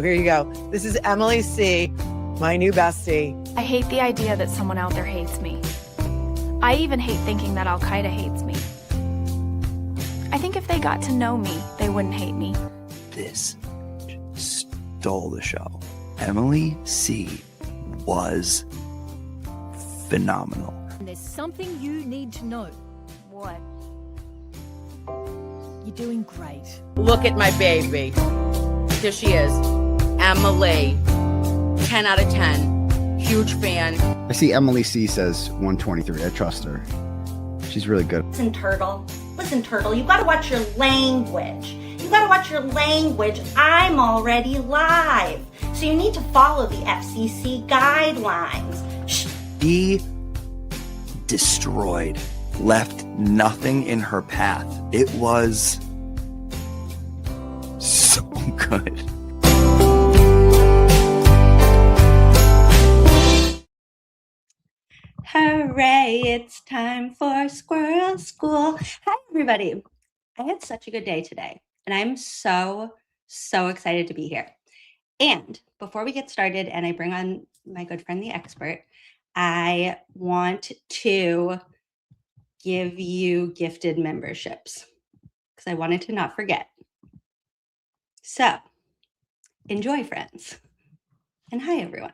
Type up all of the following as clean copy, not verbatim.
here you go. This is Emily C., my new bestie. I hate the idea that someone out there hates me. I even hate thinking that Al-Qaeda hates me. I think if they got to know me, they wouldn't hate me. This stole the show. Emily C. was phenomenal. There's something you need to know. What? You're doing great. Look at my baby. Here she is. Emily. 10 out of 10. Huge fan. I see Emily C says 123. I trust her. She's really good. Listen, Turtle. You gotta watch your language. I'm already live. So you need to follow the FCC guidelines. She destroyed, left nothing in her path. It was so good. Hooray, it's time for Squirrel School. Hi, everybody. I had such a good day today, and I'm so excited to be here. And before we get started and I bring on my good friend, the expert, I want to give you gifted memberships because I wanted to not forget. So, enjoy, friends. And hi, everyone.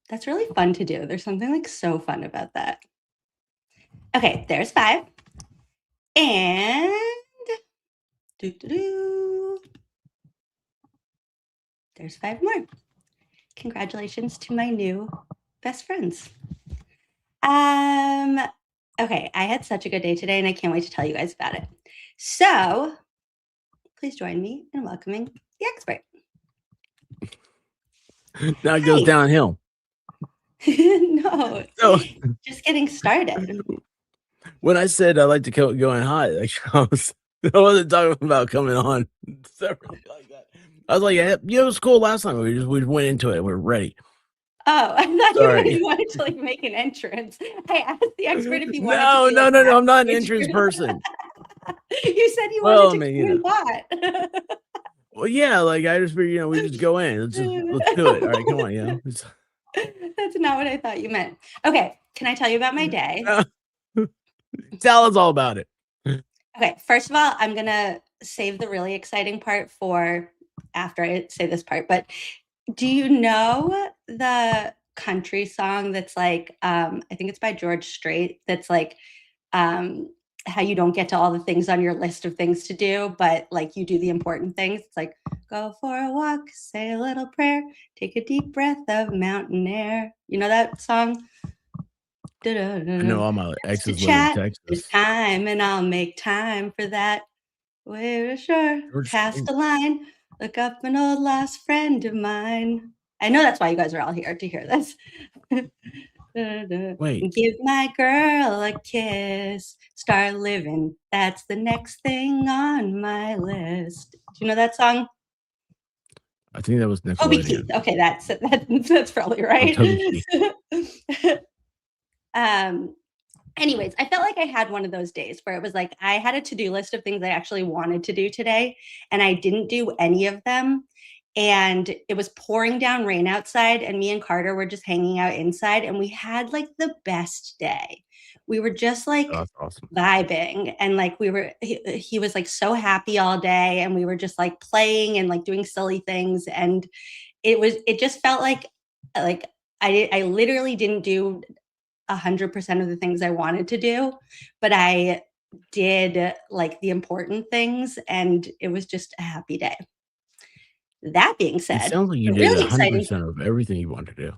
That's really fun to do. There's something like so fun about that. Okay, there's 5. And there's 5 more. Congratulations to my new best friends. Okay, I had such a good day today and I can't wait to tell you guys about it. So please join me in welcoming the expert. Now it goes downhill. No, just getting started. When I said I like to go in hot, like I wasn't talking about coming on separately like that. I was like, yeah, it was cool last time. We went into it. We're ready. Oh, I thought you wanted to like make an entrance. I asked the expert if he wanted to. No. I'm not an entrance person. You said you wanted to come in hot. Well, yeah, like I just figured, we just go in. Let's do it. All right, come on, That's not what I thought you meant. Okay, can I tell you about my day? Tell us all about it. Okay, first of all, I'm going to save the really exciting part for after I say this part. But do you know the country song that's like, I think it's by George Strait, that's like how you don't get to all the things on your list of things to do, but like you do the important things. It's like, go for a walk, say a little prayer, take a deep breath of mountain air. You know that song? I know all my exes live in Texas. It's time, and I'll make time for that. We're sure past the line. Look up an old lost friend of mine. I know that's why you guys are all here to hear this. Wait. Give my girl a kiss. Start living. That's the next thing on my list. Do you know that song? I think that was Toby Keith. Okay, that's probably right. Anyways, I felt like I had one of those days where it was like I had a to-do list of things I actually wanted to do today, and I didn't do any of them. And it was pouring down rain outside, and me and Carter were just hanging out inside, and we had like the best day. We were just like awesome. Vibing, and like he was like so happy all day, and we were just like playing and like doing silly things, and it just felt like I literally didn't do 100% of the things I wanted to do, but I did like the important things, and it was just a happy day. That being said, it sounds like you did really 100% of everything you wanted to do.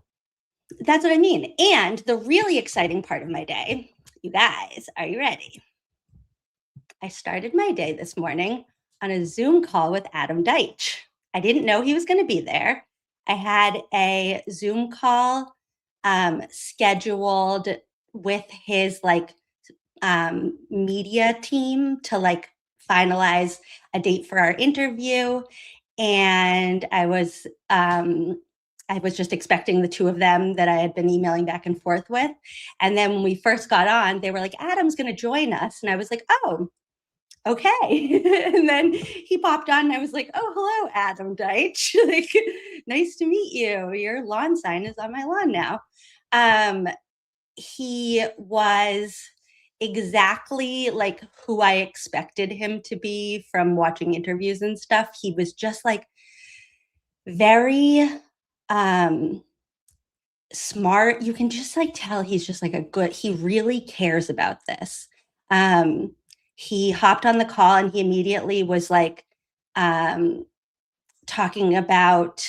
That's what I mean. And the really exciting part of my day, you guys, are you ready? I started my day this morning on a Zoom call with Adam Deitch. I didn't know he was going to be there. I had a Zoom call scheduled with his like media team to like finalize a date for our interview. And I was just expecting the two of them that I had been emailing back and forth with. And then when we first got on, they were like, Adam's going to join us. And I was like, oh, okay. And then he popped on and I was like, oh, hello, Adam Deitch. Like, nice to meet you. Your lawn sign is on my lawn now. He was exactly like who I expected him to be from watching interviews and stuff. He was just like very smart. You can just like tell he's just like he really cares about this. He hopped on the call and he immediately was like talking about,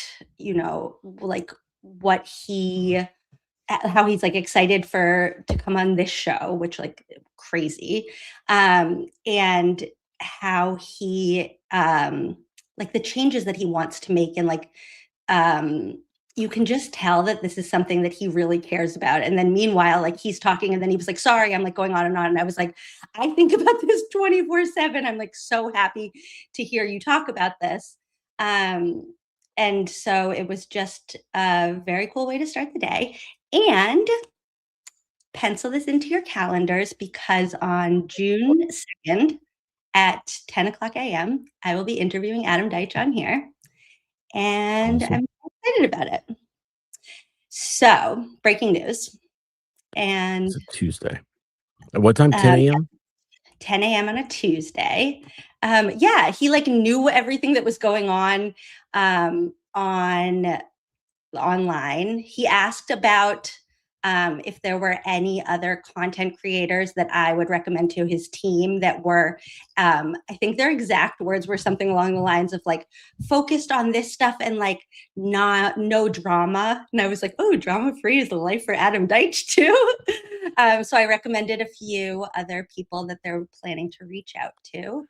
like what how he's like excited to come on this show, which like crazy. And how he like the changes that he wants to make, and like you can just tell that this is something that he really cares about. And then meanwhile, like he's talking and then he was like, sorry, I'm like going on. And I was like, I think about this 24/7. I'm like so happy to hear you talk about this. And so it was just a very cool way to start the day. And pencil this into your calendars, because on June 2nd at 10 o'clock a.m., I will be interviewing Adam Deitch on here. And Awesome. I'm excited about it. So, breaking news. And It's a Tuesday. At what time? 10 a.m.? 10 a.m. on a Tuesday. Yeah, he like knew everything that was going on online. He asked about if there were any other content creators that I would recommend to his team that were, I think their exact words were something along the lines of like focused on this stuff and like no drama. And I was like, oh, drama free is the life for Adam Deitch too. So I recommended a few other people that they're planning to reach out to.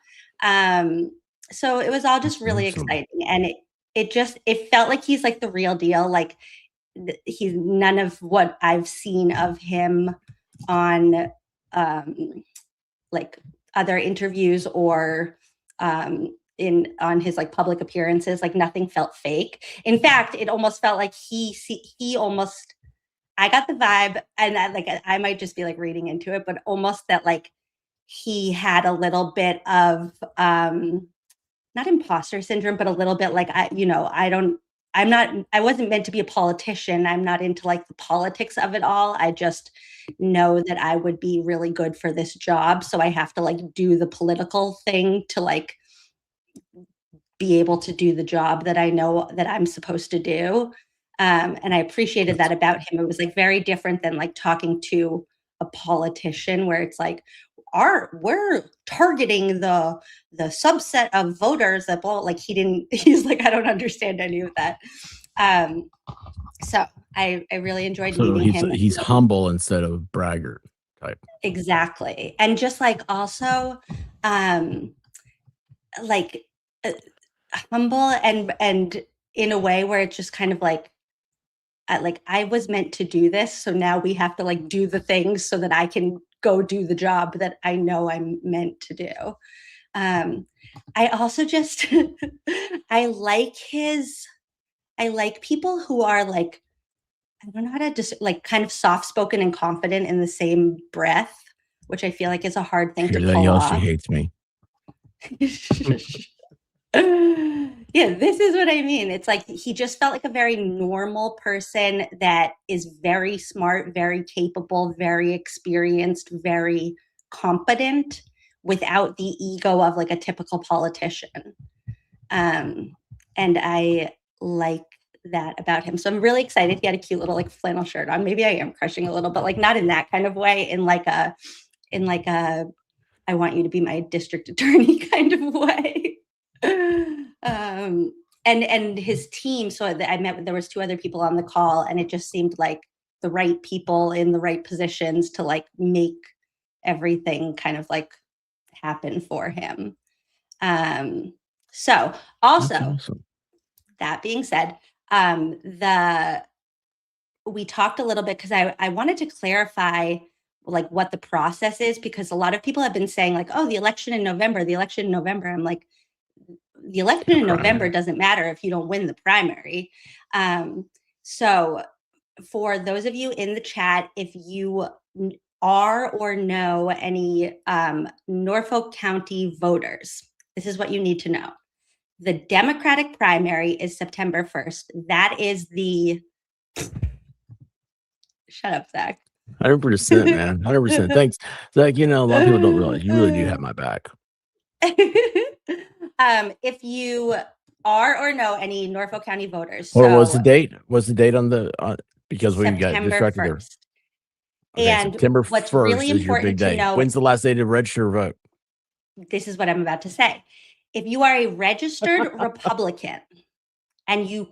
So it was all just really exciting, and it felt like he's like the real deal. Like he's none of what I've seen of him on like other interviews or on his like public appearances. Like nothing felt fake. In fact, it almost felt like he almost, I got the vibe, and I might just be like reading into it, but almost that like he had a little bit of not imposter syndrome, but a little bit like I wasn't meant to be a politician. I'm not into like the politics of it all. I just know that I would be really good for this job. So I have to like do the political thing to like be able to do the job that I know that I'm supposed to do. And I appreciated that about him. It was like very different than like talking to a politician where it's like, we're targeting the subset of voters that like he's like, I don't understand any of that. So I really enjoyed meeting him. He's humble instead of braggart type. Exactly. And just like also like humble and in a way where it's just kind of like I was meant to do this, so now we have to like do the things so that I can go do the job that I know I'm meant to do. I also just I like people who are like, I don't know how to just like kind of soft-spoken and confident in the same breath, which I feel like is a hard thing to pull off. She hates me. Yeah, this is what I mean. It's like he just felt like a very normal person that is very smart, very capable, very experienced, very competent without the ego of like a typical politician. And I like that about him. So I'm really excited. He had a cute little like flannel shirt on. Maybe I am crushing a little, but like not in that kind of way, in like a I want you to be my district attorney kind of way. And his team. So there was 2 other people on the call, and it just seemed like the right people in the right positions to like make everything kind of like happen for him. So also, awesome. That being said, we talked a little bit because I wanted to clarify like what the process is, because a lot of people have been saying like, oh, the election in November. I'm like, the election in November doesn't matter if you don't win the primary. So for those of you in the chat, if you are or know any Norfolk County voters, this is what you need to know. The Democratic primary is September 1st. That is the... Shut up, Zach. 100%, man. 100%. Thanks. Zach, a lot of people don't realize you really do have my back. If you are or know any Norfolk County voters. What was the date? What's the date on the because we got September distracted 1st. there. Okay, And September what's 1st really is your big important to day. know, When's the last day to register to vote? this is what I'm about to say. If you are a registered Republican and you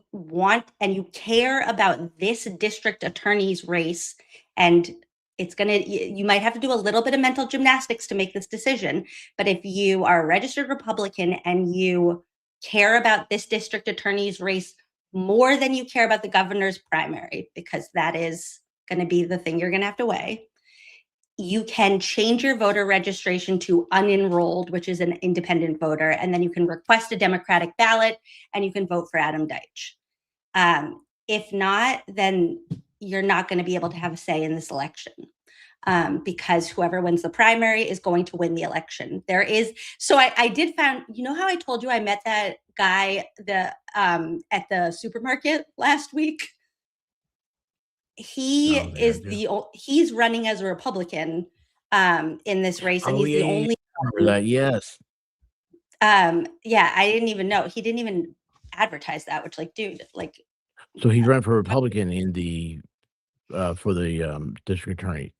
care about this district attorney's race, and you might have to do a little bit of mental gymnastics to make this decision, but if you are a registered Republican and you care about this district attorney's race more than you care about the governor's primary, because that is going to be the thing you're going to have to weigh, you can change your voter registration to unenrolled, which is an independent voter, and then you can request a Democratic ballot and you can vote for Adam Deitch. If not, then you're not going to be able to have a say in this election, because whoever wins the primary is going to win the election. I did find, how I told you I met that guy at the supermarket last week? He's running as a Republican in this race, and he's the only. That, yes. Yeah, I didn't even know. He didn't even advertise that, which, dude, So he ran for Republican in the for the district attorney.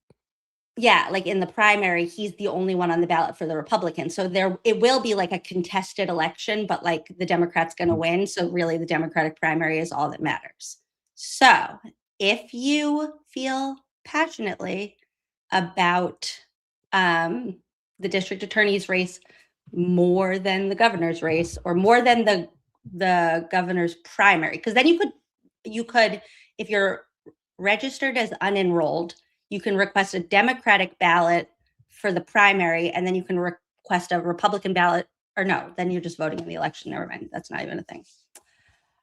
Yeah, in the primary, he's the only one on the ballot for the Republican. So it will be a contested election, but the Democrat's going to win. So really, the Democratic primary is all that matters. So if you feel passionately about the district attorney's race more than the governor's race, or more than the governor's primary, because then you could, if you're registered as unenrolled, you can request a Democratic ballot for the primary, and then you can request a Republican ballot, or no, then you're just voting in the election. Never mind. That's not even a thing.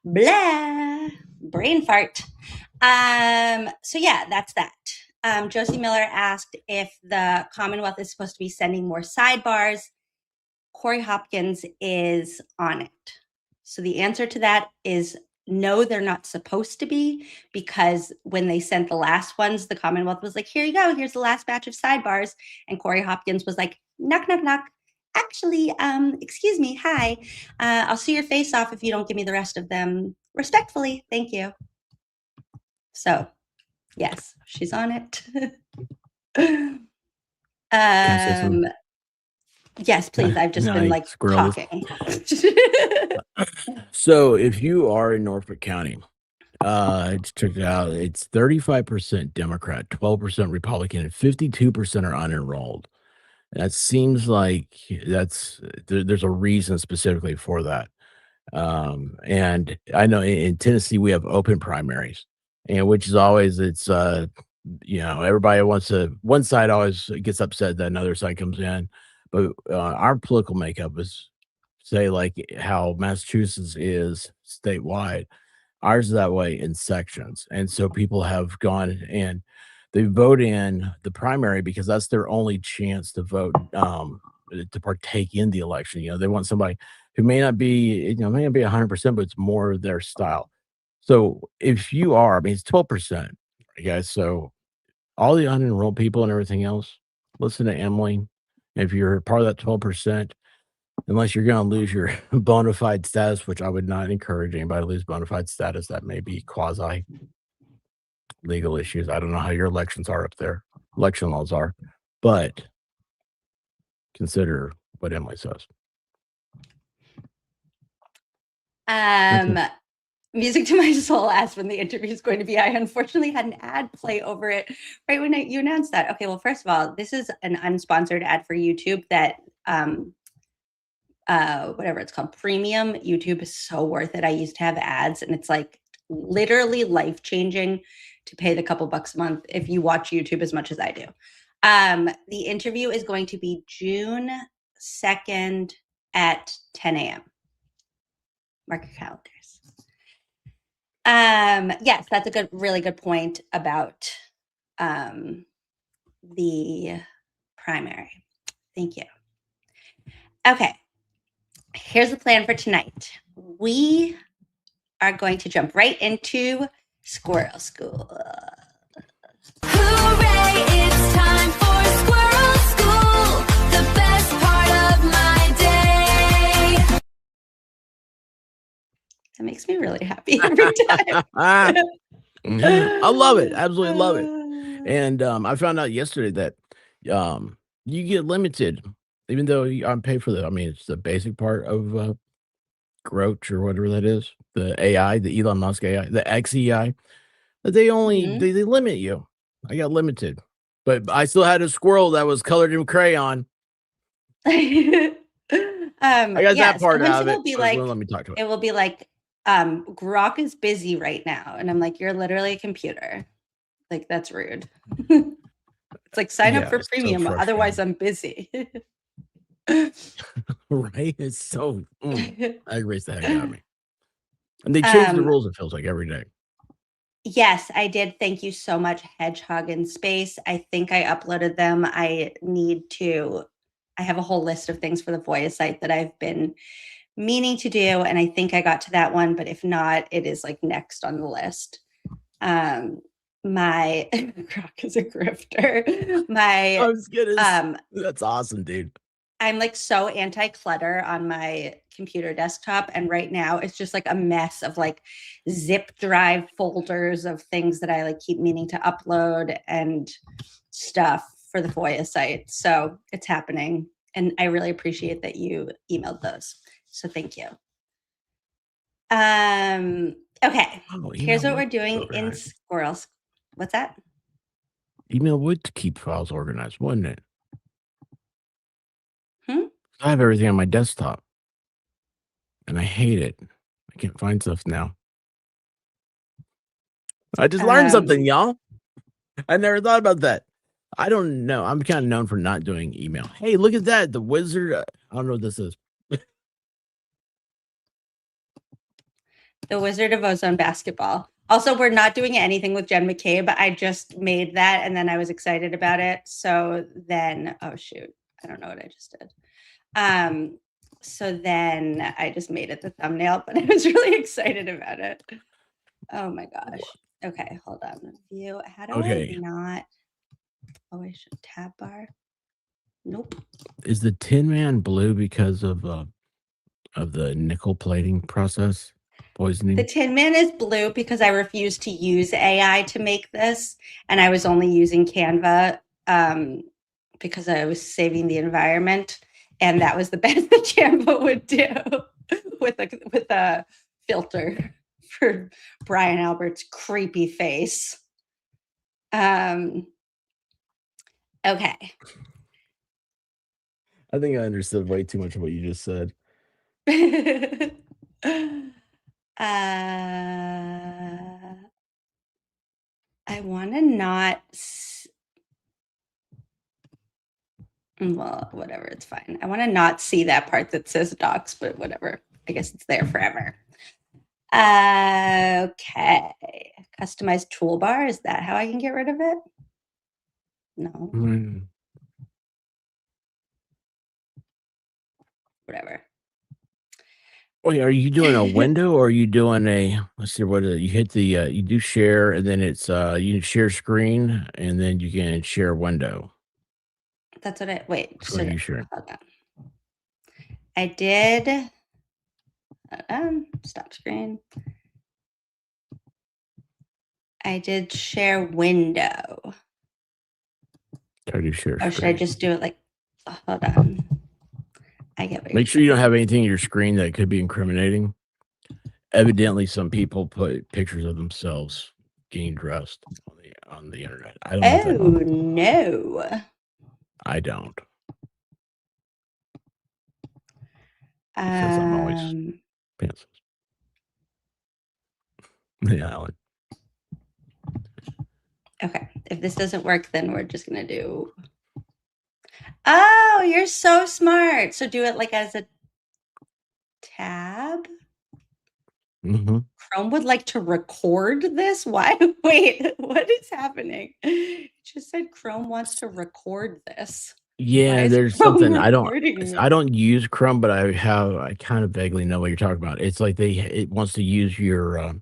Blah, brain fart. So yeah, that's that. Josie Miller asked if the Commonwealth is supposed to be sending more sidebars. Corey Hopkins is on it. So the answer to that is no, they're not supposed to be, because when they sent the last ones, the Commonwealth was like, here you go, here's the last batch of sidebars. And Corey Hopkins was like, knock, knock, knock. Actually, excuse me, hi. I'll see your face off if you don't give me the rest of them. Respectfully, thank you. So, yes, she's on it. Yes, please. I've just been talking. So if you are in Norfolk County, check it out. It's 35% Democrat, 12% Republican, and 52% are unenrolled. That seems like there's a reason specifically for that. And I know in Tennessee we have open primaries, and which is always everybody one side always gets upset that another side comes in, but our political makeup is, say, how Massachusetts is statewide. Ours is that way in sections, and so people have gone and they vote in the primary because that's their only chance to vote, to partake in the election. They want somebody who may not be 100%, but it's more their style. So if you are, it's 12%, guys. So all the unenrolled people and everything else, listen to Emily. If you're part of that 12%, unless you're going to lose your bona fide status, which I would not encourage anybody to lose bona fide status. That may be quasi legal issues. I don't know how your elections are up there, election laws are, but consider what Emily says. Music to my soul asked when the interview is going to be. I unfortunately had an ad play over it right when you announced that. Okay, well, first of all, this is an unsponsored ad for YouTube that whatever it's called, premium. YouTube is so worth it. I used to have ads, and it's literally life-changing to pay the couple bucks a month if you watch YouTube as much as I do. The interview is going to be June 2nd at 10 a.m. Mark your calendars. Yes, that's a really good point about the primary. Thank you. Okay, here's the plan for tonight. We are going to jump right into Squirrel School. Hooray, it's time for Squirrel School, the best part of my day. That makes me really happy every time. I love it. Absolutely love it. And I found out yesterday that you get limited, even though I'm paid for the. I mean, it's the basic part of Groach or whatever that is, the AI, the Elon Musk AI, the XEI. But they only Mhm. they limit you. I got limited, but I still had a squirrel that was colored in crayon. I got that part out of it. Will be but like, wouldn't let me talk to it. it will be like, Grok is busy right now. And I'm like, you're literally a computer. Like, that's rude. It's like, sign up Yeah, for it's so premium. Otherwise, frustrating. I'm busy. Right? It's so aggravates the heck out of me. And they change the rules, it feels like, every day. Yes, I did. Thank you so much, Hedgehog in Space. I think I uploaded them. I have a whole list of things for the Voya site that I've been meaning to do. And I think I got to that one, but if not, it is like next on the list. My Croc is a grifter. I was gonna that's awesome, dude. I'm like so anti-clutter on my computer desktop. And right now it's just like a mess of like zip drive folders of things that I like keep meaning to upload and stuff for the FOIA site. So it's happening. And I really appreciate that you emailed those. So thank you. Okay. Here's what we're doing in Squirrel. What's that? Email would keep files organized, wouldn't it? I have everything on my desktop, and I hate it. I can't find stuff now. I just learned something, y'all. I never thought about that. I don't know. I'm kind of known for not doing email. Hey, look at that. The wizard. I don't know what this is. The Wizard of Ozone basketball. Also, we're not doing anything with Jen McCabe. I just made that and then I was excited about it. So then, oh shoot, I don't know what I just did. So then I just made it the thumbnail, but I was really excited about it. Oh my gosh. Okay, hold on. View. How do I not? Oh, I should tab bar. Nope. Is the Tin Man blue because of the nickel plating process? Poisoning? The Tin Man is blue because I refused to use AI to make this, and I was only using Canva because I was saving the environment, and that was the best that Canva would do with a filter for Brian Albert's creepy face. Okay. I think I understood way too much of what you just said. I want to not. Well, whatever. It's fine. I want to not see that part that says docs, but whatever. I guess it's there forever. Okay. Customized toolbar. Is that how I can get rid of it? No. Whatever. Wait, are you doing a window or are you doing a, let's see, what is it? You hit the, you do share and then it's, you share screen and then you can share window. That's what wait. What are you sharing? Hold on. I did, stop screen. I did share window. How do you share screen? Or should I just do it like, hold on. I get what Make sure you don't have anything in your screen that could be incriminating. Evidently, some people put pictures of themselves getting dressed on the internet. I don't know. Oh, no. I don't. Because I'm always pantsless. Yeah, Alan. Okay. If this doesn't work, then we're just going to do. Oh, you're so smart. So do it like as a tab. Mhm. Chrome would like to record this? Why? Wait, what is happening? It just said Chrome wants to record this. Why Yeah, is there's Chrome something recording I me? don't use Chrome, but I kind of vaguely know what you're talking about. It's like it wants to use your,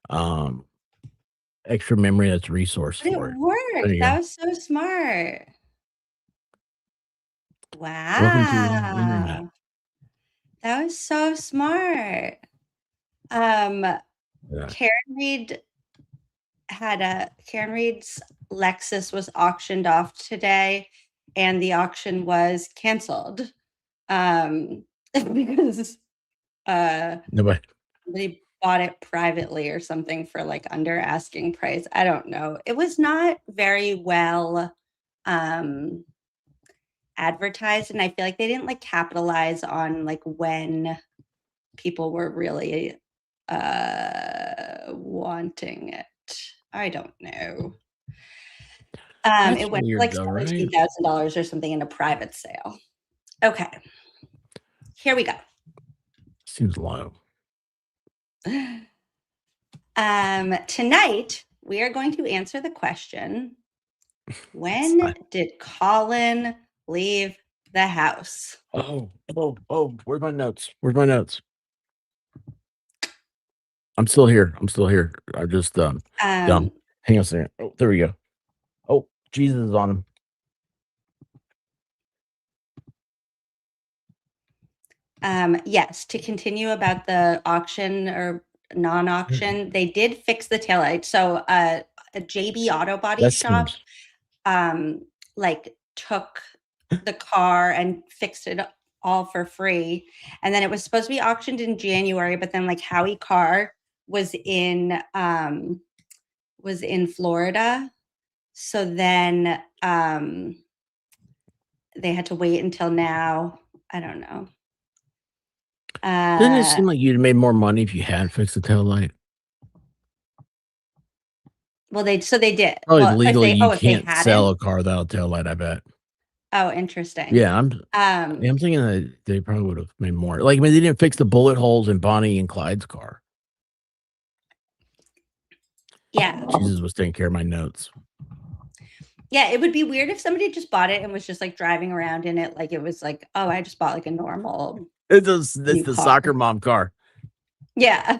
um, extra memory that's a resource But it for it. There worked. you That go. was so smart. Welcome to the internet. Wow. That was so smart. Um, Yeah. Karen Reed's Lexus was auctioned off today, and the auction was canceled. Because Nobody somebody bought it privately or something for like under asking price. I don't know. It was not very well advertised, and I feel like they didn't like capitalize on like when people were really wanting it. I don't know. That's It went for weird like though, right? $17,000 or something in a private sale. Okay, here we go. Seems low. Tonight we are going to answer the question: It's when fine. did Colin leave the house? Oh, where's my notes? Where's my notes? I'm still here. I just, dumb. Um, Hang on a second. Oh, there we go. Oh, Jesus is on him. yes, to continue about the auction or non-auction, they did fix the taillight. So a JB Auto Body That Shop seems like took the car and fixed it all for free. And then it was supposed to be auctioned in January, but then like Howie Carr was in Florida. So then they had to wait until now. I don't know. Didn't it seem like you'd made more money if you had fixed the tail light? Well, they did. Probably Well, legally, you if they can't sell hadn't. a car without a tail light, I bet. Oh, interesting. Yeah, I'm thinking that they probably would have made more. Like, I mean, they didn't fix the bullet holes in Bonnie and Clyde's car. Yeah. Jesus was taking care of my notes. Yeah, it would be weird if somebody just bought it and was just like driving around in it like it was like, oh, I just bought like a normal. It's new the car. soccer mom car. Yeah.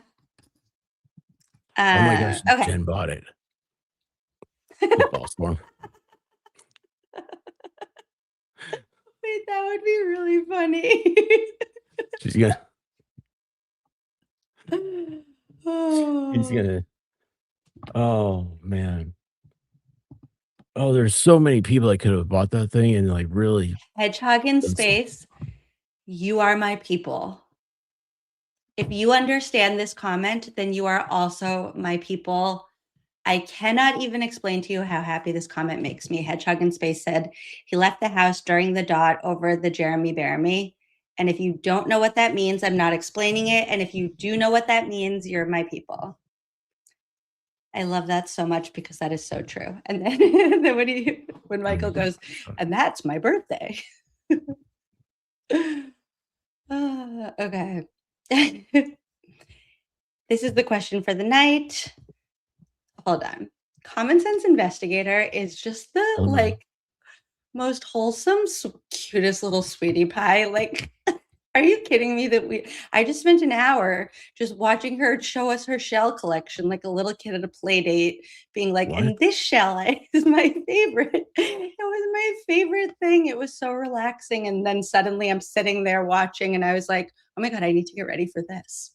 Oh my gosh, Okay. Jen bought it. Football storm. Wait, that would be really funny. She's gonna. Oh. He's gonna. Oh man. Oh, there's so many people that could have bought that thing and like really. Hedgehog in space, you are my people. If you understand this comment, then you are also my people. I cannot even explain to you how happy this comment makes me. Hedgehog in Space said he left the house during the dot over the Jeremy Bearimy. And if you don't know what that means, I'm not explaining it. And if you do know what that means, you're my people. I love that so much because that is so true. And then, when Michael goes, and that's my birthday. Okay. This is the question for the night. Hold on. Common Sense Investigator is just the like most wholesome, cutest little sweetie pie. Like, are you kidding me that I just spent an hour just watching her show us her shell collection like a little kid at a play date, being like, What? and this shell is my favorite. It was my favorite thing. It was so relaxing. And then suddenly I'm sitting there watching and I was like, oh my God, I need to get ready for this.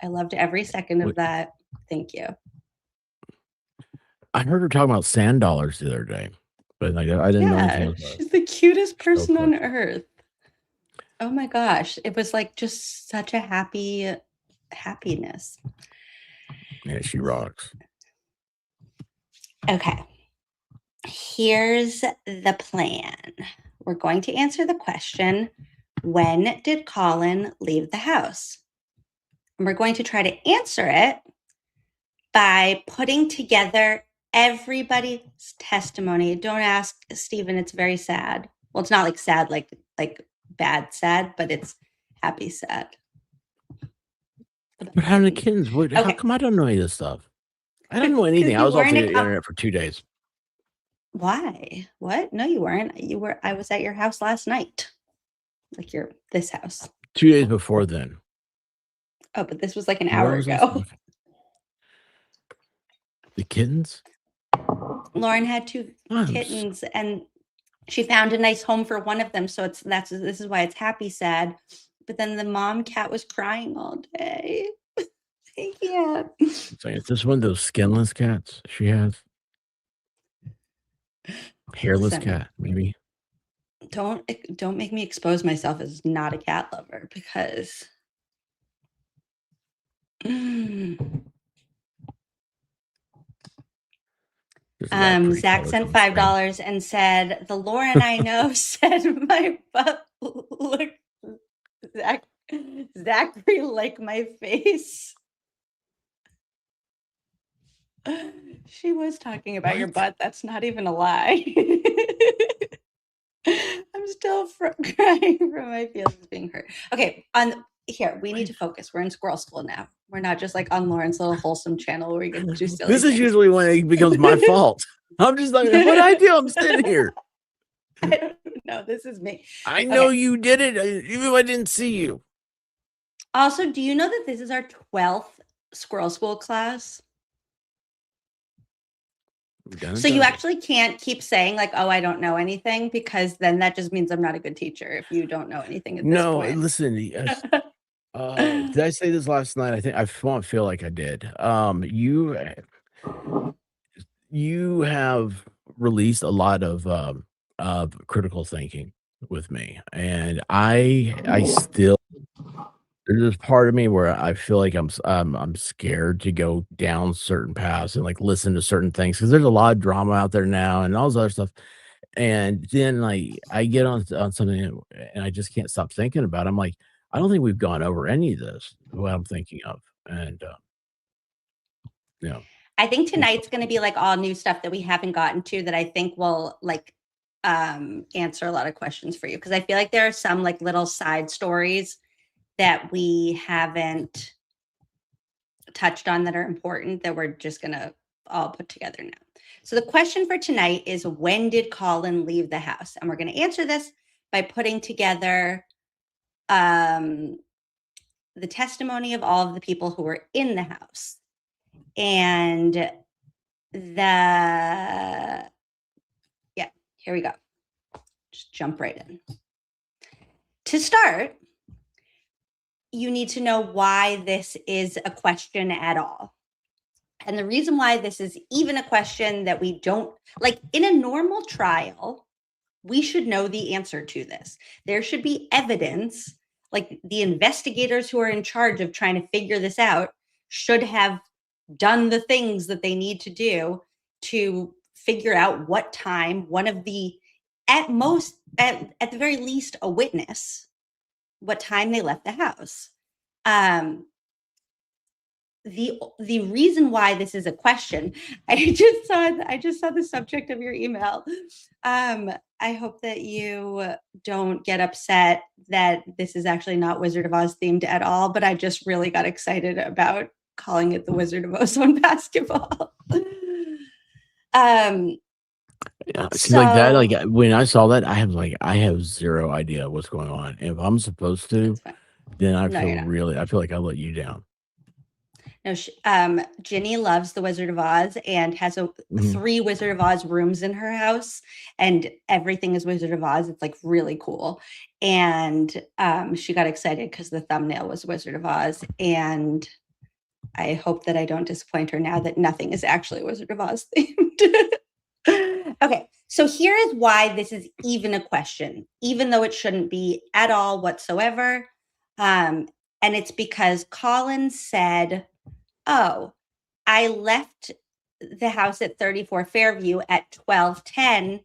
I loved every second of that. Thank you. I heard her talking about sand dollars the other day, but like I didn't know anything Yeah, about she's the cutest person on collection. earth. Oh my gosh, it was like just such a happiness. Yeah, she rocks. Okay. Here's the plan. We're going to answer the question, when did Colin leave the house? And we're going to try to answer it by putting together everybody's testimony. Don't ask Stephen, it's very sad. Well, it's not like sad, like bad sad, but it's happy sad. But how the kids? How Okay. come I don't know any of this stuff? I don't know anything. I you was off weren't the a internet for 2 days. Why? What? No, you weren't. I was at your house last night. Like this house. 2 days before then. Oh, but this was like an Where hour was I? ago. The kittens? Lauren had 2 kittens and she found a nice home for one of them. So this is why it's happy sad. But then the mom cat was crying all day. I can't. Is this one of those skinless cats she has? Hairless Listen, cat, maybe. don't make me expose myself as not a cat lover because There's a lot of pretty Zach colors sent on the screen. $5 and said the Lauren I know said my butt look Zachary like my face. She was talking about your butt. That's not even a lie. I'm still crying from my feelings being hurt. Okay, here we need to focus. We're in Squirrel School now. We're not just like on Lauren's little wholesome channel where we get to do silly This is things. usually when it becomes my fault. I'm just like, what did I do? I'm sitting here. I don't know. This is me. I know you did it, even if I didn't see you. Also, do you know that this is our 12th Squirrel School class? So you actually can't keep saying like, oh, I don't know anything, because then that just means I'm not a good teacher if you don't know anything at this point. No, listen. Did I say this last night? I think I feel like I did. You have released a lot of critical thinking with me, and I still there's this part of me where I feel like I'm scared to go down certain paths and like listen to certain things because there's a lot of drama out there now and all this other stuff. And then like I get on something and I just can't stop thinking about it. I'm like, I don't think we've gone over any of this, what I'm thinking of. And you know, I think tonight's going to be like all new stuff that we haven't gotten to that I think will like answer a lot of questions for you, because I feel like there are some like little side stories that we haven't touched on that are important that we're just going to all put together now. So the question for tonight is, when did Colin leave the house? And we're going to answer this by putting together the testimony of all of the people who were in the house. And yeah, here we go. Just jump right in. To start, you need to know why this is a question at all. And the reason why this is even a question that we don't, like in a normal trial, we should know the answer to this. There should be evidence, like the investigators who are in charge of trying to figure this out should have done the things that they need to do to figure out what time one of the, at the very least, a witness, what time they left the house. The reason why this is a question, I just saw the subject of your email. I hope that you don't get upset that this is actually not Wizard of Oz themed at all, but I just really got excited about calling it the Wizard of Ozone basketball. yeah, like that. Like when I saw that, I have zero idea what's going on. If I'm supposed to, then I feel like I let you down. No, Ginny loves the Wizard of Oz and has 3 Wizard of Oz rooms in her house, and everything is Wizard of Oz. It's like really cool. And she got excited because the thumbnail was Wizard of Oz. And I hope that I don't disappoint her now that nothing is actually Wizard of Oz themed. Okay, so here is why this is even a question, even though it shouldn't be at all whatsoever. And it's because Colin said, oh, I left the house at 34 Fairview at 12:10.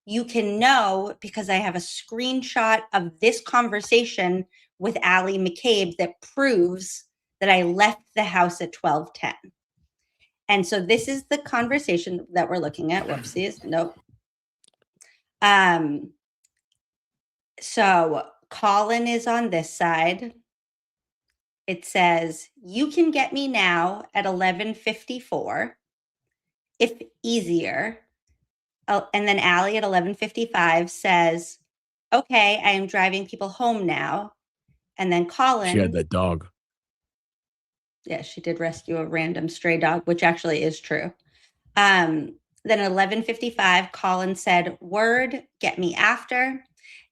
You can know because I have a screenshot of this conversation with Allie McCabe that proves that I left the house at 12:10. And so this is the conversation that we're looking at. Whoopsies. Nope. So Colin is on this side. it says, "You can get me now at 11:54, if easier." Oh, and then Allie at 11:55 says, "Okay, I am driving people home now." And then Colin. She had that dog. Yeah, she did rescue a random stray dog, which actually is true. Then at 11:55, Colin said, "Word, get me after."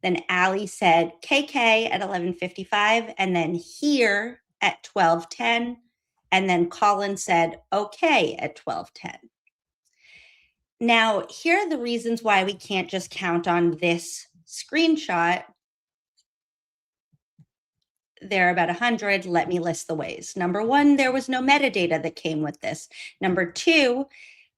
Then Allie said, "KK" at 11:55, and then "here" at 12:10. And then Colin said, "Okay" at 12:10. Now, here are the reasons why we can't just count on this screenshot. There are about 100. Let me list the ways. Number one, there was no metadata that came with this. Number two,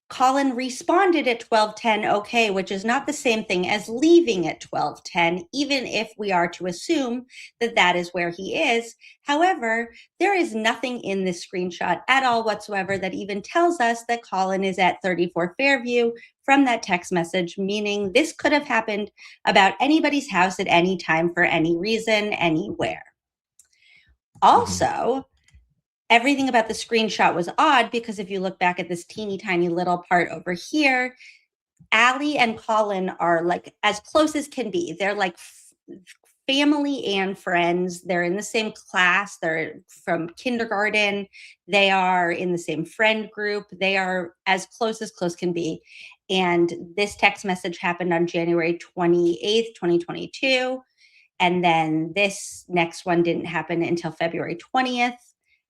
Colin responded at 12:10, okay, which is not the same thing as leaving at 12:10, even if we are to assume that that is where he is. However, there is nothing in this screenshot at all whatsoever that even tells us that Colin is at 34 Fairview from that text message, meaning this could have happened about anybody's house at any time for any reason, anywhere. Also, everything about the screenshot was odd because if you look back at this teeny tiny little part over here, Allie and Colin are like as close as can be. They're like family and friends. They're in the same class. They're from kindergarten. They are in the same friend group. They are as close can be. And this text message happened on January 28th, 2022. And then this next one didn't happen until February 20th.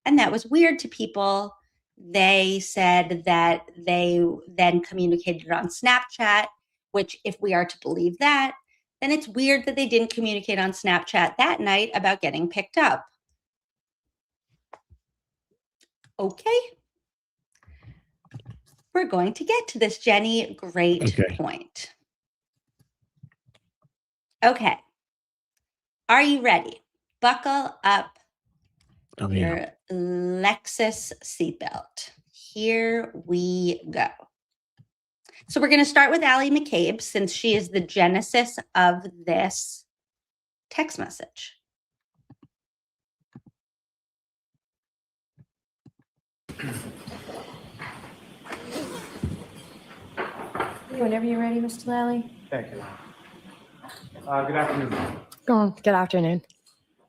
And that was weird to people. They said that they then communicated on Snapchat, which if we are to believe that, then it's weird that they didn't communicate on Snapchat that night about getting picked up. Okay. We're going to get to this, Jenny. Great point. Okay. Are you ready? Buckle up your Lexus seatbelt. Here we go. So we're going to start with Allie McCabe since she is the genesis of this text message. Whenever you're ready, Mr. Lally. Thank you. Good afternoon. Good afternoon.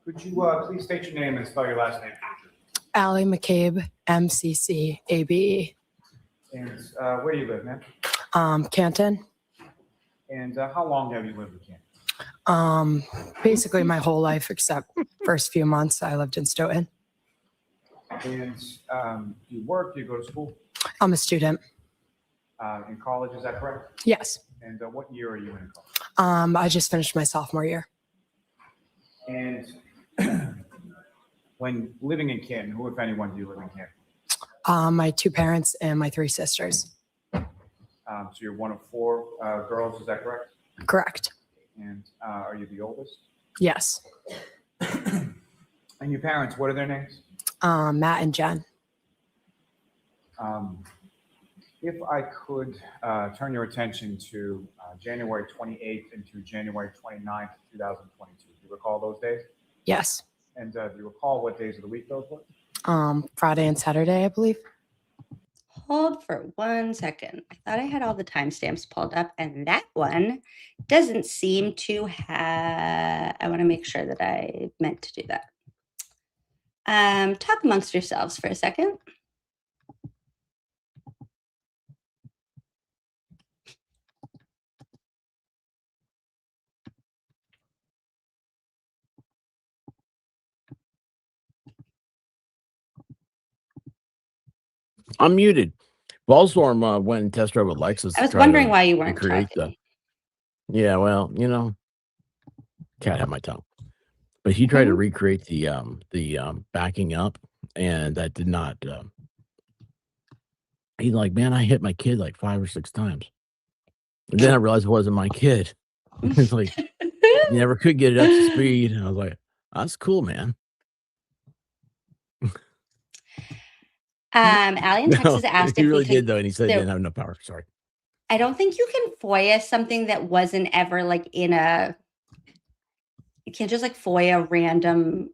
Could you please state your name and spell your last name? Allie McCabe, MCCABE. And where do you live, ma'am? Canton. And how long have you lived in Canton? Basically my whole life except first few months I lived in Stoughton. And do you work? Do you go to school? I'm a student. In college, is that correct? Yes. And what year are you in college? I just finished my sophomore year. And when living in Canton, who, if anyone, do you live in Canton? My two parents and my three sisters. So you're one of four girls, is that correct? Correct. And are you the oldest? Yes. And your parents, what are their names? Matt and Jen. If I could turn your attention to January 28th into January 29th, 2022. Do you recall those days? Yes. And do you recall what days of the week those were? Friday and Saturday, I believe. Hold for 1 second. I thought I had all the timestamps pulled up, and that one doesn't seem to have. I want to make sure that I meant to do that. Talk amongst yourselves for a second. I'm muted. Ballstorm went and test drove with Lexus. I was wondering why you weren't talking. Yeah, well, can't have my tongue. But he tried to recreate the backing up, and that did not. He's like, man, I hit my kid like 5 or 6 times. And then I realized it wasn't my kid. It's like, you never could get it up to speed. And I was like, that's cool, man. Allie in Texas asked he if really we could, did though, and he said he didn't have enough power. Sorry. I don't think you can FOIA something that wasn't ever like in a. You can't just like FOIA random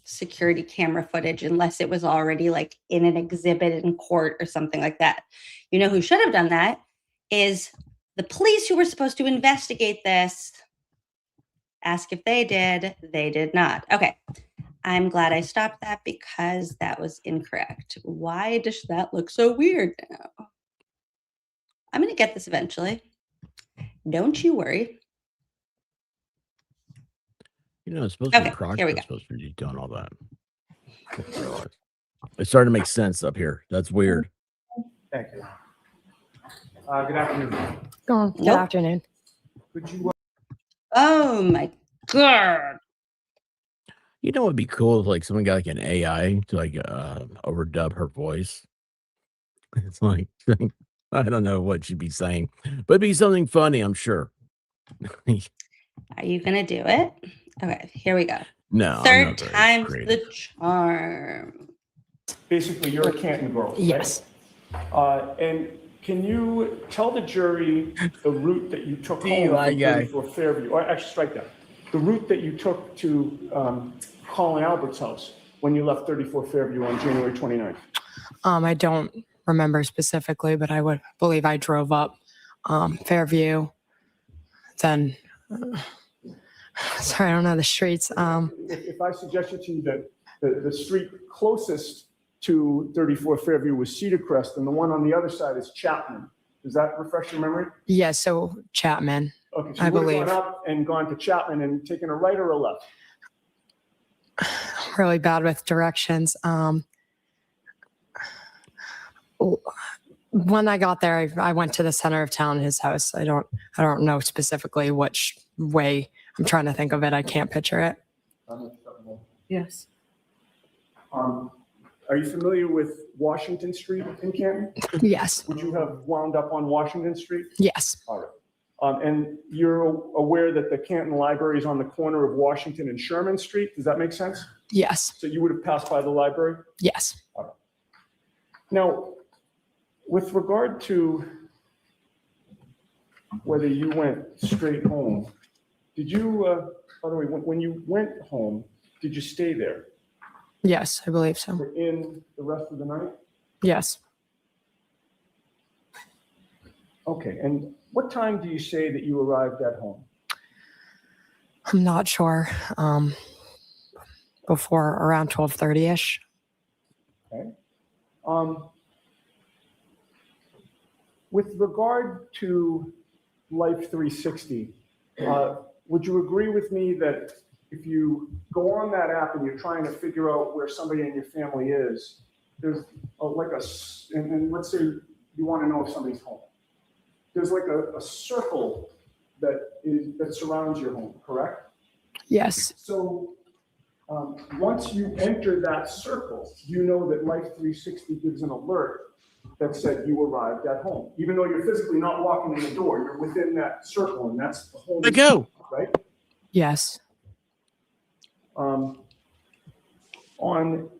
security camera footage unless it was already like in an exhibit in court or something like that. You know who should have done that is the police who were supposed to investigate this. Ask if they did. They did not. Okay. I'm glad I stopped that because that was incorrect. Why does that look so weird now? I'm going to get this eventually. Don't you worry. You know, it's supposed to be Okay, Crocs here we that's go. supposed to be doing all that. I didn't realize. It's starting to make sense up here. That's weird. Thank you. Good afternoon. Good Nope. afternoon. Could you Oh my God. You know, it'd be cool if like someone got like an AI to like overdub her voice. It's like I don't know what she'd be saying, but it'd be something funny, I'm sure. Are you going to do it? Okay, here we go. No, I'm Third not very time's creative. the charm. Basically, you're a Canton girl. right? Yes. And can you tell the jury the route that you took home DUI from guy. 34 Fairview? Or actually, strike that. The route that you took to Colin Albert's house when you left 34 Fairview on January 29th. I don't remember specifically, but I would believe I drove up Fairview. Then, sorry, I don't know the streets. If I suggested to you that the street closest to 34 Fairview was Cedar Crest and the one on the other side is Chapman, does that refresh your memory? Yeah, so Chapman. Okay, so I you would have believe. gone up and gone to Chapman and taken a right or a left? Really bad with directions. When I got there, I went to the center of town, his house. I don't know specifically which way. I'm trying to think of it. I can't picture it. Yes. Are you familiar with Washington Street in Canton? Yes. Would you have wound up on Washington Street? Yes. All right. And you're aware that the Canton Library is on the corner of Washington and Sherman Street? Does that make sense? Yes. So you would have passed by the library? Yes. Now, with regard to whether you went straight home, did you, by the way, when you went home, did you stay there Yes, I believe so. for in the rest of the night? Yes. Okay, and what time do you say that you arrived at home? I'm not sure. Before around 12:30ish. Okay. With regard to Life 360, would you agree with me that if you go on that app and you're trying to figure out where somebody in your family is, there's and let's say you want to know if somebody's home. There's like a circle that surrounds your home, correct? Yes. So once you enter that circle, you know that Life 360 gives an alert that said you arrived at home. Even though you're physically not walking in the door, you're within that circle, and that's the home. Let go. Right? Yes. On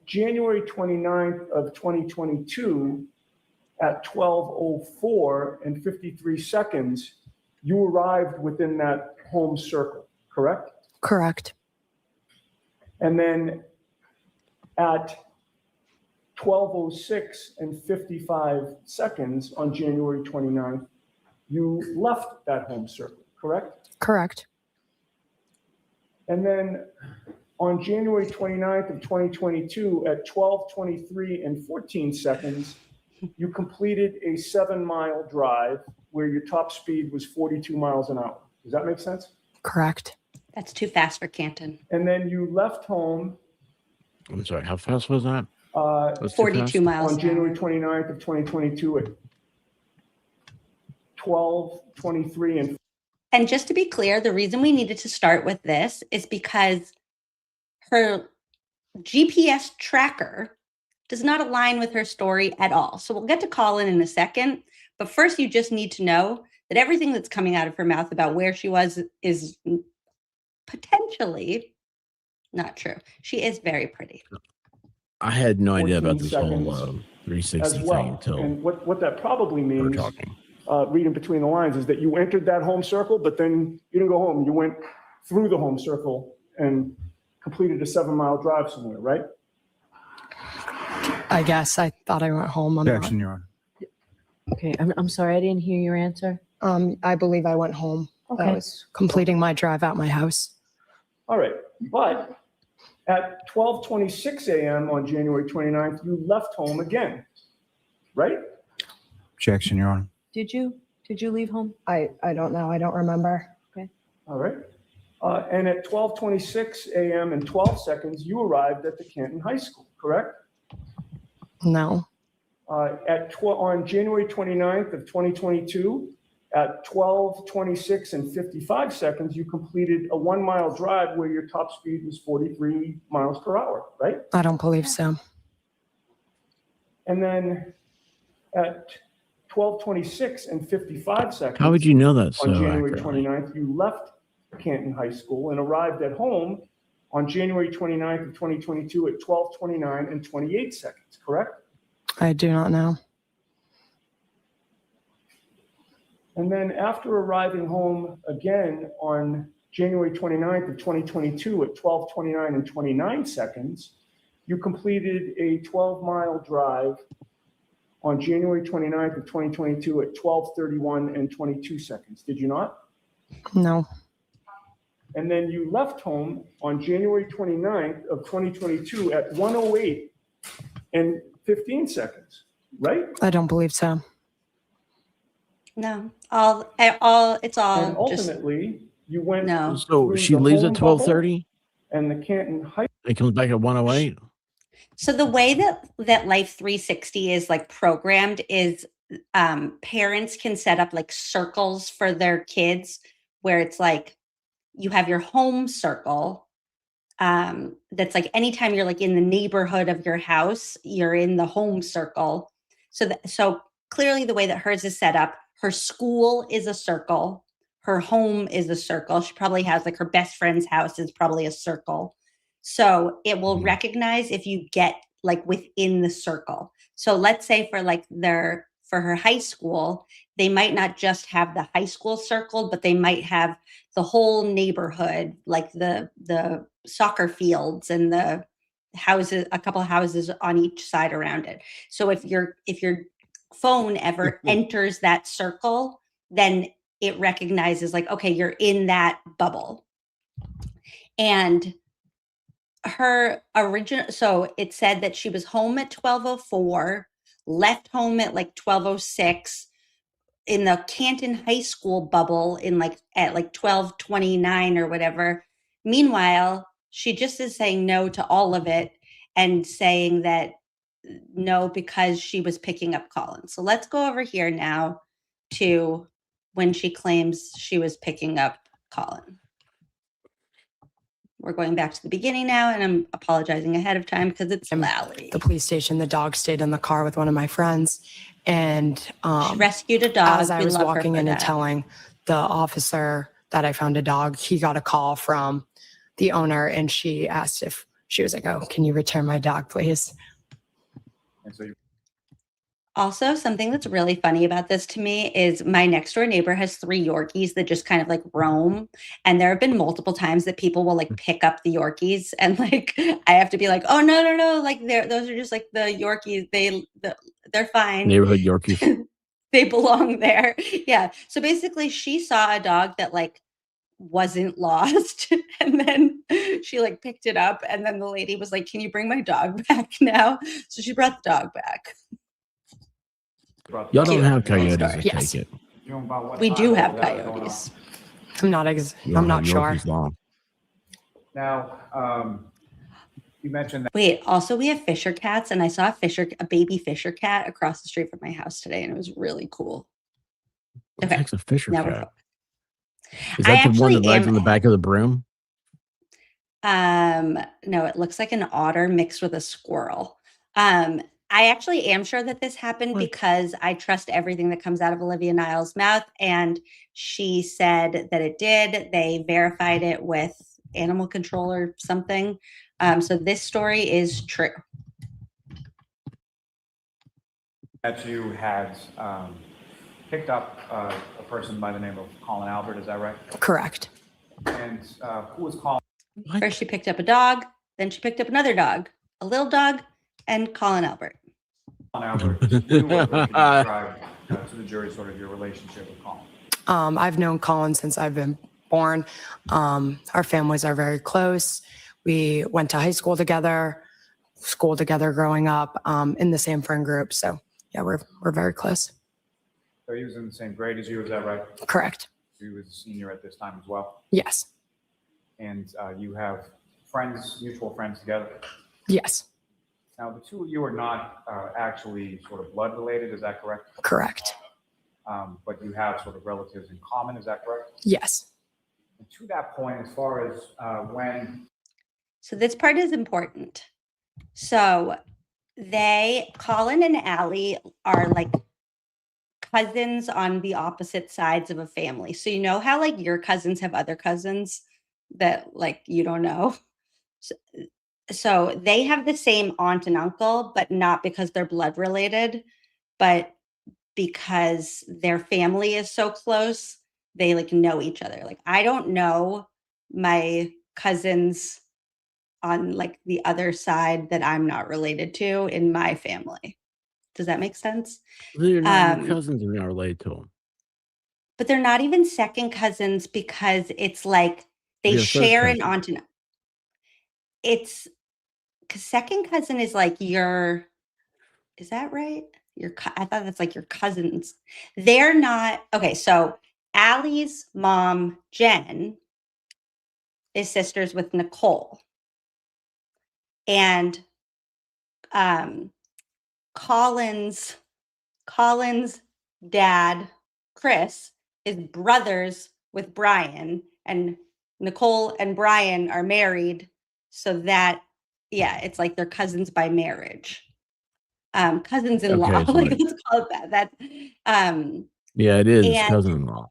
January 29th of 2022, at 12:04 and 53 seconds, you arrived within that home circle, correct? Correct. And then at 12:06 and 55 seconds on January 29th, you left that home circle, correct? Correct. And then on January 29th of 2022 at 12:23 and 14 seconds, you completed a 7-mile drive where your top speed was 42 miles an hour. Does that make sense? Correct. That's too fast for Canton. And then you left home I'm sorry, how fast was that? Was too 42 fast? miles. on an hour. January 29th of 2022 at 12:23 and And just to be clear, the reason we needed to start with this is because her GPS tracker does not align with her story at all. So we'll get to Colin in a second. But first, you just need to know that everything that's coming out of her mouth about where she was is potentially not true. She is very pretty. I had no idea about 14 this whole seconds 360 as thing well. until And what that probably we were means, talking. reading between the lines, is that you entered that home circle, but then you didn't go home. You went through the home circle and completed a 7-mile drive somewhere, right? I guess I thought I went home. I'm not. Your Honor. Okay, I'm sorry, I didn't hear your answer. I believe I went home. I Okay. was completing my drive out my house. All right, but at 12:26 a.m. on January 29th, you left home again, right? Objection, Your Honor. Did you leave home? I don't know. I don't remember. All right. And at 12:26 a.m. and 12 seconds, you arrived at the Canton High School, correct? No. On January 29th of 2022, at 12:26 and 55 seconds, you completed a 1-mile drive where your top speed was 43 miles per hour, right? I don't believe so. And then at 12:26 and 55 seconds. How would you know that so on January accurately? 29th, you left Canton High School and arrived at home on January 29th of 2022 at 12:29 and 28 seconds, correct? I do not know. And then after arriving home again on January 29th of 2022 at 12:29 and 29 seconds, you completed a 12-mile drive on January 29th of 2022 at 12:31 and 22 seconds. Did you not? No. And then you left home on January 29th of 2022 at 1:08 and 15 seconds, right? I don't believe so. No, it's all And just ultimately, you went no. So through she the leaves home at 12:30. and the Canton High. It comes back at 1:08. So the way that Life 360 is like programmed is parents can set up like circles for their kids where it's like you have your home circle. That's like anytime you're like in the neighborhood of your house, you're in the home circle. So clearly the way that hers is set up, her school is a circle, her home is a circle. She probably has like her best friend's house is probably a circle. So it will recognize if you get like within the circle. So let's say for her high school, they might not just have the high school circled, but they might have the whole neighborhood, like the soccer fields and the houses, a couple of houses on each side around it. So if your phone ever enters that circle, then it recognizes like, okay, you're in that bubble. And her original, so it said that she was home at 12:04, left home at like 12:06, in the Canton High School bubble at 12:29 or whatever. Meanwhile, she just is saying no to all of it and saying that no, because she was picking up Colin. So let's go over here now to when she claims she was picking up Colin. We're going back to the beginning now, and I'm apologizing ahead of time because it's loud. The police station, the dog stayed in the car with one of my friends, and she rescued a dog. As I was walking in and telling the officer that I found a dog, he got a call from the owner, and she asked if she was like, "Oh, can you return my dog, please?" And so Also, something that's really funny about this to me is my next door neighbor has 3 Yorkies that just kind of like roam. And there have been multiple times that people will like pick up the Yorkies and like, I have to be like, oh, no. Like those are just like the Yorkies. They're fine. Neighborhood Yorkies. They belong there. Yeah. So basically she saw a dog that like wasn't lost. And then she like picked it up. And then the lady was like, can you bring my dog back now? So she brought the dog back. Y'all don't have coyotes to Yes. take it. We do have coyotes. I'm not sure. Now, you mentioned that. Wait, also we have Fisher cats, and I saw a baby Fisher cat across the street from my house today, and it was really cool. What the heck's a Fisher Now cat? Is that the one that rides on the back of the broom? No, it looks like an otter mixed with a squirrel. I actually am sure that this happened because I trust everything that comes out of Olivia Niles' mouth, and she said that it did. They verified it with animal control or something. So this story is true. That you had picked up a person by the name of Colin Albert, is that right? Correct. And who was Colin? What? First, she picked up a dog. Then she picked up another dog, a little dog, and Colin Albert. Colin Albert, just real quick, can you describe to the jury sort of your relationship with Colin? I've known Colin since I've been born. Our families are very close. We went to high school together growing up, in the same friend group. So yeah, we're very close. So he was in the same grade as you, is that right? Correct. He was a senior at this time as well? Yes. And you have friends, mutual friends together? Yes. Now, the two of you are not actually sort of blood related, is that correct? Correct. But you have sort of relatives in common, is that correct? Yes. And to that point, as far as when... So this part is important. So Colin and Allie are like cousins on the opposite sides of a family. So you know how like your cousins have other cousins that like you don't know? So they have the same aunt and uncle, but not because they're blood related, but because their family is so close, they like know each other. Like I don't know my cousins on like the other side that I'm not related to in my family. Does that make sense? They're not your cousins, and you're not related to them. But they're not even second cousins because it's like they You're a third share an cousin. aunt and it's because second cousin is like your, is that right? I thought that's like your cousins. They're not, okay, so Allie's mom, Jen, is sisters with Nicole. And Colin's dad, Chris, is brothers with Brian, and Nicole and Brian are married. So that, yeah, it's like they're cousins by marriage. Cousins-in-law, Okay, so like like- let's call it that. That Yeah, it is. It's and- cousin-in-law.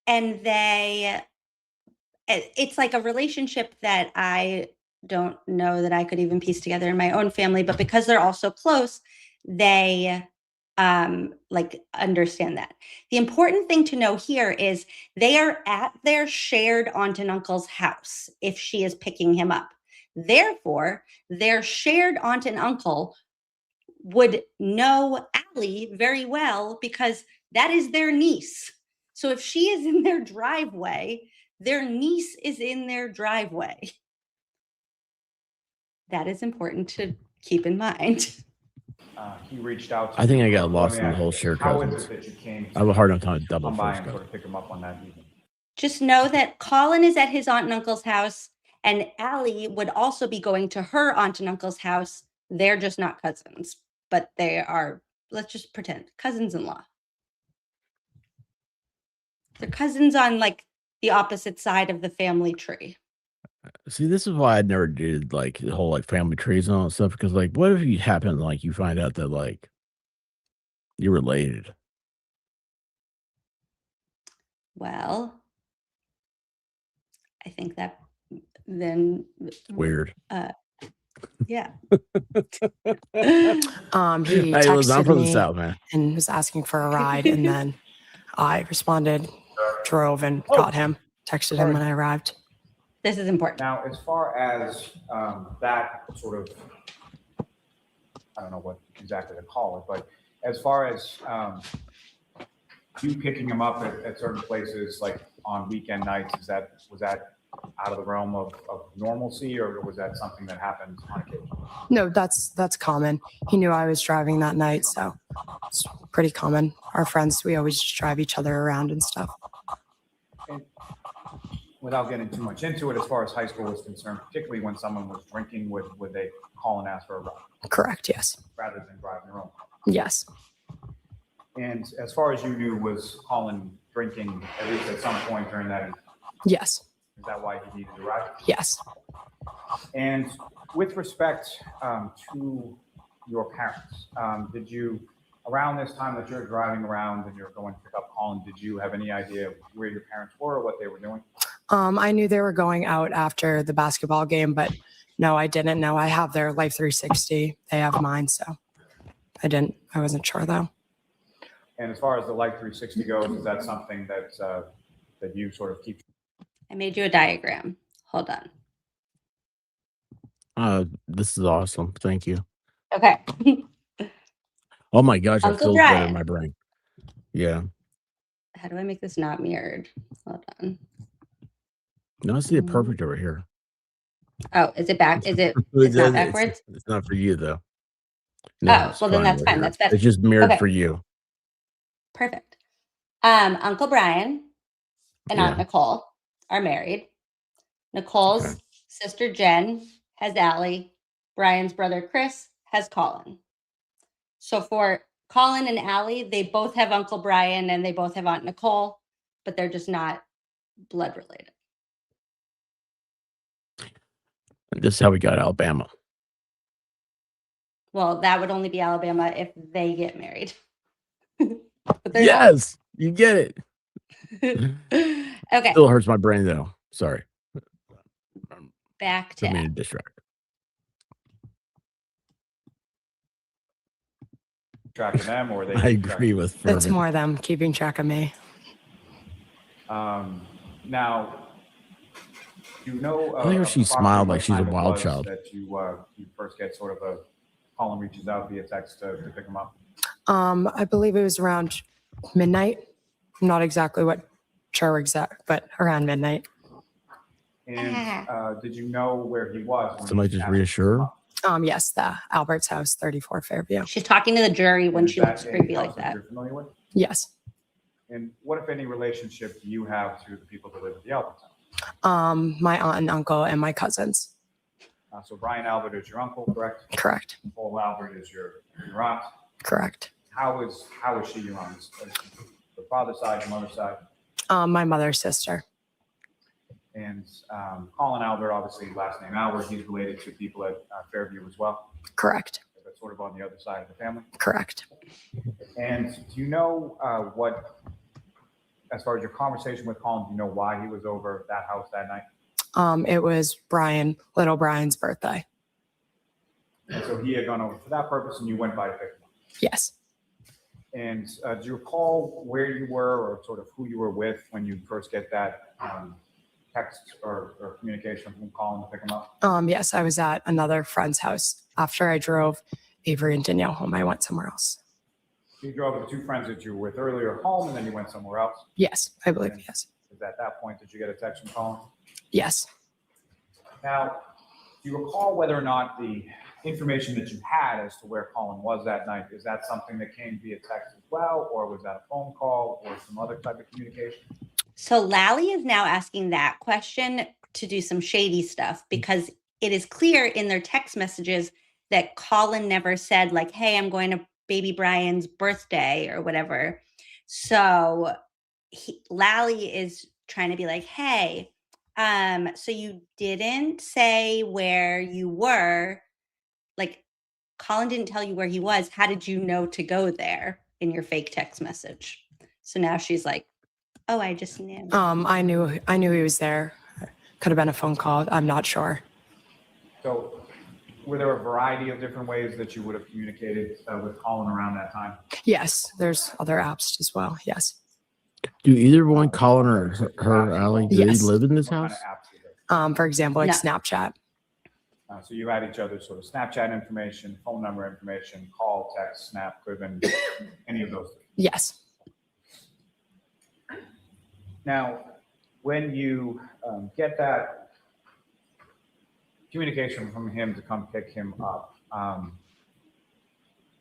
and it's like a relationship that I don't know that I could even piece together in my own family, but because they're all so close, they like understand that. The important thing to know here is they are at their shared aunt and uncle's house if she is picking him up. Therefore, their shared aunt and uncle would know Allie very well because that is their niece. So if she is in their driveway, their niece is in their driveway. That is important to keep in mind. He reached out to I think you. I got Let lost me in the ask whole you, share how is cousins. it that you came I have a hard enough to time with double come by first and cousin. sort of pick him up on that evening? Just know that Colin is at his aunt and uncle's house, and Allie would also be going to her aunt and uncle's house. They're just not cousins, but they are, let's just pretend, cousins-in-law. They're cousins on like the opposite side of the family tree. See, this is why I never did like the whole like family trees and all that stuff, because like, what if you happen like you find out that like you're related? Well, I think that then Weird. yeah. He Hey, listen, I'm texted from the me South, man. and was asking for a ride, and then I responded, drove, and got him. Texted him when I arrived. This is important. Now, as far as that sort of, I don't know what exactly to call it, but as far as you picking him up at certain places, like on weekend nights, was that out of the realm of normalcy, or was that something that happened on occasion? No, that's common. He knew I was driving that night, so it's pretty common. Our friends, we always just drive each other around and stuff. And without getting too much into it, as far as high school is concerned, particularly when someone was drinking, would they call and ask for a ride? Correct, yes. Rather than driving their own car? Yes. And as far as you knew, was Colin drinking at least at some point during that evening? Yes. Is that why he needed to ride? Yes. And with respect to your parents, did you, around this time that you're driving around and you're going to pick up Colin, did you have any idea where your parents were or what they were doing? I knew they were going out after the basketball game, but no, I didn't know. I have their Life 360. They have mine, so I wasn't sure though. And as far as the Life 360 goes, is that something that that you sort of keep? I made you a diagram. Hold on. This is awesome. Thank you. Okay. Oh my gosh, that Uncle feels better in Brian. my brain. Yeah. How do I make this not mirrored? Hold on. No, I see it perfect over here. Oh, is it back? Is it? It It's not does- backwards. it's not for you though. No, Oh, it's well then fine that's over fine. here. That's better. It's just mirrored Okay. for you. Perfect. Uncle Brian and Aunt Yeah. Nicole are married. Nicole's Okay. sister Jen has Allie. Brian's brother Chris has Colin. So for Colin and Allie, they both have Uncle Brian and they both have Aunt Nicole, but they're just not blood related. This is how we got Alabama. Well, that would only be Alabama if they get married. But they're Yes, you get it. not. Okay, Still hurts my brain though. Sorry. back to Didn't mean to Al. distract. Track of them, or they. I agree with It's Fervent. more them keeping track of me. Now, you know. I think she smiled like she's a wild child. That you first get sort of a Colin reaches out via text to pick him up. I believe it was around midnight. Not exactly what sure exact, but around midnight. And did you know where he was? when Somebody you just asked him to reassure come her. up? Yes, the Albert's house, 34 Fairview. She's talking to the jury when And is she that looks a creepy house like that. You're familiar with? Yes. And what, if any, relationship do you have to the people that live at the Alberts house? My aunt and uncle and my cousins. So Brian Albert is your uncle, correct? Correct. Paul Albert is your aunt. Correct. How is she your aunt? Is the father's side, your mother's side? My mother's sister. And Colin Albert, obviously last name Albert, he's related to people at Fairview as well. Correct. That's sort of on the other side of the family. Correct. And do you know what, as far as your conversation with Colin, do you know why he was over that house that night? It was little Brian's birthday. And so he had gone over for that purpose and you went by to pick him up. Yes. And do you recall where you were or sort of who you were with when you first get that text or communication from Colin to pick him up? Yes, I was at another friend's house. After I drove Avery and Danielle home, I went somewhere else. You drove with the two friends that you were with earlier home and then you went somewhere else? Yes, I believe, And yes. Is at that point did you get a text from Colin? Yes. Now, do you recall whether or not the information that you had as to where Colin was that night, is that something that came via text as well, or was that a phone call or some other type of communication? So Lally is now asking that question to do some shady stuff because it is clear in their text messages that Colin never said like, hey, I'm going to baby Brian's birthday or whatever. So Lally is trying to be like, hey, so you didn't say where you were, like Colin didn't tell you where he was. How did you know to go there in your fake text message? So now she's like, oh, I just knew. I knew he was there. Could have been a phone call. I'm not sure. So were there a variety of different ways that you would have communicated with Colin around that time? Yes, there's other apps as well. Yes. Do either one, Colin or her, Allie, do Yes. they live in this What kind house? of apps were there? For example, like No. Snapchat. So you had each other's sort of Snapchat information, phone number information, call, text, snap, could have been any of those things. Yes. Now, when you get that communication from him to come pick him up,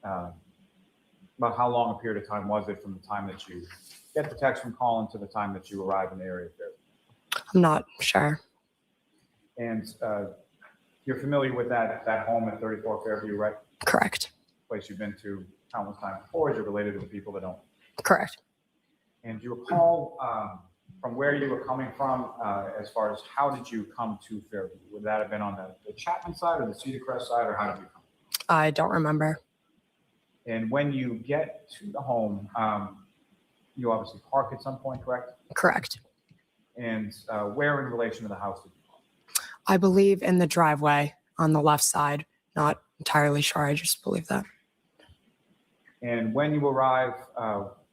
about how long a period of time was it from the time that you get the text from Colin to the time that you arrive in the area there? I'm not sure. And you're familiar with that home at 34 Fairview, right? Correct. Place you've been to countless times before. Is you're related to the people that don't? Correct. And do you recall from where you were coming from, as far as how did you come to Fairview? Would that have been on the Chapman side or the Cedar Crest side, or how did you come? I don't remember. And when you get to the home, you obviously park at some point, correct? Correct. And where in relation to the house did you park? I believe in the driveway on the left side. Not entirely sure. I just believe that. And when you arrive,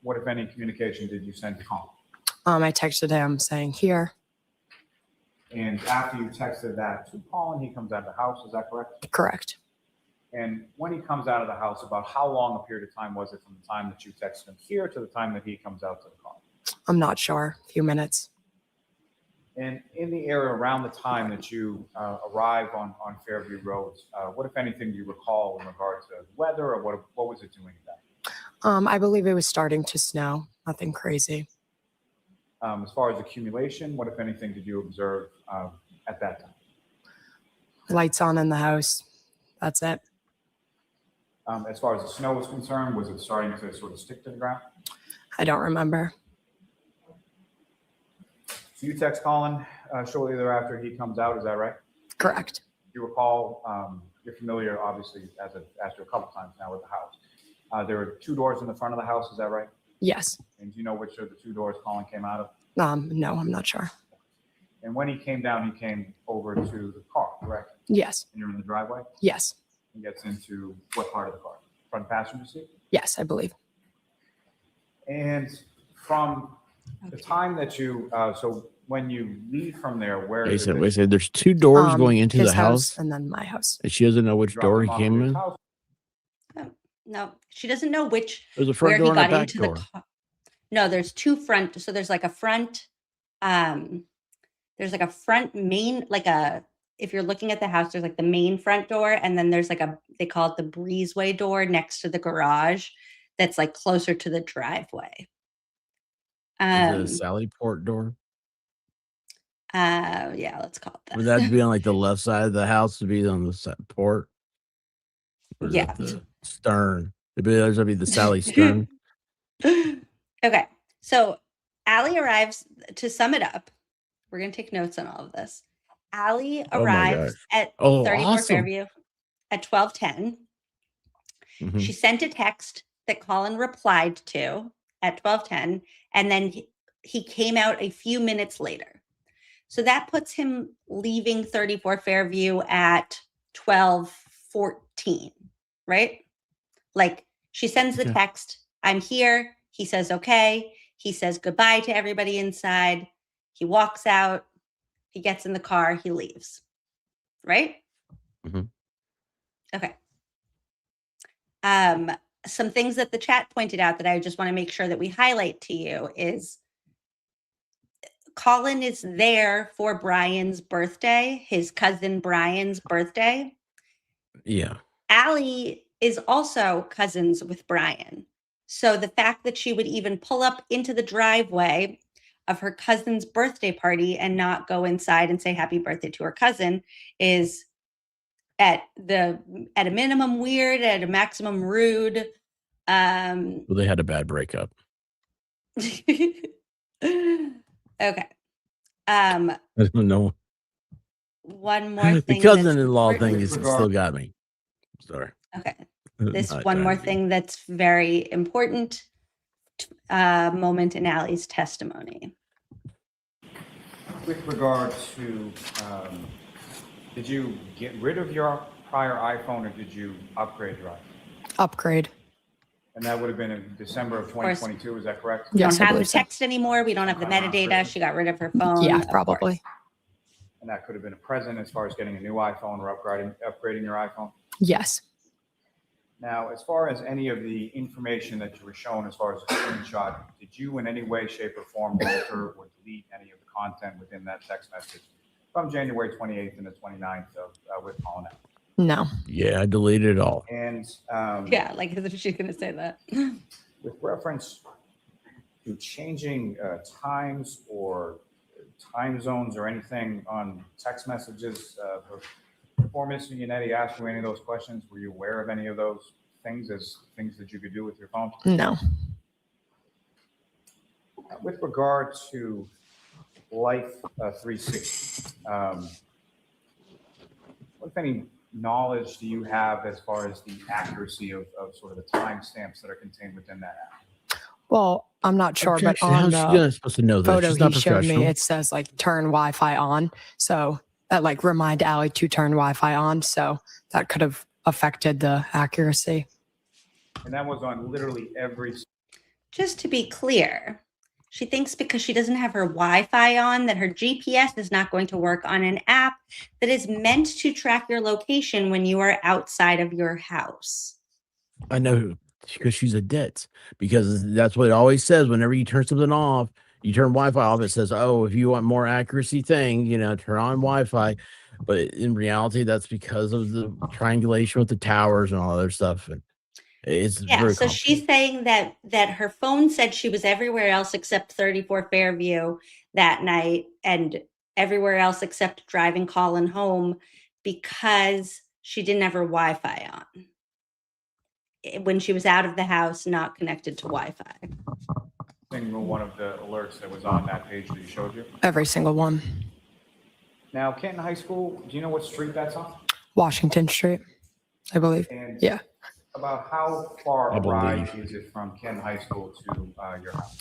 what, if any, communication did you send to Colin? I texted him saying here. And after you texted that to Colin, he comes out of the house. Is that correct? Correct. And when he comes out of the house, about how long a period of time was it from the time that you texted him here to the time that he comes out to the car? I'm not sure. A few minutes. And in the area around the time that you arrived on Fairview Road, what, if anything, do you recall in regard to weather, or what was it doing at that? I believe it was starting to snow. Nothing crazy. As far as accumulation, what, if anything, did you observe at that time? Lights on in the house. That's it. As far as the snow was concerned, was it starting to sort of stick to the ground? I don't remember. So you text Colin shortly thereafter he comes out, is that right? Correct. You recall, you're familiar, obviously, as I've asked you a couple times now with the house. There were 2 doors in the front of the house, is that right? Yes. And do you know which of the 2 doors Colin came out of? No, I'm not sure. And when he came down, he came over to the car, correct? Yes. And you're in the driveway? Yes. He gets into what part of the car? Front passenger seat? Yes, I believe. And from the time that you, so when you leave from there, where Wait is a it? second. There's 2 doors going into his the house, and then my house. and she doesn't know which Drop door him he off came at his in. house? No, she doesn't know which There's a front where door he and a got back into door. the car. No, there's 2 front. So there's like a front. There's like a front main, like a. If you're looking at the house, there's like the main front door, and then there's like they call it the breezeway door next to the garage, that's like closer to the driveway. Is it a Sally Port door? Yeah, let's call it that. Would that be on like the left side of the house to be on the port? Or is Yeah. it the stern? There's gonna be the Sally Stern. Okay, so Allie arrives. To sum it up, we're gonna take notes on all of this. Allie Oh my arrives at Oh, 34 awesome. Fairview at 12:10. Mhm. She sent a text that Colin replied to at 12:10, and then he came out a few minutes later. So that puts him leaving 34 Fairview at 12:14, right? Like, she sends the Okay. text, I'm here. He says, okay. He says goodbye to everybody inside. He walks out. He gets in the car. He leaves, right? Mhm. Okay. Some things that the chat pointed out that I just want to make sure that we highlight to you is Colin is there for Brian's birthday, his cousin Brian's birthday. Yeah. Allie is also cousins with Brian. So the fact that she would even pull up into the driveway of her cousin's birthday party and not go inside and say happy birthday to her cousin is at a minimum weird, at a maximum rude. Well, they had a bad breakup. Okay. I don't know. One more The thing. cousin-in-law that's thing important- is still got me. Sorry. Okay. This Not one more trying to be- thing that's very important moment in Allie's testimony. With regard to, did you get rid of your prior iPhone, or did you upgrade your iPhone? Upgrade. And that would have been in December of course. 2022, is that correct? We Yes, don't I have the believe so. text anymore. We don't have the metadata. She got rid of her phone. Yeah, of probably. course. And that could have been a present as far as getting a new iPhone or upgrading your iPhone? Yes. Now, as far as any of the information that you were shown, as far as the screenshot, did you in any way, shape, or form alter or delete any of the content within that text message from January 28th and the 29th with Colin Allen? No. Yeah, I deleted it all. And Yeah, like as if she's going to say that. with reference to changing times or time zones or anything on text messages, before Mr. Yannetti asked you any of those questions, were you aware of any of those things as things that you could do with your phone? No. With regard to Life 360, what, if any, knowledge do you have as far as the accuracy of sort of the timestamps that are contained within that app? Well, I'm not sure, but Objection. on How's she the supposed to know that? photo She's not he showed me, professional. it says like turn Wi-Fi on. So that like remind Allie to turn Wi-Fi on. So that could have affected the accuracy. And that was on literally every. Just to be clear, She thinks because she doesn't have her Wi-Fi on that her GPS is not going to work on an app that is meant to track your location when you are outside of your house. I know because she's a ditz. Because that's what it always says. Whenever you turn something off, you turn Wi-Fi off. It says, "Oh, if you want more accuracy thing, turn on Wi-Fi." But in reality, that's because of the triangulation with the towers and all that other stuff. And it's Yeah, very so complicated. she's saying that her phone said she was everywhere else except 34 Fairview that night and everywhere else except driving Colin home because she didn't have her Wi-Fi on. When she was out of the house, not connected to Wi-Fi. Single one of the alerts that was on that page that you showed you. Every single one. Now, Canton High School, do you know what street that's on? Washington Street, I believe. And Yeah. about how far I a ride believe. is it from Canton High School to your house?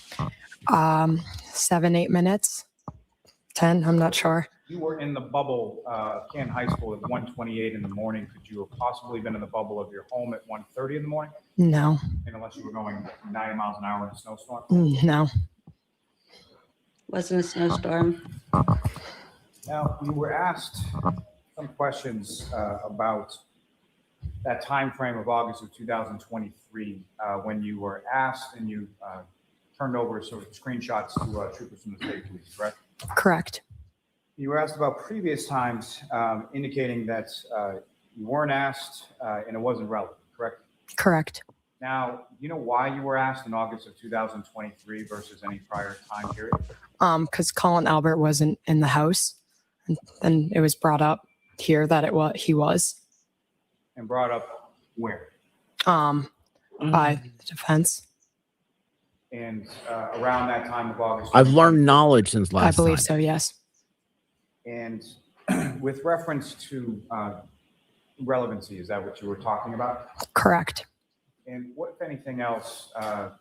7-8 minutes, 10. I'm not sure. You were in the bubble, Canton High School at 1:28 in the morning. Could you have possibly been in the bubble of your home at 1:30 in the morning? No. And unless you were going 90 miles an hour in a snowstorm? No. Wasn't a snowstorm. Now, you were asked some questions about that time frame of August of 2023 when you were asked and you turned over sort of screenshots to troopers from the state police, correct? Correct. You were asked about previous times indicating that you weren't asked and it wasn't relevant, correct? Correct. Now, you know why you were asked in August of 2023 versus any prior time period? Because Colin Albert wasn't in the house, and then it was brought up here that he was. And brought up where? By the defense. And around that time of August. I've learned knowledge since last I believe time. so. Yes. And with reference to relevancy, is that what you were talking about? Correct. And what, if anything else, are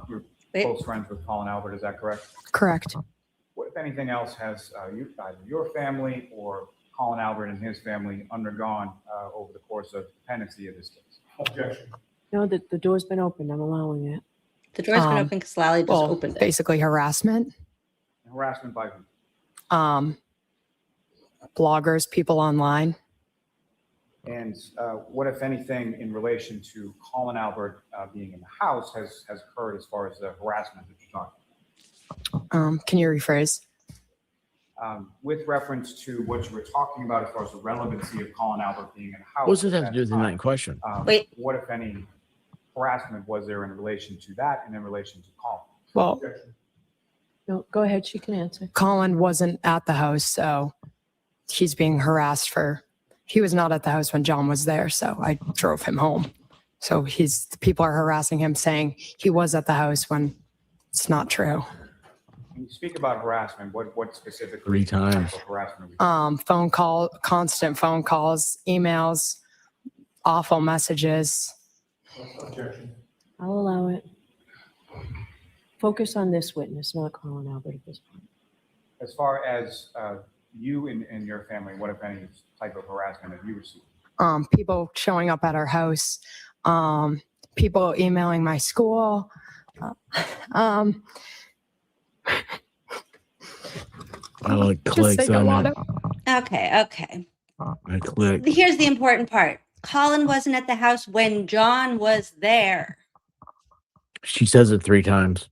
you're Wait. close friends with Colin Albert, is that correct? Correct. What, if anything else, has either your family or Colin Albert and his family undergone over the course of pendency of this case? Objection. No, the door's been opened. I'm allowing it. The door's been open because Lally just opened it. Basically harassment. Harassment by who? Bloggers, people online. And what, if anything, in relation to Colin Albert being in the house has occurred as far as the harassment that you're talking Can you rephrase? about? With reference to what you were talking about as far as the relevancy of Colin Albert being in the house. What does it have at to do with the that night time, in question? Wait. What, if any, harassment was there in relation to that and in relation to Colin? Well, Objection. No, go ahead. She can answer. Colin wasn't at the house, so he's being harassed he was not at the house when John was there, so I drove him home. So people are harassing him saying he was at the house when it's not true. When you speak about harassment, what specifically? 3 times. type of harassment are we Phone call, constant phone calls, emails, awful messages. Objection. I'll allow it. Focus on this witness, not Colin Albert at this point. As far as you and your family, what, if any, type of harassment have you received? People showing up at our house, people emailing my school. I like Just clicks saying a on lot it. Okay. I click. Here's the important part. Colin wasn't at the house when John was there. She says it 3 times.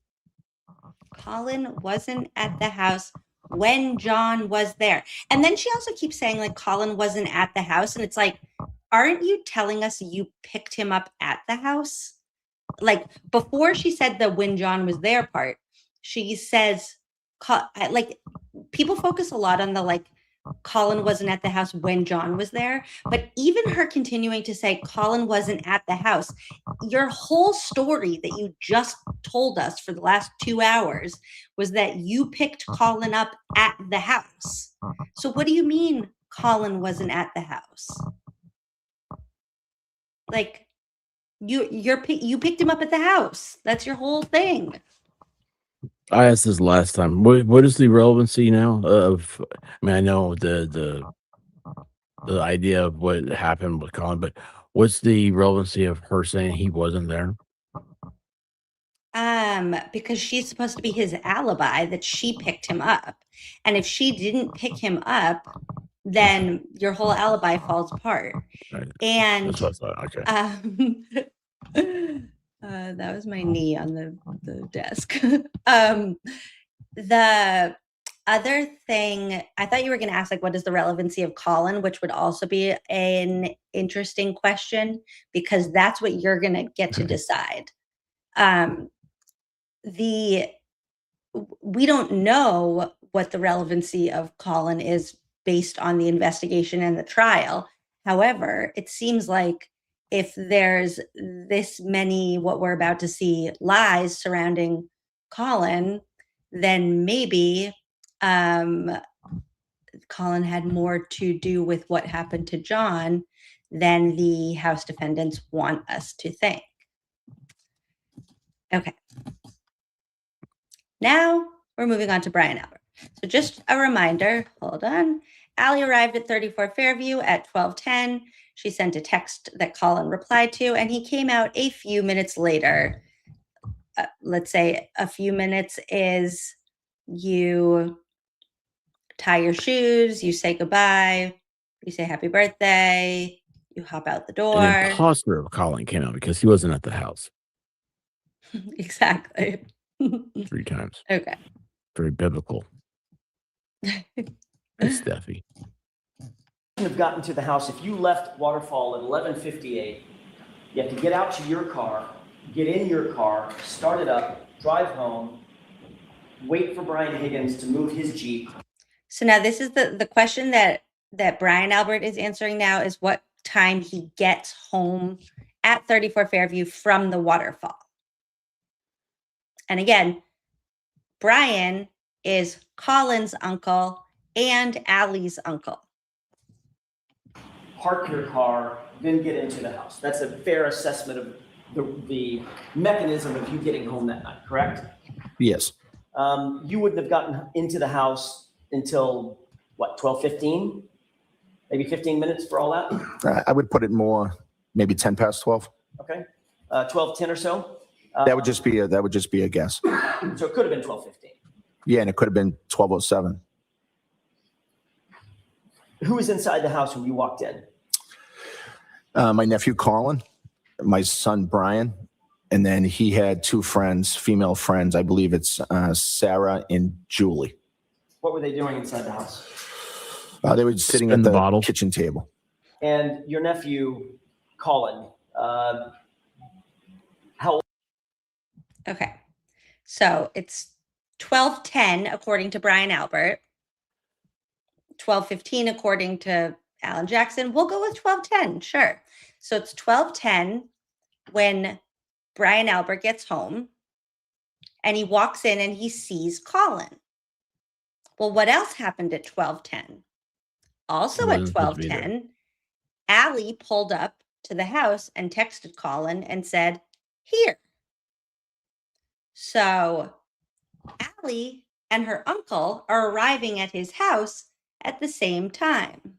Colin wasn't at the house when John was there. And then she also keeps saying like Colin wasn't at the house. And it's like, aren't you telling us you picked him up at the house? Like before she said the when John was there part, she says, like people focus a lot on the like Colin wasn't at the house when John was there. But even her continuing to say Colin wasn't at the house, your whole story that you just told us for the last 2 hours was that you picked Colin up at the house. So what do you mean Colin wasn't at the house? Like you picked him up at the house. That's your whole thing. I asked this last time. What is the relevancy now of? I mean, I know the idea of what happened with Colin, but what's the relevancy of her saying he wasn't there? Because she's supposed to be his alibi that she picked him up. And if she didn't pick him up, then your whole alibi falls apart. Right. And That's what I thought. Okay. that was my knee on the desk. The other thing, I thought you were going to ask, like, what is the relevancy of Colin, which would also be an interesting question, because that's what you're going to get to decide. We don't know what the relevancy of Colin is based on the investigation and the trial. However, it seems like if there's this many, what we're about to see, lies surrounding Colin, then maybe Colin had more to do with what happened to John than the House defendants want us to think. Okay. Now we're moving on to Brian Albert. So just a reminder, hold on. Allie arrived at 34 Fairview at 12:10. She sent a text that Colin replied to, and he came out a few minutes later. Let's say a few minutes is you tie your shoes, you say goodbye, you say happy birthday, you hop out the door. An imposter of Colin came out because he wasn't at the house. Exactly. 3 times. Okay. Very biblical. It's Steffi. Have gotten to the house. If you left Waterfall at 11:58, you have to get out to your car, get in your car, start it up, drive home, wait for Brian Higgins to move his Jeep. So now this is the question that Brian Albert is answering now, is what time he gets home at 34 Fairview from the waterfall. And again, Brian is Colin's uncle and Allie's uncle. Park your car, then get into the house. That's a fair assessment of the mechanism of you getting home that night, correct? Yes. You wouldn't have gotten into the house until, what, 12:15? Maybe 15 minutes for all that? I would put it more, maybe 10 past 12. Okay. 12:10 or so? That would just be a guess. So it could have been 12:15. Yeah, and it could have been 12:07. Who was inside the house when you walked in? My nephew Colin, my son Brian, and then he had 2 friends, female friends. I believe it's Sarah and Julie. What were they doing inside the house? They were sitting at the kitchen table. And your nephew, Colin, how old? Okay. So it's 12:10 according to Brian Albert. 12:15 according to Alan Jackson. We'll go with 12:10. Sure. So it's 12:10 when Brian Albert gets home and he walks in and he sees Colin. Well, what else happened at 12:10? Also at 12:10, Allie pulled up to the house and texted Colin and said, "Here." So Allie and her uncle are arriving at his house at the same time.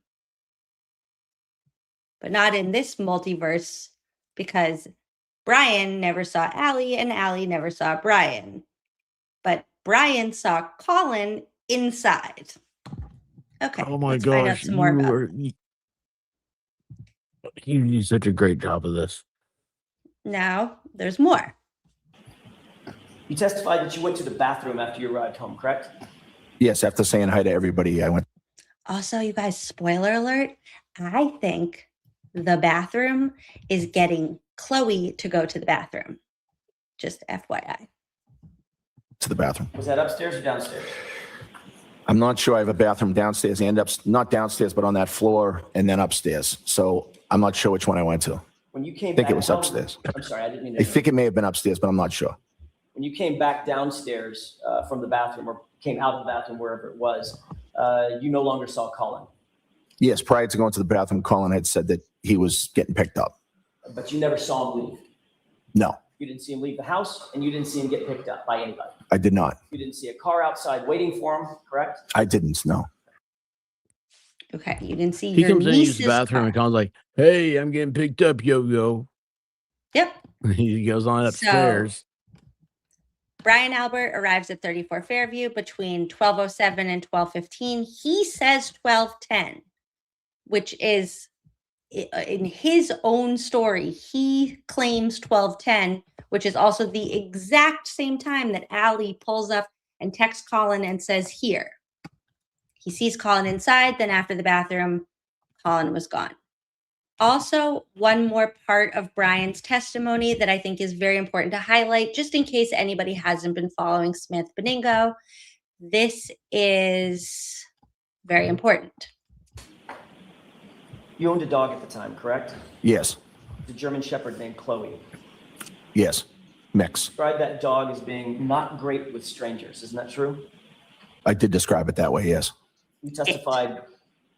But not in this multiverse, because Brian never saw Allie and Allie never saw Brian. But Brian saw Colin inside. Okay. Oh my let's find out gosh. some more about You do such a great job of this. Now, there's more. You testified that you went to the bathroom after you arrived home, correct? Yes, after saying hi to everybody, I went. Also, you guys, spoiler alert, I think the bathroom is getting Chloe to go to the bathroom. Just FYI. To the bathroom. Was that upstairs or downstairs? I'm not sure. I have a bathroom downstairs and not downstairs, but on that floor and then upstairs. So I'm not sure which one I went to. When you came I think back, it was upstairs. I'm sorry, I didn't mean to. I think it may have been upstairs, but I'm not sure. When you came back downstairs from the bathroom or came out of the bathroom, wherever it was, you no longer saw Colin. Yes, prior to going to the bathroom, Colin had said that he was getting picked up. But you never saw him leave. No, You didn't see him leave the house, and you didn't see him get picked up by anybody. I did not. You didn't see a car outside waiting for him, correct? I didn't, no. Okay, you didn't see He your comes in, uses niece's the bathroom, car. and Colin's like, "Hey, I'm getting picked up, yo-yo." Yep. He goes on upstairs. Brian Albert arrives at 34 Fairview between 12:07 and 12:15. He says 12:10, which is in his own story. He claims 12:10, which is also the exact same time that Allie pulls up and texts Colin and says, "Here." He sees Colin inside. Then after the bathroom, Colin was gone. Also, one more part of Brian's testimony that I think is very important to highlight, just in case anybody hasn't been following Smith Beningo. This is very important. You owned a dog at the time, correct? Yes. The German Shepherd named Chloe. Yes. Mix. Describe that dog as being not great with strangers. Isn't that true? I did describe it that way. Yes. You testified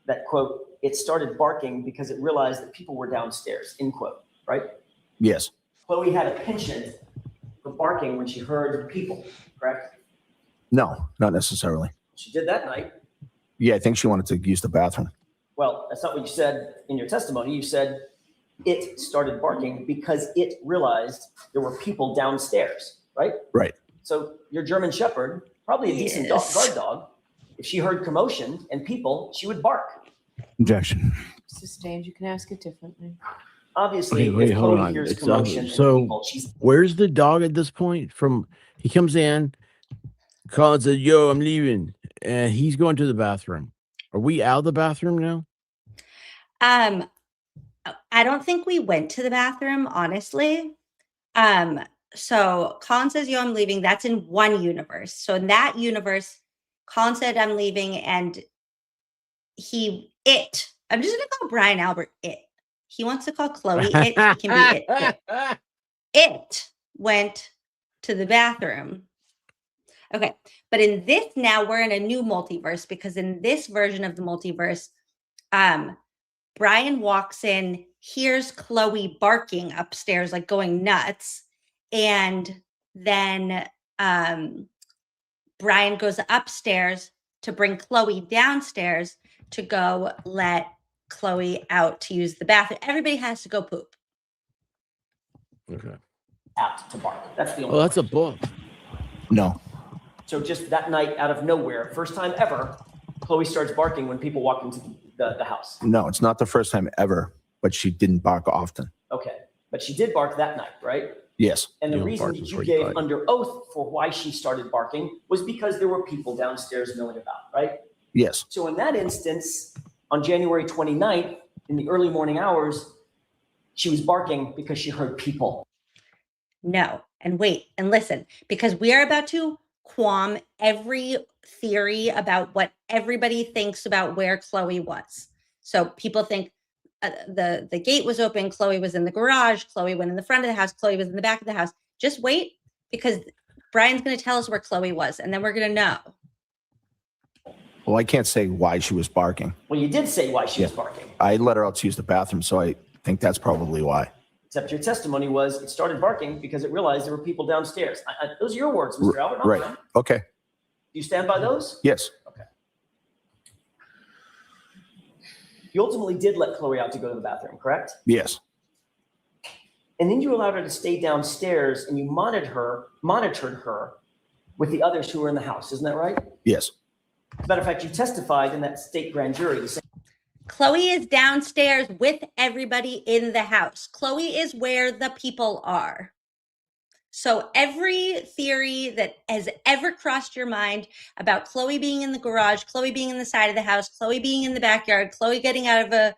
that, quote, it started barking because it realized that people were downstairs, end quote, right? Yes. Chloe had a penchant for barking when she heard people, correct? No, not necessarily. She did that night. Yeah, I think she wanted to use the bathroom. Well, that's not what you said in your testimony. You said it started barking because it realized there were people downstairs, right? Right. So your German Shepherd, probably a decent guard dog, if she heard commotion and people, she would bark. Objection. Sustained. You can ask it differently. Obviously, Wait, if hold Chloe on. hears It's commotion and so people, she's where's the dog at this point? He comes in, Colin said, "Yo, I'm leaving," and he's going to the bathroom. Are we out of the bathroom now? I don't think we went to the bathroom, honestly. So Colin says, "Yo, I'm leaving." That's in one universe. So in that universe, Colin said, "I'm leaving," and I'm just gonna call Brian Albert it. He wants to call Chloe it. He can be it. It went to the bathroom. Okay, but in this now we're in a new multiverse, because in this version of the multiverse, Brian walks in, hears Chloe barking upstairs, like going nuts, and then Brian goes upstairs to bring Chloe downstairs to go let Chloe out to use the bathroom. Everybody has to go poop. Okay. apt to bark. That's the only. Oh, that's a book. No. So just that night, out of nowhere, first time ever, Chloe starts barking when people walk into the house. No, it's not the first time ever, but she didn't bark often. Okay, but she did bark that night, right? Yes. And the You don't reason bark that before you you gave bite. under oath for why she started barking was because there were people downstairs milling about, right? Yes. So in that instance, on January 29th, in the early morning hours, she was barking because she heard people. No, and wait, and listen, because we are about to qualm every theory about what everybody thinks about where Chloe was. So people think the gate was open, Chloe was in the garage, Chloe went in the front of the house, Chloe was in the back of the house. Just wait, because Brian's going to tell us where Chloe was, and then we're going to know. Well, I can't say why she was barking. Well, you did say why she was barking. I let her out to use the bathroom, so I think that's probably why. Except your testimony was it started barking because it realized there were people downstairs. Those are your words, Mr. Albert. Not Right. mine. Okay. Do you stand by those? Yes. Okay. You ultimately did let Chloe out to go to the bathroom, correct? Yes. And then you allowed her to stay downstairs and you monitored her with the others who were in the house. Isn't that right? Yes. As a matter of fact, you testified in that state grand jury. The same. Chloe is downstairs with everybody in the house. Chloe is where the people are. So every theory that has ever crossed your mind about Chloe being in the garage, Chloe being in the side of the house, Chloe being in the backyard, Chloe getting out of a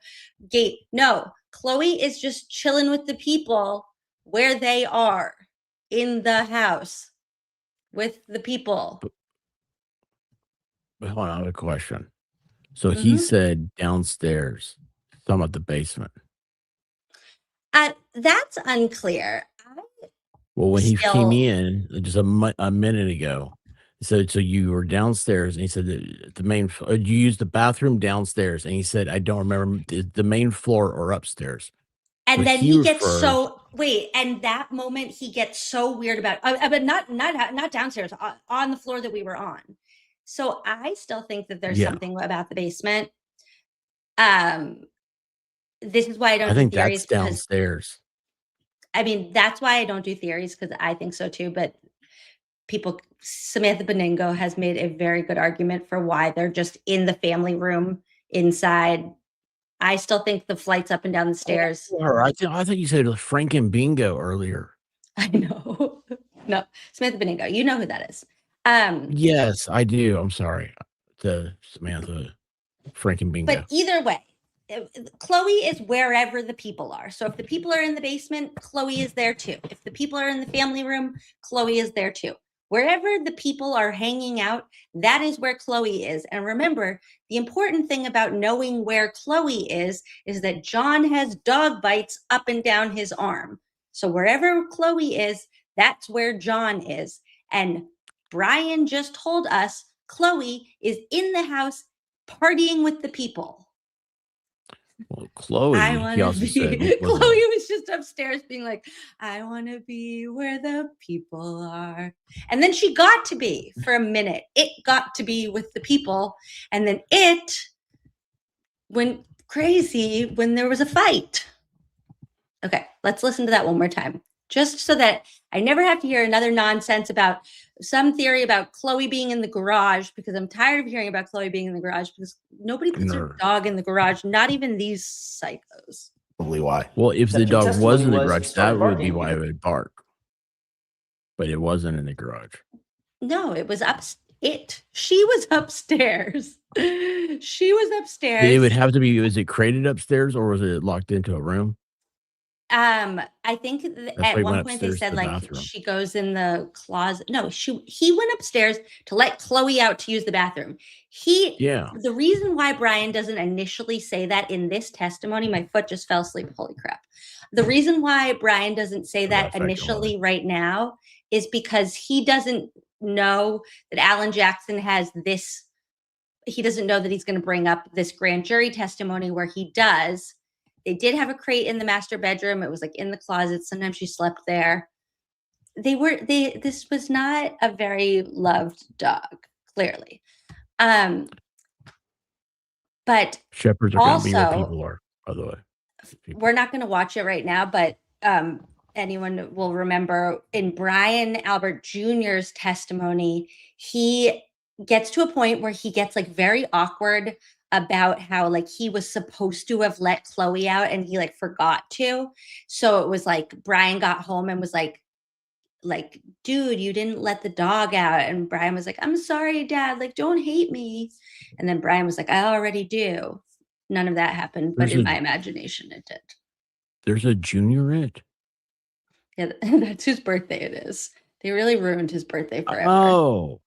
gate. No, Chloe is just chilling with the people where they are in the house with the people. But hold on, I have a question. So he said downstairs, talking about the basement. That's unclear. Well, when he Still- came in just a minute ago, so you were downstairs, and he said that the main. You used the bathroom downstairs, and he said, "I don't remember the main floor or upstairs." And But then he gets refers- so wait, and that moment he gets so weird about, but not downstairs, on the floor that we were on. So I still think that there's Yeah. something about the basement. This is why I don't I think do theories, that's downstairs. I mean, that's why I don't do theories, because I think so too. But Samantha Beningo has made a very good argument for why they're just in the family room inside. I still think the flights up and down the stairs. I thought you said Frank and Bingo earlier. I know. No, Samantha Beningo. You know who that is. Yes, I do. I'm sorry. The Samantha, Frank and Bingo. But either way, Chloe is wherever the people are. So if the people are in the basement, Chloe is there too. If the people are in the family room, Chloe is there too. Wherever the people are hanging out, that is where Chloe is. And remember, the important thing about knowing where Chloe is that John has dog bites up and down his arm. So wherever Chloe is, that's where John is. And Brian just told us Chloe is in the house partying with the people. Well, Chloe, he also said, Chloe was just upstairs being like, I want to be where the people are. And then she got to be for a minute. It got to be with the people. And then it went crazy when there was a fight. Okay, let's listen to that one more time. Just so that I never have to hear another nonsense about some theory about Chloe being in the garage, because I'm tired of hearing about Chloe being in the garage because nobody puts her dog in the garage, not even these psychos. Probably why. Well, if the Except your dog was in the testimony was garage, it started that would be barking. why it would bark. But it wasn't in the garage. No, it was she was upstairs. She was upstairs. It would have to be, was it crated upstairs or was it locked into a room? I think That's at why he one went point they upstairs to said the like bathroom. she goes in the closet. No, he went upstairs to let Chloe out to use the bathroom. Yeah. The reason why Brian doesn't initially say that in this testimony, my foot just fell asleep. Holy crap. The reason why Brian doesn't say that initially right now is because he doesn't know that Alan Jackson has this. He doesn't know that he's going to bring up this grand jury testimony where he does. They did have a crate in the master bedroom. It was like in the closet. Sometimes she slept there. This was not a very loved dog, clearly. But Shepherds are going to be where also, people are, by the way. we're not going to watch it right now, but anyone will remember in Brian Albert Jr.'s testimony, he gets to a point where he gets like very awkward about how like he was supposed to have let Chloe out and he like forgot to. So it was like Brian got home and was like, dude, you didn't let the dog out. And Brian was like, I'm sorry, Dad, like, don't hate me. And then Brian was like, I already do. None of that happened, but in my imagination it did. There's a junior it. Yeah, that's whose birthday it is. They really ruined his birthday forever. Oh.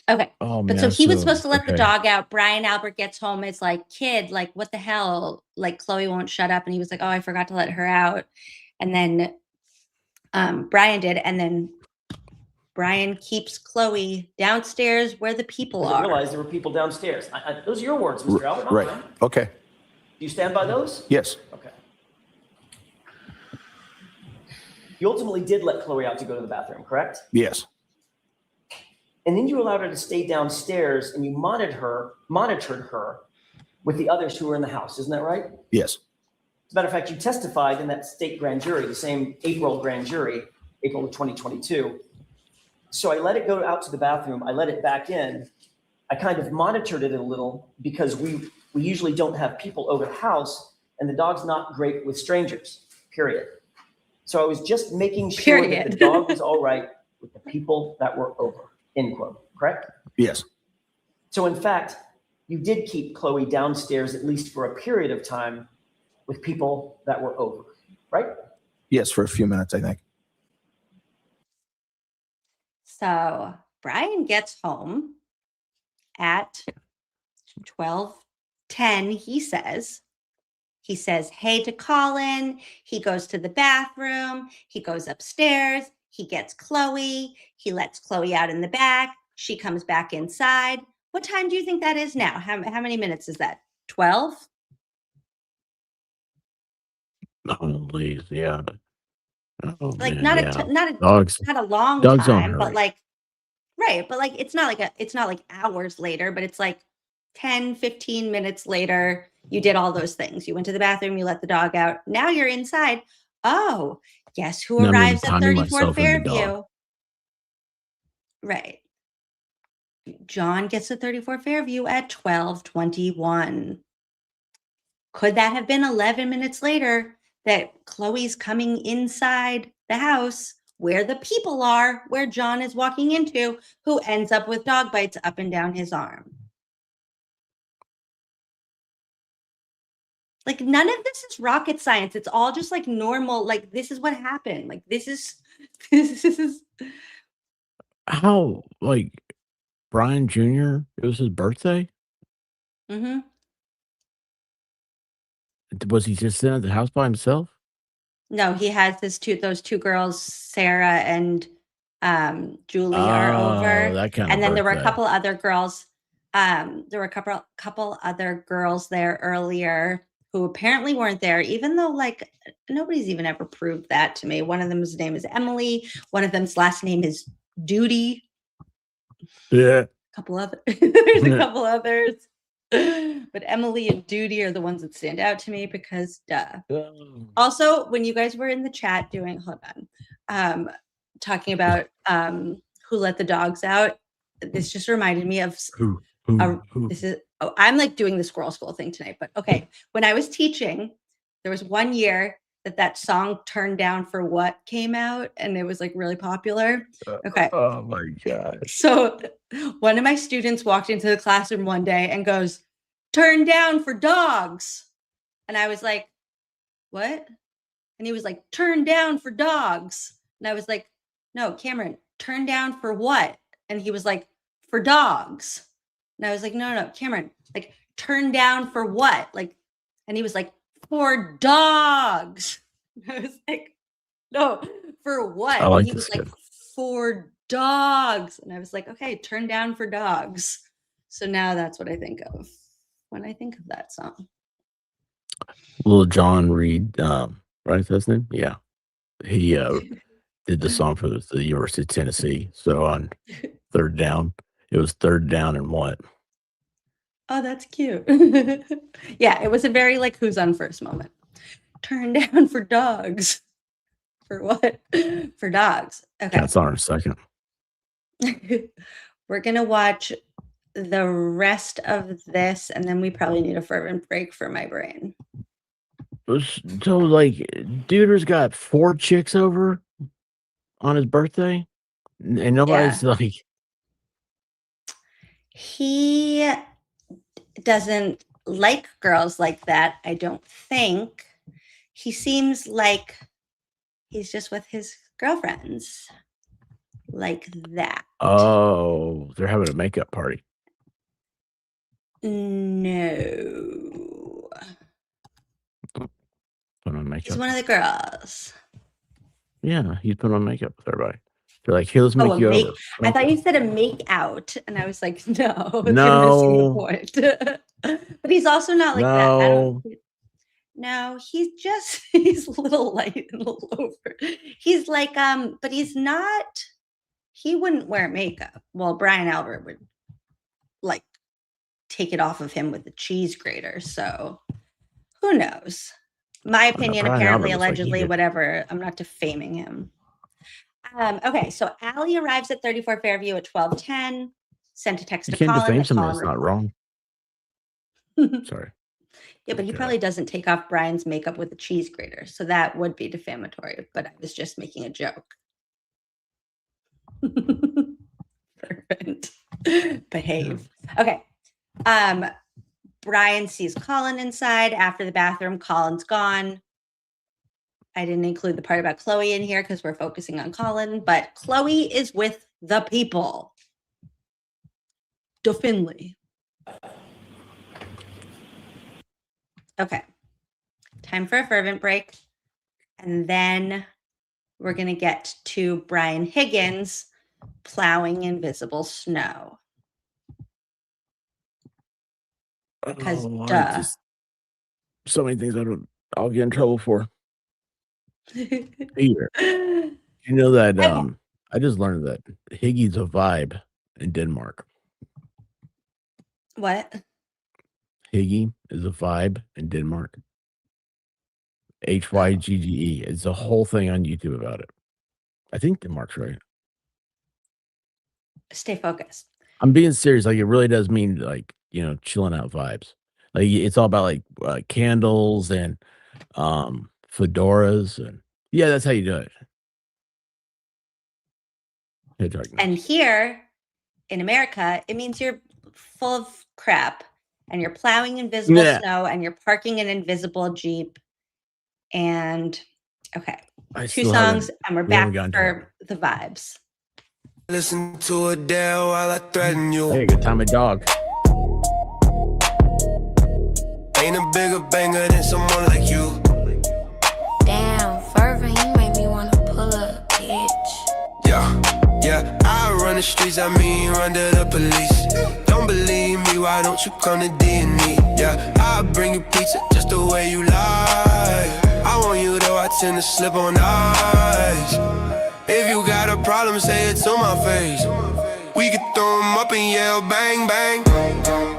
Okay. Oh, but man, so he was so- supposed to let the okay. dog out. Brian Albert gets home. It's like, kid, like, what the hell? Like, Chloe won't shut up. And he was like, oh, I forgot to let her out. And then Brian did. And then Brian keeps Chloe downstairs where the people I didn't are. realize there were people downstairs. Those are your words, Mr. Albert, not Right. mine. Okay. Do you stand by those? Yes. Okay. You ultimately did let Chloe out to go to the bathroom, correct? Yes. And then you allowed her to stay downstairs and you monitored her with the others who were in the house. Isn't that right? Yes. As a matter of fact, you testified in that state grand jury, the same April grand jury, April of 2022. So I let it go out to the bathroom. I let it back in. I kind of monitored it a little because we usually don't have people over the house and the dog's not great with strangers, period. So I was just making sure that the dog was all right with the people that were over, end quote, correct? Yes. So in fact, you did keep Chloe downstairs at least for a period of time with people that were over, right? Yes, for a few minutes, I think. So Brian gets home at 12:10, he says, hey to Colin. He goes to the bathroom. He goes upstairs. He gets Chloe. He lets Chloe out in the back. She comes back inside. What time do you think that is now? How many minutes is that? 12? Oh, please, yeah. Oh, Like man, not yeah. not a long dogs don't time, but hurry. like right, but like it's not like hours later, but it's like 10, 15 minutes later, you did all those things. You went to the bathroom, you let the dog out. Now you're inside. Oh, guess who No, I mean, arrives at timing 34 myself and the dog. Fairview? Right. John gets to 34 Fairview at 12:21. Could that have been 11 minutes later that Chloe's coming inside the house where the people are, where John is walking into, who ends up with dog bites up and down his arm? Like, none of this is rocket science. It's all just like normal. Like, this is what happened. Like, this is this is How, like, Brian Jr., it was his birthday? Mhm. Was he just sitting at the house by himself? No, he has those two girls, Sarah and Julie are Oh, over. that kind of And then there were a birthday. couple other girls. There were a couple other girls there earlier who apparently weren't there, even though like nobody's even ever proved that to me. One of them's name is Emily, one of them's last name is Duty. Yeah. There's a couple others. But Emily and Duty are the ones that stand out to me because duh. Also, when you guys were in the chat doing, hold on, talking about who let the dogs out, this just reminded me of Who? this is I'm like doing the Squirrel School thing tonight, but okay. When I was teaching, there was one year that song "Turned Down for What" came out, and it was like really popular. Okay. Oh my gosh. So one of my students walked into the classroom one day and goes, "Turn down for dogs." And I was like, "What?" And he was like, "Turn down for dogs." And I was like, "No, Cameron, turn down for what?" And he was like, "For dogs." And I was like, no, Cameron, like, turn down for what? Like, and he was like, "For dogs." And I was like, "No, for what?" I like And he this was like, kid. "For dogs." And I was like, "Okay, turn down for dogs." So now that's what I think of when I think of that song. Little John Reed, right? That's his name? Yeah. He did the song for the University of Tennessee. So on third down, it was third down and what? Oh, that's cute. Yeah, it was a very like who's on first moment. Turn down for dogs. For what? For dogs. Okay. Cats on in a second. We're gonna watch the rest of this, and then we probably need a fervent break for my brain. So like, Duder's got 4 chicks over on his birthday, and nobody's like. He doesn't like girls like that, I don't think. He seems like he's just with his girlfriends like that. Oh, they're having a makeup party. No. Put on makeup. He's one of the girls. Yeah, he's put on makeup with everybody. They're like, "Here, let's Oh, make you over." I thought you said a make out, and I was like, no, you're missing the No. point. But he's also not like that. No. No, he's a little light and a little over. He's like, but he's not, he wouldn't wear makeup. Well, Brian Albert would like take it off of him with the cheese grater. So who knows? My opinion, Brian apparently, Albert was like, allegedly, "Yeah." whatever. I'm not defaming him. Okay, so Allie arrives at 34 Fairview at 12:10. Sent a text You to can't Colin. defame That someone Colin that's not replied. wrong. Sorry. Yeah, but he probably doesn't take off Brian's makeup with a cheese grater, so that would be defamatory. But I was just making a joke. Perfect. Behave. Okay. Brian sees Colin inside. After the bathroom, Colin's gone. I didn't include the part about Chloe in here because we're focusing on Colin, but Chloe is with the people. Finley. Okay. Time for a fervent break. And then we're going to get to Brian Higgins plowing invisible snow. Because So many things I'll get in trouble for. Here. You know that I just learned that Higgy's a vibe in Denmark. What? Higgy is a vibe in Denmark. HYGGE. It's a whole thing on YouTube about it. I think the Mark's right. Stay focused. I'm being serious. Like, it really does mean, like, chilling out vibes. Like, it's all about like candles and fedoras, and yeah, that's how you do it. Hey, Darkness. And here in America, it means you're full of crap and you're plowing invisible snow and you're parking an invisible Jeep. And okay, two songs and we're back for the vibes. Listen to Adele while I threaten you. Hey, good time, a dog. Ain't a bigger banger than someone like you. Damn, fervor, you make me wanna pull up, bitch. Yeah, I run the streets, I mean run to the police. Don't believe me, why don't you come to D&E? Yeah, I'll bring you pizza just the way you lie. I want you though, I tend to slip on ice. If you got a problem, say it to my face. We could throw them up and yell bang bang.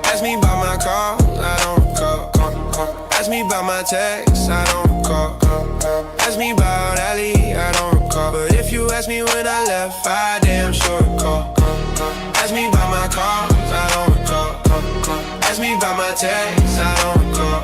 Ask me about my car, I don't recall. Ask me about my text, I don't recall. Ask me about Ali, I don't recall. But if you ask me when I left, I damn sure recall. Ask me about my car, I don't recall. Ask me about my text, I don't recall.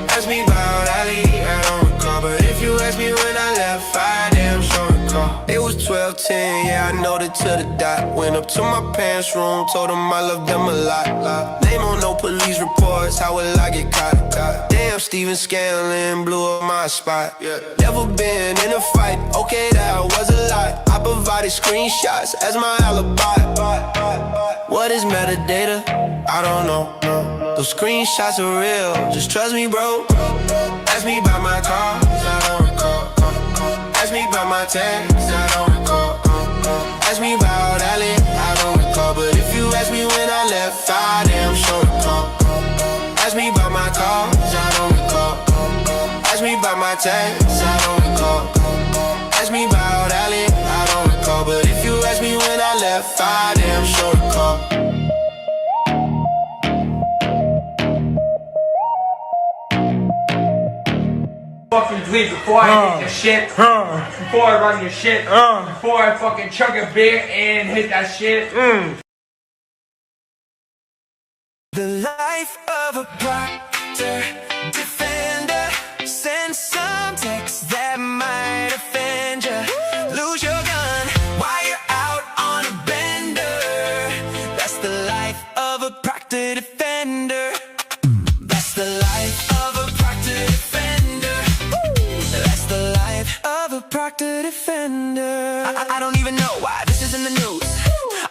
Ask me about Ali, I don't recall. But if you ask me when I left, I damn sure recall. It was 12:10, yeah, I know that to the dot. Went up to my parents' room, told them I love them a lot. Name on no police reports, how will I get caught? Damn, Steven Scanlon blew up my spot. Never been in a fight, okay, that was a lie. I provided screenshots as my alibi. What is metadata? I don't know. Those screenshots are real, just trust me, bro. Ask me about my car, I don't recall. Ask me about my text, I don't recall. Ask me about Ali, I don't recall. But if you ask me when I left, I damn sure recall. Ask me about my car, I don't recall. Ask me about my text, I don't recall. Ask me about Ali, I don't recall. But if you ask me when I left, I damn sure recall. Fucking bleed before I hit your shit, before I run your shit, before I fucking chug a beer and hit that shit. The life of a proctor, defender. Send some text that might offend you. Lose your gun while you're out on a bender. That's the life of a proctor defender. That's the life of a proctor defender. That's the life of a proctor defender. I don't even know why this is in the news.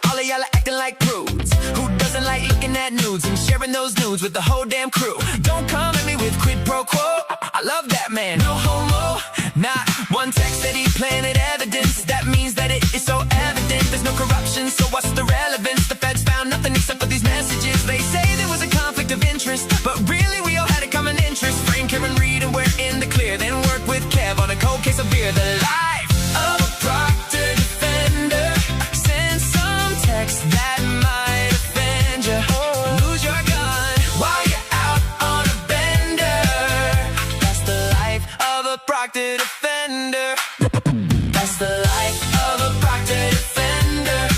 All of y'all are acting like prudes. Who doesn't like looking at nudes and sharing those nudes with the whole damn crew? Don't come at me with quid pro quo. I love that man, no homo. Not one text that he planted evidence. That means that it is so evident there's no corruption, so what's the relevance? The feds found nothing except for these messages. They say there was a conflict of interest, but really we all had a common interest. Frame Karen Reed and we're in the clear. Then work with Kev on a cold case of beer. The life of a proctor defender. Send some text that might offend you. Lose your gun while you're out on a bender. That's the life of a proctor defender. That's the life of a proctor defender.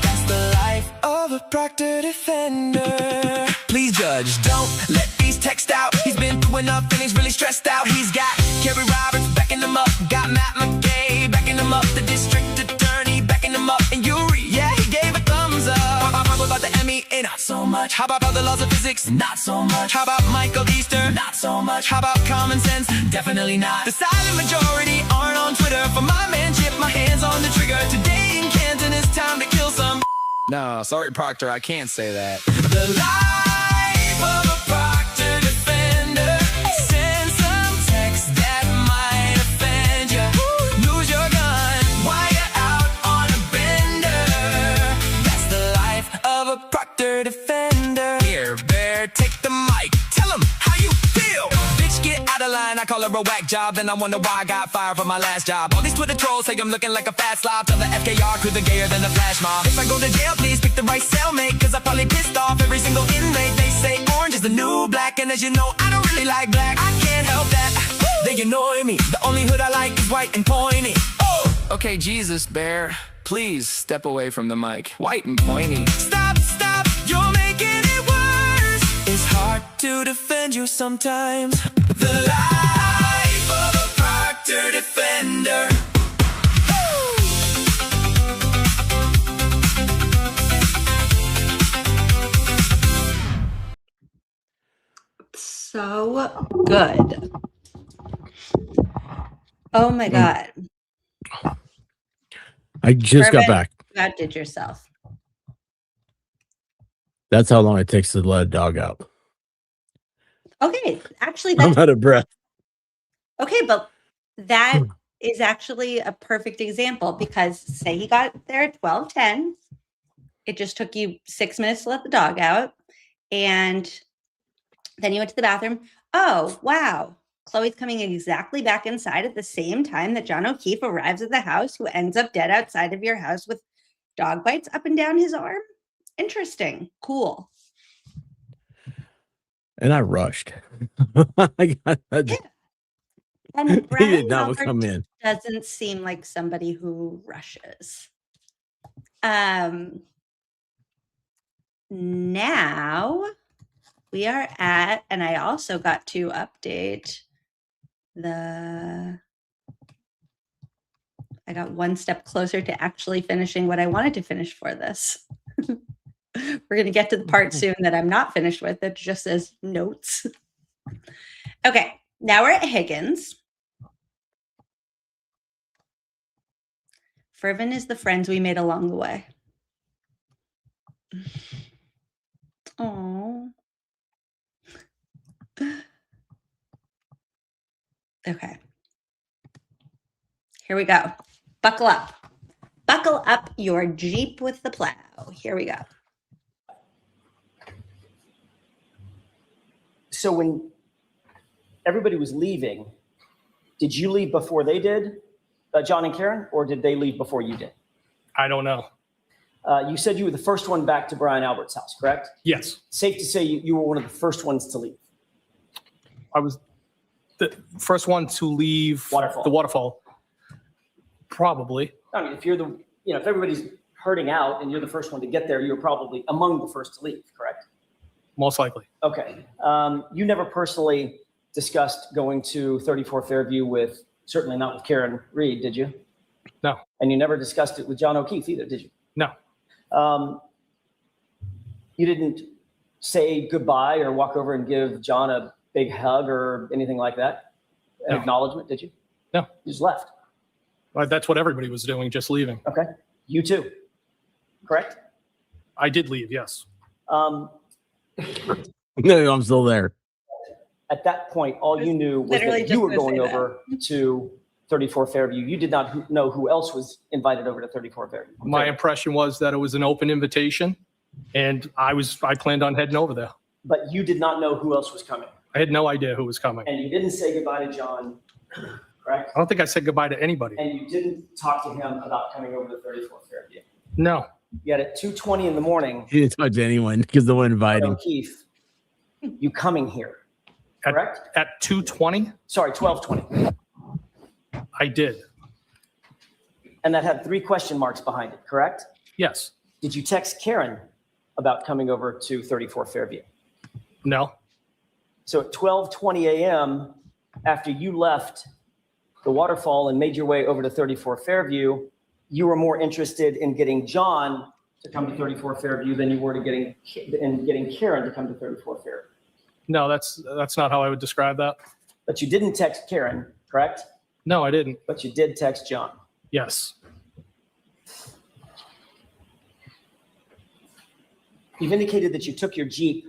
That's the life of a proctor defender. Please judge, don't let these texts out. He's been through enough and he's really stressed out. He's got Kerry Roberts backing him up, got Matt McKay backing him up, the district attorney backing him up, and Yuri, yeah, he gave a thumbs up. How about the Emmy? Not so much. How about the laws of physics? Not so much. How about Michael Easter? Not so much. How about common sense? Definitely not. The silent majority aren't on Twitter. For my man Chip, my hands on the trigger. Today in Canton, it's time to kill some. No, sorry, Proctor, I can't say that. The life of a proctor defender. Send some text that might offend you. Lose your gun while you're out on a bender. That's the life of a proctor defender. Here, Bear, take the mic. Tell him how you feel. Bitch, get out of line. I call her a whack job. Then I wonder why I got fired from my last job. All these Twitter trolls say I'm looking like a fat slob. Tell the FKR crew they're gayer than the flash mob. If I go to jail, please pick the right cellmate, cause I probably pissed off every single inmate. They say orange is the new black, and as you know, I don't really like black. I can't help that. They annoy me. The only hood I like is white and pointy. Oh! Okay, Jesus, Bear, please step away from the mic. White and pointy. Stop, stop, you're making it worse. It's hard to defend you sometimes. The life of a Proctor defender. So good. Oh my God. I just got back. You outdid yourself. That's how long it takes to let a dog out. Okay. Actually, I'm that's out of breath. okay, but that is actually a perfect example because say he got there at 12:10. It just took you 6 minutes to let the dog out. And then you went to the bathroom. Oh, wow. Chloe's coming exactly back inside at the same time that John O'Keefe arrives at the house, who ends up dead outside of your house with dog bites up and down his arm. Interesting. Cool. And I rushed. I got And he Brian did not Albert come in. doesn't seem like somebody who rushes. Now we are at, and I also got to update I got one step closer to actually finishing what I wanted to finish for this. We're going to get to the part soon that I'm not finished with. That just says notes. Okay, now we're at Higgins. Fervin is the friends we made along the way. Oh. Okay. Here we go. Buckle up. Buckle up your Jeep with the plow. Here we go. So when everybody was leaving, did you leave before they did, John and Karen, or did they leave before you did? I don't know. You said you were the first one back to Brian Albert's house, correct? Yes. Safe to say you were one of the first ones to leave. I was the first one to leave the waterfall. Probably. I mean, if you're if everybody's herding out and you're the first one to get there, you're probably among the first to leave, correct? Most likely. Okay. You never personally discussed going to 34 Fairview with, certainly not with Karen Reed, did you? No. And you never discussed it with John O'Keefe either, did you? No. You didn't say goodbye or walk over and give John a big hug or anything like that? An acknowledgement, did you? No. You just left. Well, that's what everybody was doing, just leaving. Okay. You too, correct? I did leave, yes. No, I'm still there. At that point, all you knew was Literally that you just were gonna going say over to 34 Fairview. You did not know who else was invited over to 34 Fairview. My impression was that it was an open invitation, and I planned on heading over there. But you did not know who else was coming. I had no idea who was coming. And you didn't say goodbye to John, correct? I don't think I said goodbye to anybody. And you didn't talk to him about coming over to 34 Fairview. No. Yet at 2:20 in the morning, He didn't talk to anyone because no one invited him. O'Keefe, you coming here, correct? At 2:20? Sorry, 12:20. I did. And that had 3 question marks behind it, correct? Yes. Did you text Karen about coming over to 34 Fairview? No. So at 12:20 a.m., after you left the waterfall and made your way over to 34 Fairview, you were more interested in getting John to come to 34 Fairview than you were to getting Karen to come to 34 Fairview. No, that's not how I would describe that. But you didn't text Karen, correct? No, I didn't. But you did text John. Yes. You've indicated that you took your Jeep,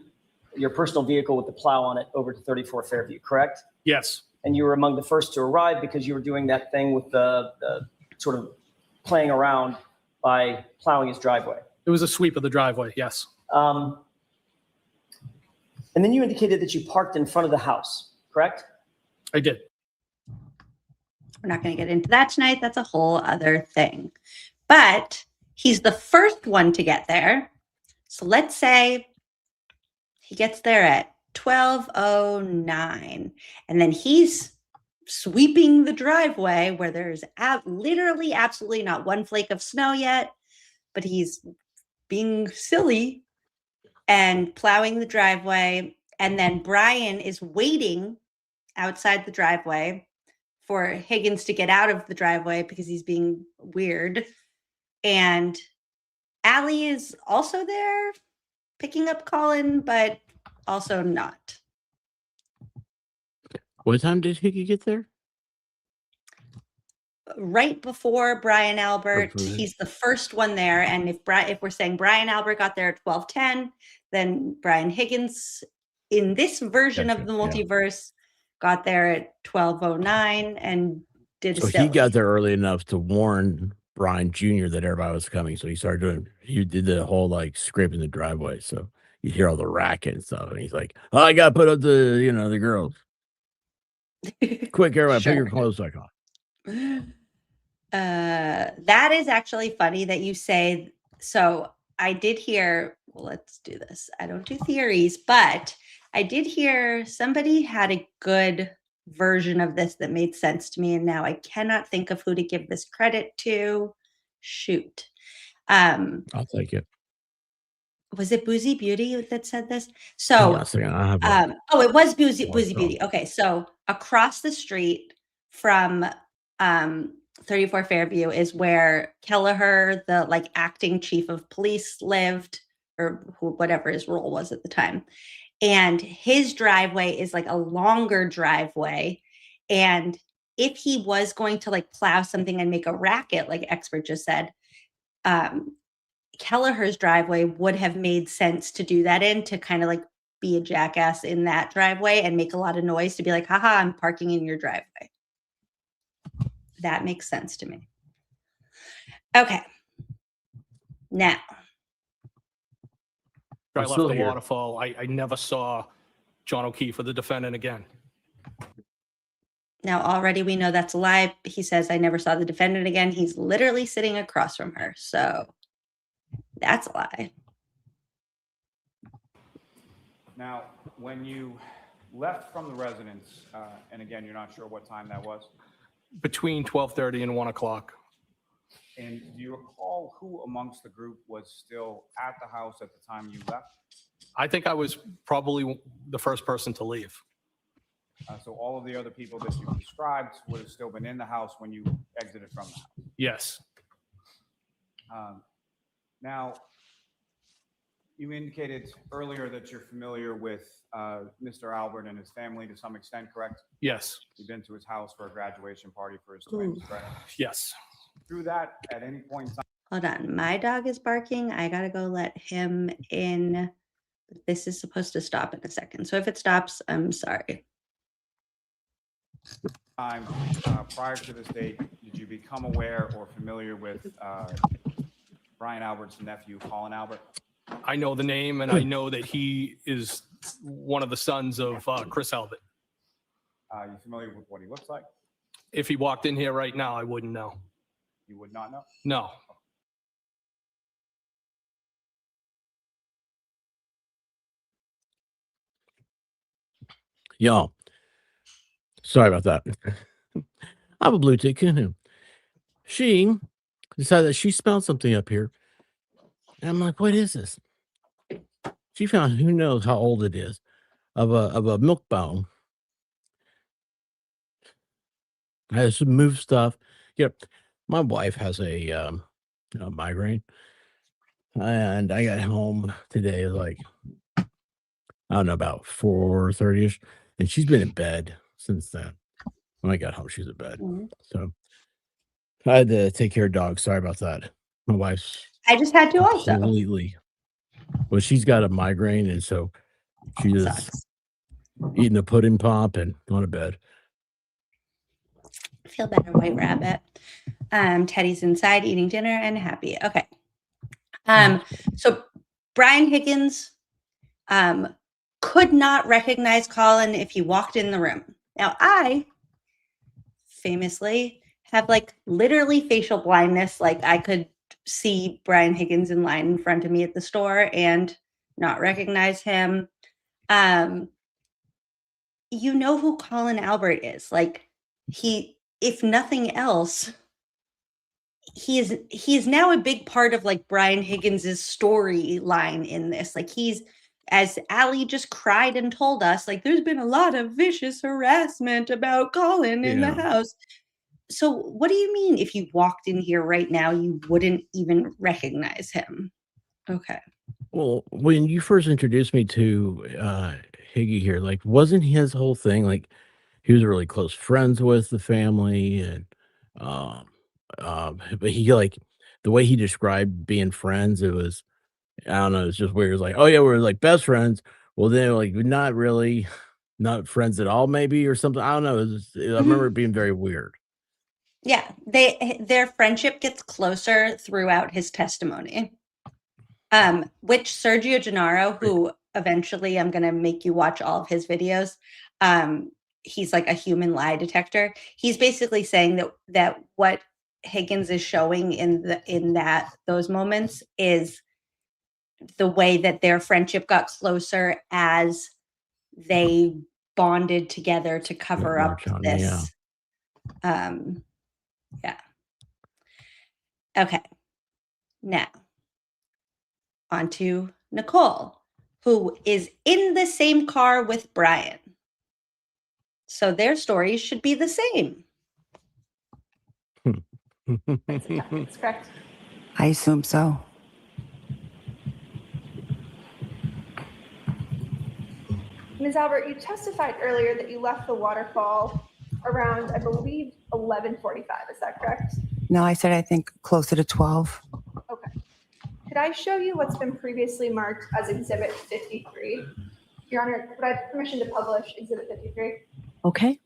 your personal vehicle with the plow on it, over to 34 Fairview, correct? Yes. And you were among the first to arrive because you were doing that thing with the sort of playing around by plowing his driveway. It was a sweep of the driveway, yes. And then you indicated that you parked in front of the house, correct? I did. We're not going to get into that tonight. That's a whole other thing. But he's the first one to get there. So let's say he gets there at 12:09, and then he's sweeping the driveway where there's literally absolutely not one flake of snow yet, but he's being silly and plowing the driveway. And then Brian is waiting outside the driveway for Higgins to get out of the driveway because he's being weird. And Allie is also there picking up Colin, but also not. What time did Hickey get there? Right before Brian Albert. Okay. He's the first one there. And if we're saying Brian Albert got there at 12:10, then Brian Higgins in this version of the multiverse got there at 12:09 and did a So silly. he got there early enough to warn Brian Jr. that everybody was coming. So he did the whole like scraping the driveway. So you hear all the racket and stuff. And he's like, oh, I got to put up the girls. Quick, everybody, put your clothes back on. That is actually funny that you say. So I did hear, well, let's do this. I don't do theories, but I did hear somebody had a good version of this that made sense to me. And now I cannot think of who to give this credit to. Shoot. I'll take it. Was it Boozy Beauty that said this? So, it was Boozy Beauty. Okay, so across the street from 34 Fairview is where Kelleher, the like acting chief of police, lived, or whatever his role was at the time. And his driveway is like a longer driveway. And if he was going to like plow something and make a racket, like Expert just said, Kelleher's driveway would have made sense to do that in, to kind of like be a jackass in that driveway and make a lot of noise to be like, haha, I'm parking in your driveway. That makes sense to me. Okay. Now. I left the waterfall. I never saw John O'Keefe or the defendant again. Now, already we know that's a lie. He says, I never saw the defendant again. He's literally sitting across from her. So that's a lie. Now, when you left from the residence, and again, you're not sure what time that was? Between 12:30 and 1 o'clock. And do you recall who amongst the group was still at the house at the time you left? I think I was probably the first person to leave. So all of the other people that you described would have still been in the house when you exited from the house? Yes. Now, you indicated earlier that you're familiar with Mr. Albert and his family to some extent, correct? Yes. You've been to his house for a graduation party for his twins, correct? Yes. Through that, at any point in time. Hold on. My dog is barking. I got to go let him in. This is supposed to stop in a second. So if it stops, I'm sorry. Prior to this date, did you become aware or familiar with Brian Albert's nephew, Colin Albert? I know the name, and I know that he is one of the sons of Chris Albert. You familiar with what he looks like? If he walked in here right now, I wouldn't know. You would not know? No. Y'all, sorry about that. I have a blue tick. She decided that she smelled something up here. And I'm like, what is this? She found, who knows how old it is, of a milk bone. I had to move stuff. My wife has a migraine. And I got home today like, I don't know, about 4:30ish. And she's been in bed since then. When I got home, she was in bed. Mm-hmm. So I had to take care of dogs. Sorry about that. My wife's I just had to also. completely. Well, she's got a migraine, and so she just eating the pudding pop and going to bed. Feel better, White Rabbit. Teddy's inside eating dinner and happy. Okay. So Brian Higgins could not recognize Colin if he walked in the room. Now, I famously have like literally facial blindness. Like I could see Brian Higgins in line in front of me at the store and not recognize him. You know who Colin Albert is. Like if nothing else, he is now a big part of like Brian Higgins's storyline in this. Like as Allie just cried and told us, like there's been a lot of vicious harassment about Colin in the house. So what do you mean if you walked in here right now, you wouldn't even recognize him? Okay. Well, when you first introduced me to Higgy here, like, wasn't his whole thing like he was really close friends with the family, and um, but he like the way he described being friends, it was I don't know, it's just weird. It's like, oh yeah, we're like best friends. Well, then like not really, not friends at all, maybe or something. I don't know. I remember it being very weird. Yeah, their friendship gets closer throughout his testimony. Which Sergio Gennaro, who eventually I'm gonna make you watch all of his videos, he's like a human lie detector. He's basically saying that what Higgins is showing in those moments is the way that their friendship got closer as they bonded together to cover up this. Yeah. Okay. Now, on to Nicole, who is in the same car with Brian. So their stories should be the same. That's correct. I assume so. Ms. Albert, you testified earlier that you left the waterfall around, I believe, 11:45. Is that correct? No, I said I think closer to 12. Okay. Could I show you what's been previously marked as Exhibit 53? Your Honor, could I have permission to publish Exhibit 53? Okay.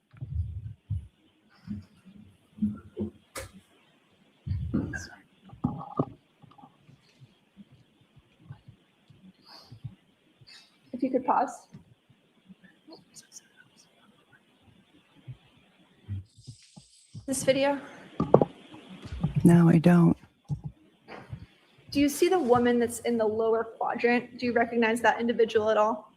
If you could pause. This video? No, I don't. Do you see the woman that's in the lower quadrant? Do you recognize that individual at all?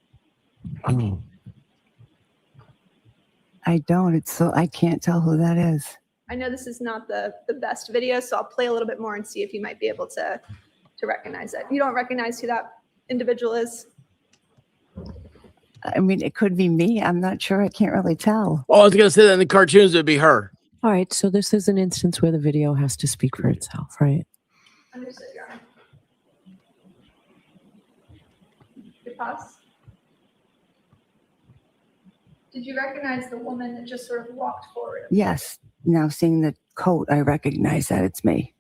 I don't. It's so I can't tell who that is. I know this is not the best video, so I'll play a little bit more and see if you might be able to recognize it. You don't recognize who that individual is? I mean, it could be me. I'm not sure. I can't really tell. Oh, I was gonna say that in the cartoons it'd be her. All right, so this is an instance where the video has to speak for itself, right? Understood, Your Honor. Good pause. Did you recognize the woman that just sort of walked forward? Yes. Now seeing the coat, I recognize that it's me.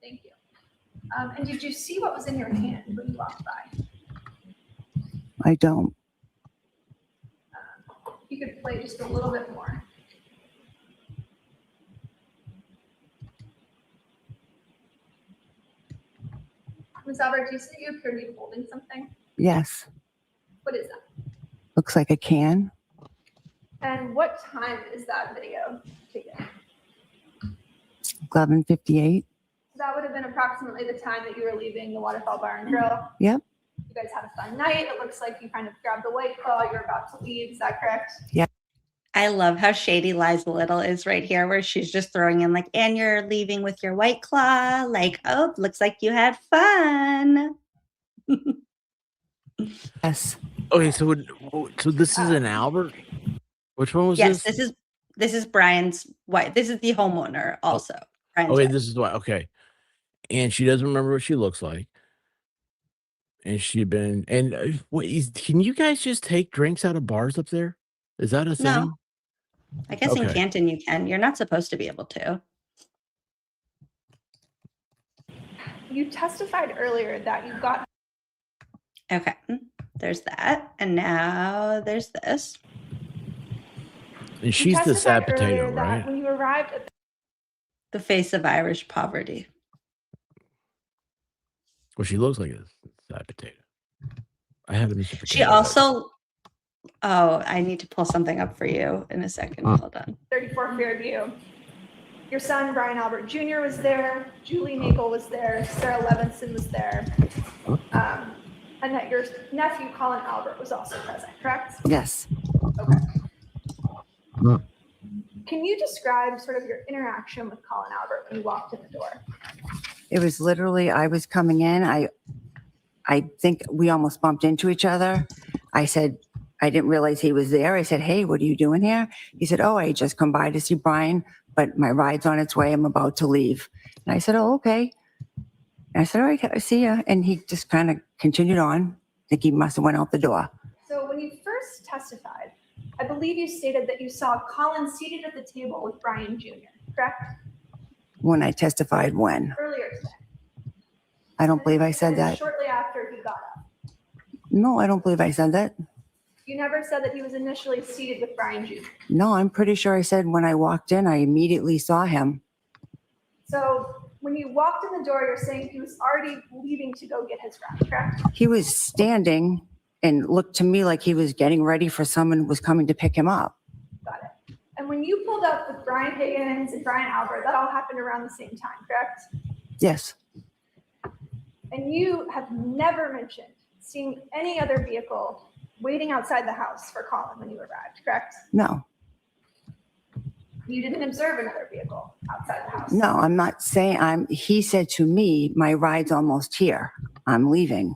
Thank you. And did you see what was in your hand when you walked by? I don't. You could play just a little bit more. Ms. Albert, do you see you appear to be holding something? Yes. What is that? Looks like a can. And what time is that video taken? 11:58. That would have been approximately the time that you were leaving the Waterfall Bar and Grill. Yep. You guys had a fun night. It looks like you kind of grabbed the White Claw. You're about to leave. Is that correct? Yep. I love how shady Liza Little is right here, where she's just throwing in like, and you're leaving with your White Claw. Like, oh, looks like you had fun. Yes. Okay, so this is an Albert. Which one was Yes, this? this is Brian's wife. This is the homeowner also. Brian's Okay, wife. this is why. Okay, and she doesn't remember what she looks like. And she'd been and can you guys just take drinks out of bars up there? Is that a thing? No. I guess in Okay. Canton you can. You're not supposed to be able to. You testified earlier that you got. Okay, there's that. And now there's this. And she's the sad potato, right? When you arrived at The face of Irish poverty. Well, she looks like a sad potato. I have a Mr. Potato. She also, I need to pull something up for you in a second. Hold on. 34 Fairview. Your son, Brian Albert Jr. was there. Julie Nagel was there. Sarah Levinson was there. And that your nephew, Colin Albert, was also present, correct? Yes. Okay. Can can you describe sort of your interaction with Colin Albert when you walked in the door? It was literally, I was coming in. I think we almost bumped into each other. I said, I didn't realize he was there. I said, hey, what are you doing here? He said, oh, I just come by to see Brian, but my ride's on its way. I'm about to leave. And I said, oh, okay. And I said, all right, I see ya. And he just kind of continued on. I think he must have went out the door. So when you first testified, I believe you stated that you saw Colin seated at the table with Brian Jr., correct? When I testified, when? Earlier today. I don't believe I said that. Shortly after he got up. No, I don't believe I said that. You never said that he was initially seated with Brian Jr. No, I'm pretty sure I said when I walked in, I immediately saw him. So when you walked in the door, you're saying he was already leaving to go get his friend, correct? He was standing and looked to me like he was getting ready for someone who was coming to pick him up. Got it. And when you pulled up with Brian Higgins and Brian Albert, that all happened around the same time, correct? Yes. And you have never mentioned seeing any other vehicle waiting outside the house for Colin when you arrived, correct? No. You didn't observe another vehicle outside the house. No, I'm not saying he said to me, my ride's almost here. I'm leaving.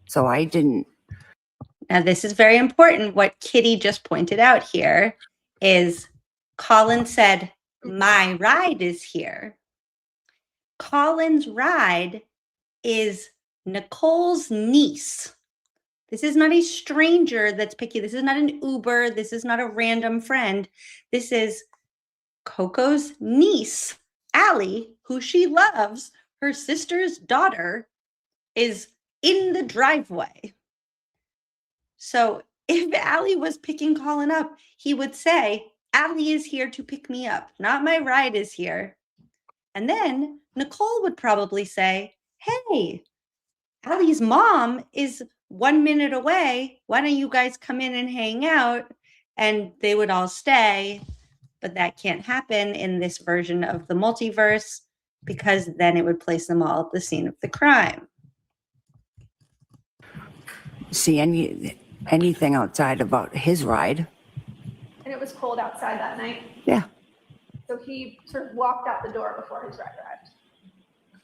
So I didn't. Now, this is very important. What Kitty just pointed out here is Colin said, my ride is here. Colin's ride is Nicole's niece. This is not a stranger that's picky. This is not an Uber. This is not a random friend. This is Coco's niece, Allie, who she loves. Her sister's daughter is in the driveway. So if Allie was picking Colin up, he would say, Allie is here to pick me up, not my ride is here. And then Nicole would probably say, hey, Allie's mom is 1 minute away. Why don't you guys come in and hang out? And they would all stay. But that can't happen in this version of the multiverse because then it would place them all at the scene of the crime. See anything outside about his ride. And it was cold outside that night. Yeah. So he sort of walked out the door before his ride arrived.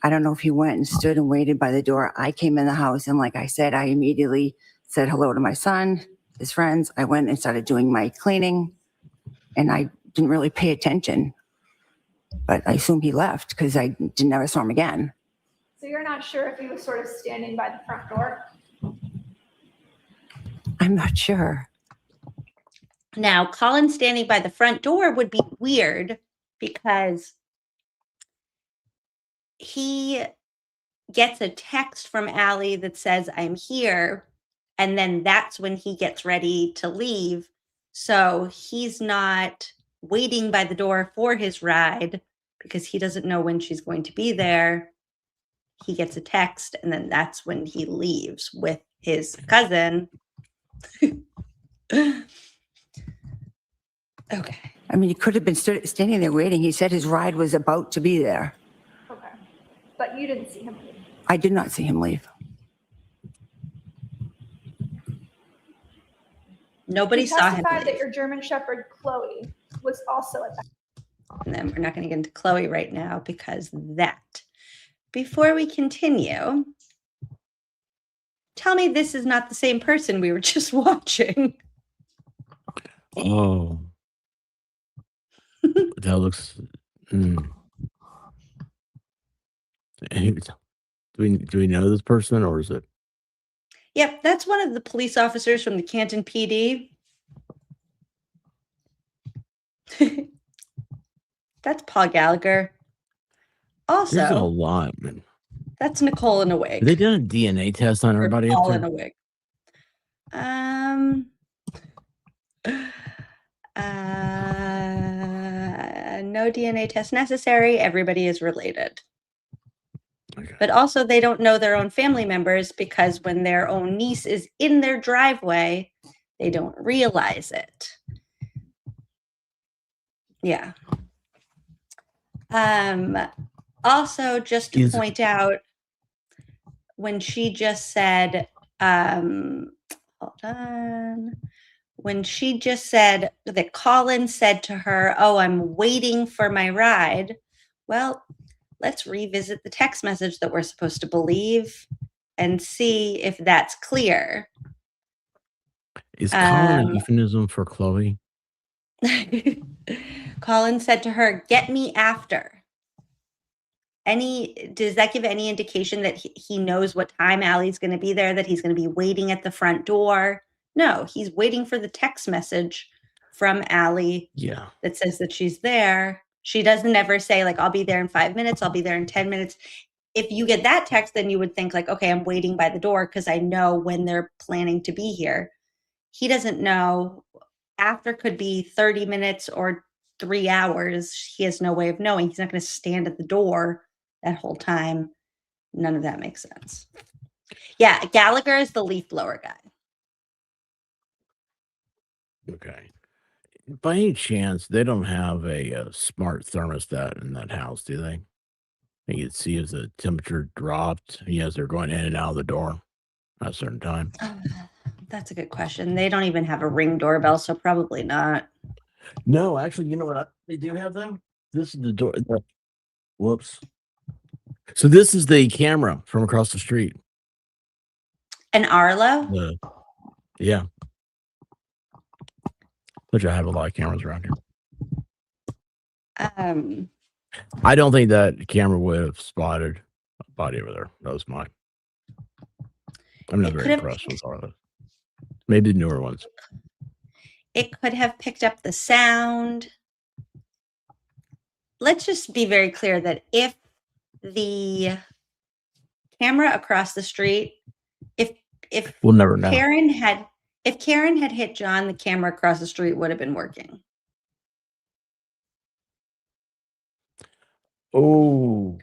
I don't know if he went and stood and waited by the door. I came in the house and like I said, I immediately said hello to my son, his friends. I went and started doing my cleaning and I didn't really pay attention, but I assume he left because I never saw him again. So you're not sure if he was sort of standing by the front door? I'm not sure. Now, Colin standing by the front door would be weird because he gets a text from Allie that says, I'm here. And then that's when he gets ready to leave. So he's not waiting by the door for his ride because he doesn't know when she's going to be there. He gets a text and then that's when he leaves with his cousin. Okay. I mean, he could have been standing there waiting. He said his ride was about to be there. Okay. But you didn't see him leave? I did not see him leave. Nobody saw him. You testified that your German Shepherd, Chloe, was also at that. And then we're not going to get into Chloe right now because that. Before we continue, tell me this is not the same person we were just watching. Oh. That looks. Do we know this person or is it? Yep, that's one of the police officers from the Canton PD. That's Paul Gallagher. Also, There's a lot, man. That's Nicole in a wig. Have they done a DNA test on everybody up Paul there? in a wig. No DNA test necessary. Everybody is related. Okay. But also they don't know their own family members because when their own niece is in their driveway, they don't realize it. Yeah. Also, just to point out, when she just said, hold on, when she just said that Colin said to her, "Oh, I'm waiting for my ride." Well, let's revisit the text message that we're supposed to believe and see if that's clear. Is Colin a euphemism for Chloe? Colin said to her, "Get me after." Does that give any indication that he knows what time Allie's going to be there, that he's going to be waiting at the front door? No, he's waiting for the text message from Allie that says that she's there. She doesn't ever say, like, I'll be there in 5 minutes, I'll be there in 10 minutes. If you get that text, then you would think, like, okay, I'm waiting by the door because I know when they're planning to be here. He doesn't know. After could be 30 minutes or 3 hours. He has no way of knowing. He's not going to stand at the door that whole time. None of that makes sense. Yeah, Gallagher is the leaf blower guy. Okay. By any chance, they don't have a smart thermostat in that house, do they? You can see as the temperature dropped, as they're going in and out of the door at a certain time. That's a good question. They don't even have a Ring doorbell, so probably not. No, actually, you know what? They do have them. This is the door. Whoops. So this is the camera from across the street. An Arlo? Yeah. Which I have a lot of cameras around here. I don't think that camera would have spotted a body over there. That was mine. I'm not very impressed with Arlo. Maybe the newer ones. It could have picked up the sound. Let's just be very clear that if the camera across the street, if we'll never know. If Karen had hit John, the camera across the street would have been working. Oh,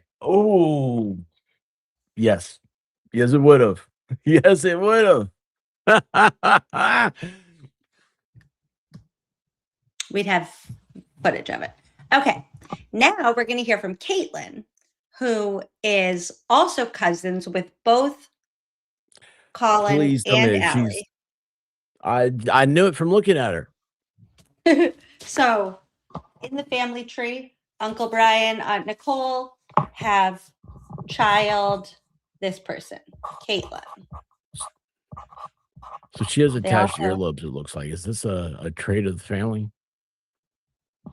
yes. Yes, it would have. Yes, it would have. We'd have footage of it. Okay. Now we're going to hear from Caitlin, who is also cousins with both Colin Please tell me and that Allie. I knew it from looking at her. So, in the family tree, Uncle Brian, Aunt Nicole have child, this person, Caitlin. So she has They attached also- earlobes, it looks like. Is this a trait of the family?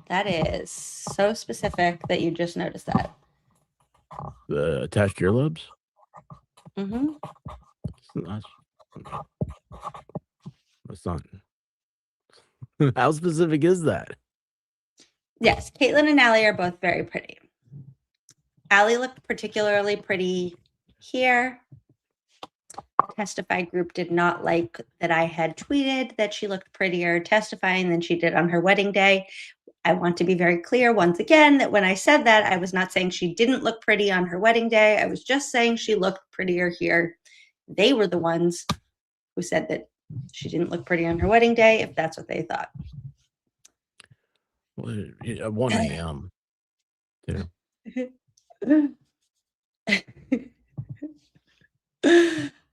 That is so specific that you just noticed that. The attached earlobes? Mm-hmm. That's not. How specific is that? Yes, Caitlin and Allie are both very pretty. Allie looked particularly pretty here. Testify group did not like that I had tweeted that she looked prettier testifying than she did on her wedding day. I want to be very clear once again that when I said that, I was not saying she didn't look pretty on her wedding day. I was just saying she looked prettier here. They were the ones who said that she didn't look pretty on her wedding day, if that's what they thought. Well, at 1 a.m. Yeah.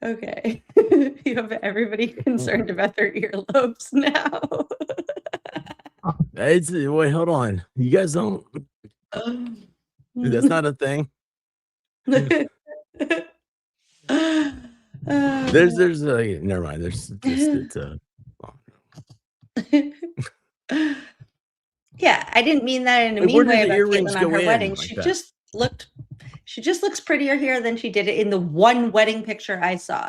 Okay. You have everybody concerned about their earlobes now. Wait, hold on. You guys don't. That's not a thing. There's never mind. There's just Yeah, I didn't mean that in a Wait, where mean did way the about earrings Caitlin go on her in wedding. like She that? just looks prettier here than she did in the one wedding picture I saw.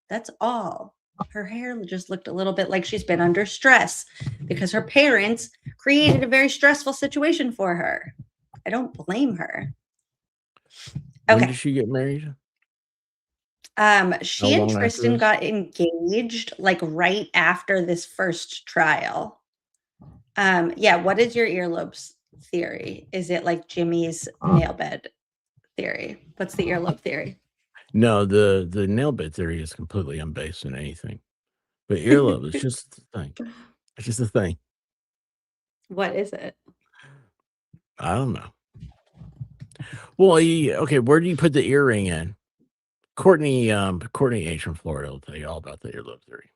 That's all. Her hair just looked a little bit like she's been under stress because her parents created a very stressful situation for her. I don't blame her. When did she get married? She How and long after Tristan this? got engaged like right after this first trial. Yeah, what is your earlobes theory? Is it like Jimmy's nail bed theory? What's the earlobe theory? No, the nail bed theory is completely unbased in anything. But earlobe is just a thing. It's just a thing. What is it? I don't know. Well, okay, where do you put the earring in? Courtney H from Florida will tell you all about the earlobe theory.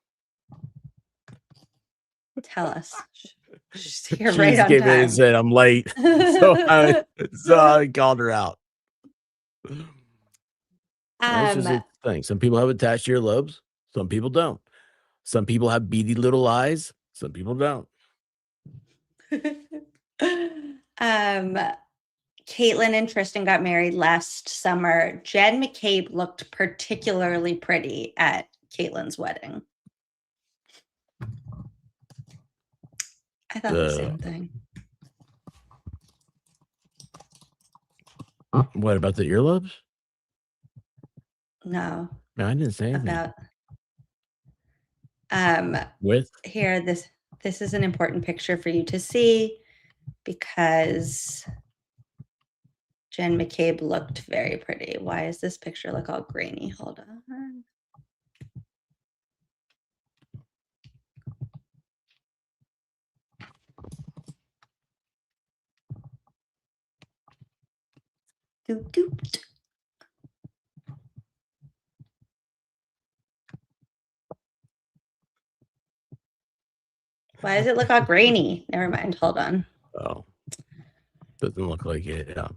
Tell us. She's here She right just on came in time. and said, "I'm late," so I called her out. That's just a thing. Some people have attached earlobes. Some people don't. Some people have beady little eyes. Some people don't. Caitlin and Tristan got married last summer. Jen McCabe looked particularly pretty at Caitlin's wedding. I thought the same thing. What about the earlobes? No. No, I didn't say anything. About With here, this is an important picture for you to see because Jen McCabe looked very pretty. Why does this picture look all grainy? Hold on. Doot, doot. Why does it look all grainy? Never mind. Hold on. Oh, doesn't look like it. Yeah.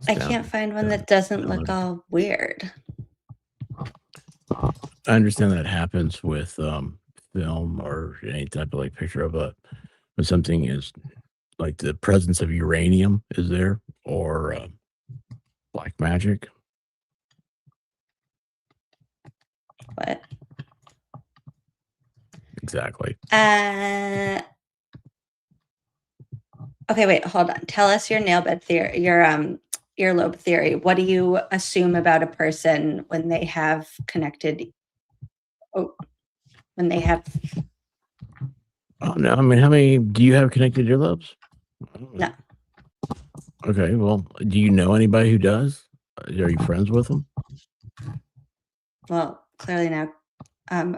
I can't find one that doesn't look all weird. I understand that happens with film or any type of like picture of when something is like the presence of uranium is there or black magic. What? Exactly. Okay, wait, hold on. Tell us your nail bed theory, your earlobe theory. What do you assume about a person when they have connected? When they have. Oh no! I mean, how many do you have connected earlobes? No. Okay, well, do you know anybody who does? Are you friends with them? Well, clearly now,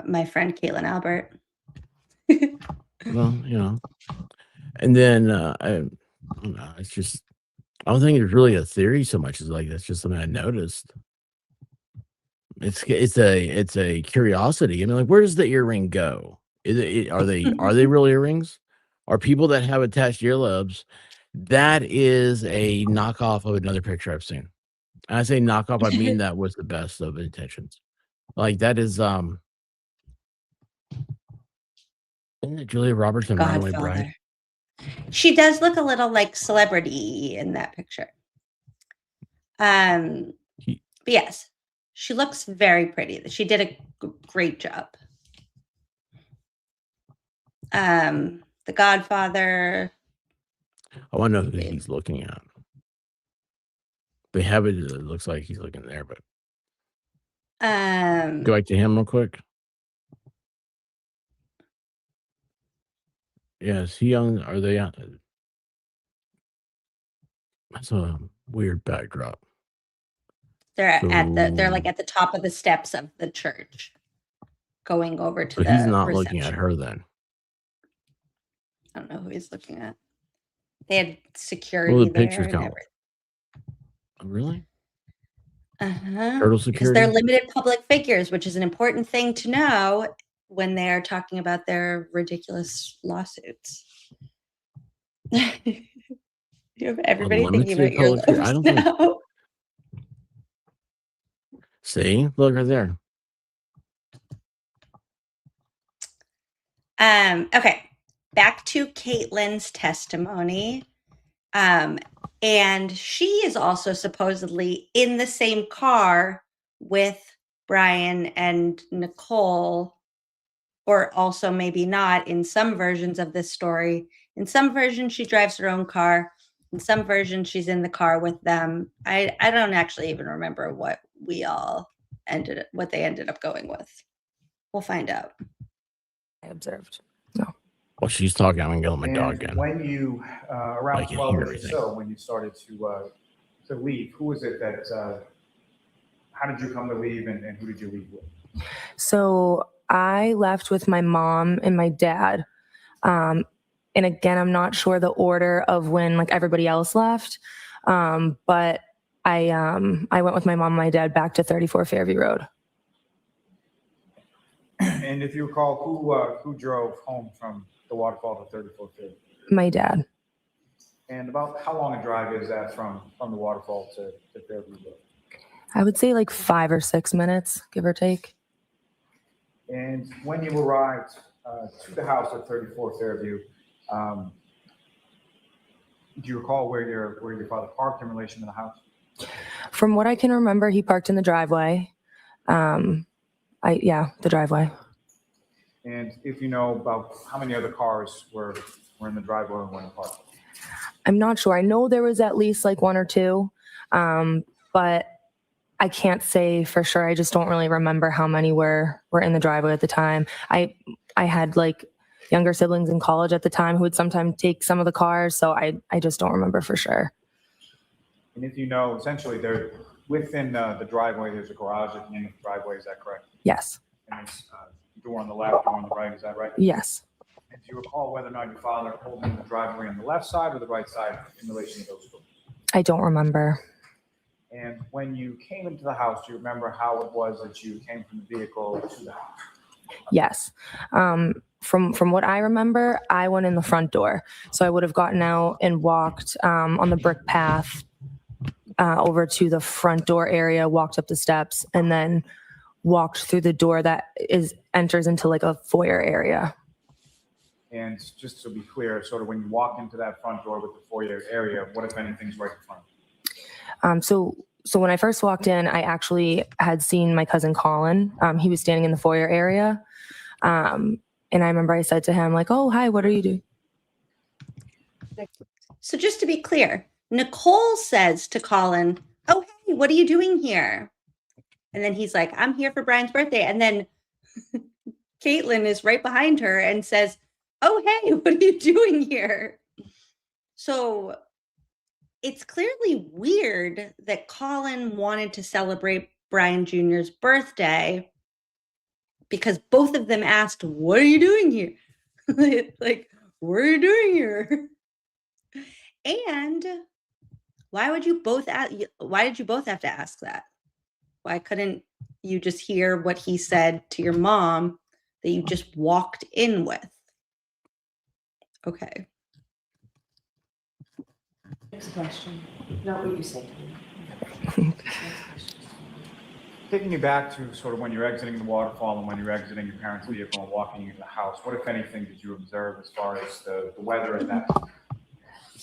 my friend Caitlin Albert. Well, you know, and then I don't know. It's just I don't think it's really a theory so much as like that's just something I noticed. It's a curiosity. I mean, like, where does the earring go? Are they real earrings? Are people that have attached earlobes? That is a knockoff of another picture I've seen. And I say knockoff, I mean that with the best of intentions. Like that is isn't it Julia Roberts and Runaway Bride? She does look a little like celebrity in that picture. But yes, she looks very pretty. She did a great job. The Godfather. I want to know who he's looking at. They have it. It looks like he's looking there, but go back to him real quick. Yes, he on. Are they on? That's a weird backdrop. They're they're like at the top of the steps of the church, going over to So the he's not reception. looking at her then. I don't know who he's looking at. They had security Well, the there picture's and kind of. everything. Oh, really? Because Turtle security? they're limited public figures, which is an important thing to know when they are talking about their ridiculous lawsuits. You have everybody thinking about your public figure? I don't think. now. See, look right there. Okay, back to Caitlin's testimony. And she is also supposedly in the same car with Brian and Nicole, or also maybe not in some versions of this story. In some versions, she drives her own car. In some versions, she's in the car with them. I don't actually even remember what they ended up going with. We'll find out. I observed. Well, she's talking. I'm gonna go let my dog And in. when you I around can 12 hear or everything. so, when you started to leave, who was it that? How did you come to leave, and who did you leave with? So I left with my mom and my dad. And again, I'm not sure the order of when like everybody else left. But I went with my mom and my dad back to 34 Fairview Road. And if you recall, who drove home from the waterfall to 34th Fairview? My dad. And about how long a drive is that from the waterfall to Fairview Road? I would say like 5 or 6 minutes, give or take. And when you arrived to the house at 34 Fairview, do you recall where your father parked in relation to the house? From what I can remember, he parked in the driveway. The driveway. And if you know about how many other cars were in the driveway and when parked? I'm not sure. I know there was at least like 1 or 2, but I can't say for sure. I just don't really remember how many were in the driveway at the time. I had like younger siblings in college at the time who would sometimes take some of the cars, so I just don't remember for sure. And if you know, essentially, they're within the driveway. There's a garage at the end of the driveway. Is that correct? Yes. And there's a door on the left, door on the right. Is that right? Yes. And do you recall whether or not your father pulled in the driveway on the left side or the right side in relation to those doors? I don't remember. And when you came into the house, do you remember how it was that you came from the vehicle to the house? Yes. From what I remember, I went in the front door. So I would have gotten out and walked on the brick path over to the front door area, walked up the steps, and then walked through the door that enters into like a foyer area. And just to be clear, sort of when you walk into that front door with the foyer area, what if anything's right in front? So when I first walked in, I actually had seen my cousin Colin. He was standing in the foyer area. And I remember I said to him like, "Oh, hi, what are you doing?" So just to be clear, Nicole says to Colin, "Oh, hey, what are you doing here?" And then he's like, "I'm here for Brian's birthday." And then Caitlin is right behind her and says, "Oh, hey, what are you doing here?" So it's clearly weird that Colin wanted to celebrate Brian Jr.'s birthday because both of them asked, "What are you doing here?" Like, what are you doing here? And why did you both have to ask that? Why couldn't you just hear what he said to your mom that you just walked in with? Okay. Next question. Not what you said. Taking you back to sort of when you're exiting the waterfall and when you're exiting your parents' vehicle and walking into the house, what, if anything, did you observe as far as the weather at that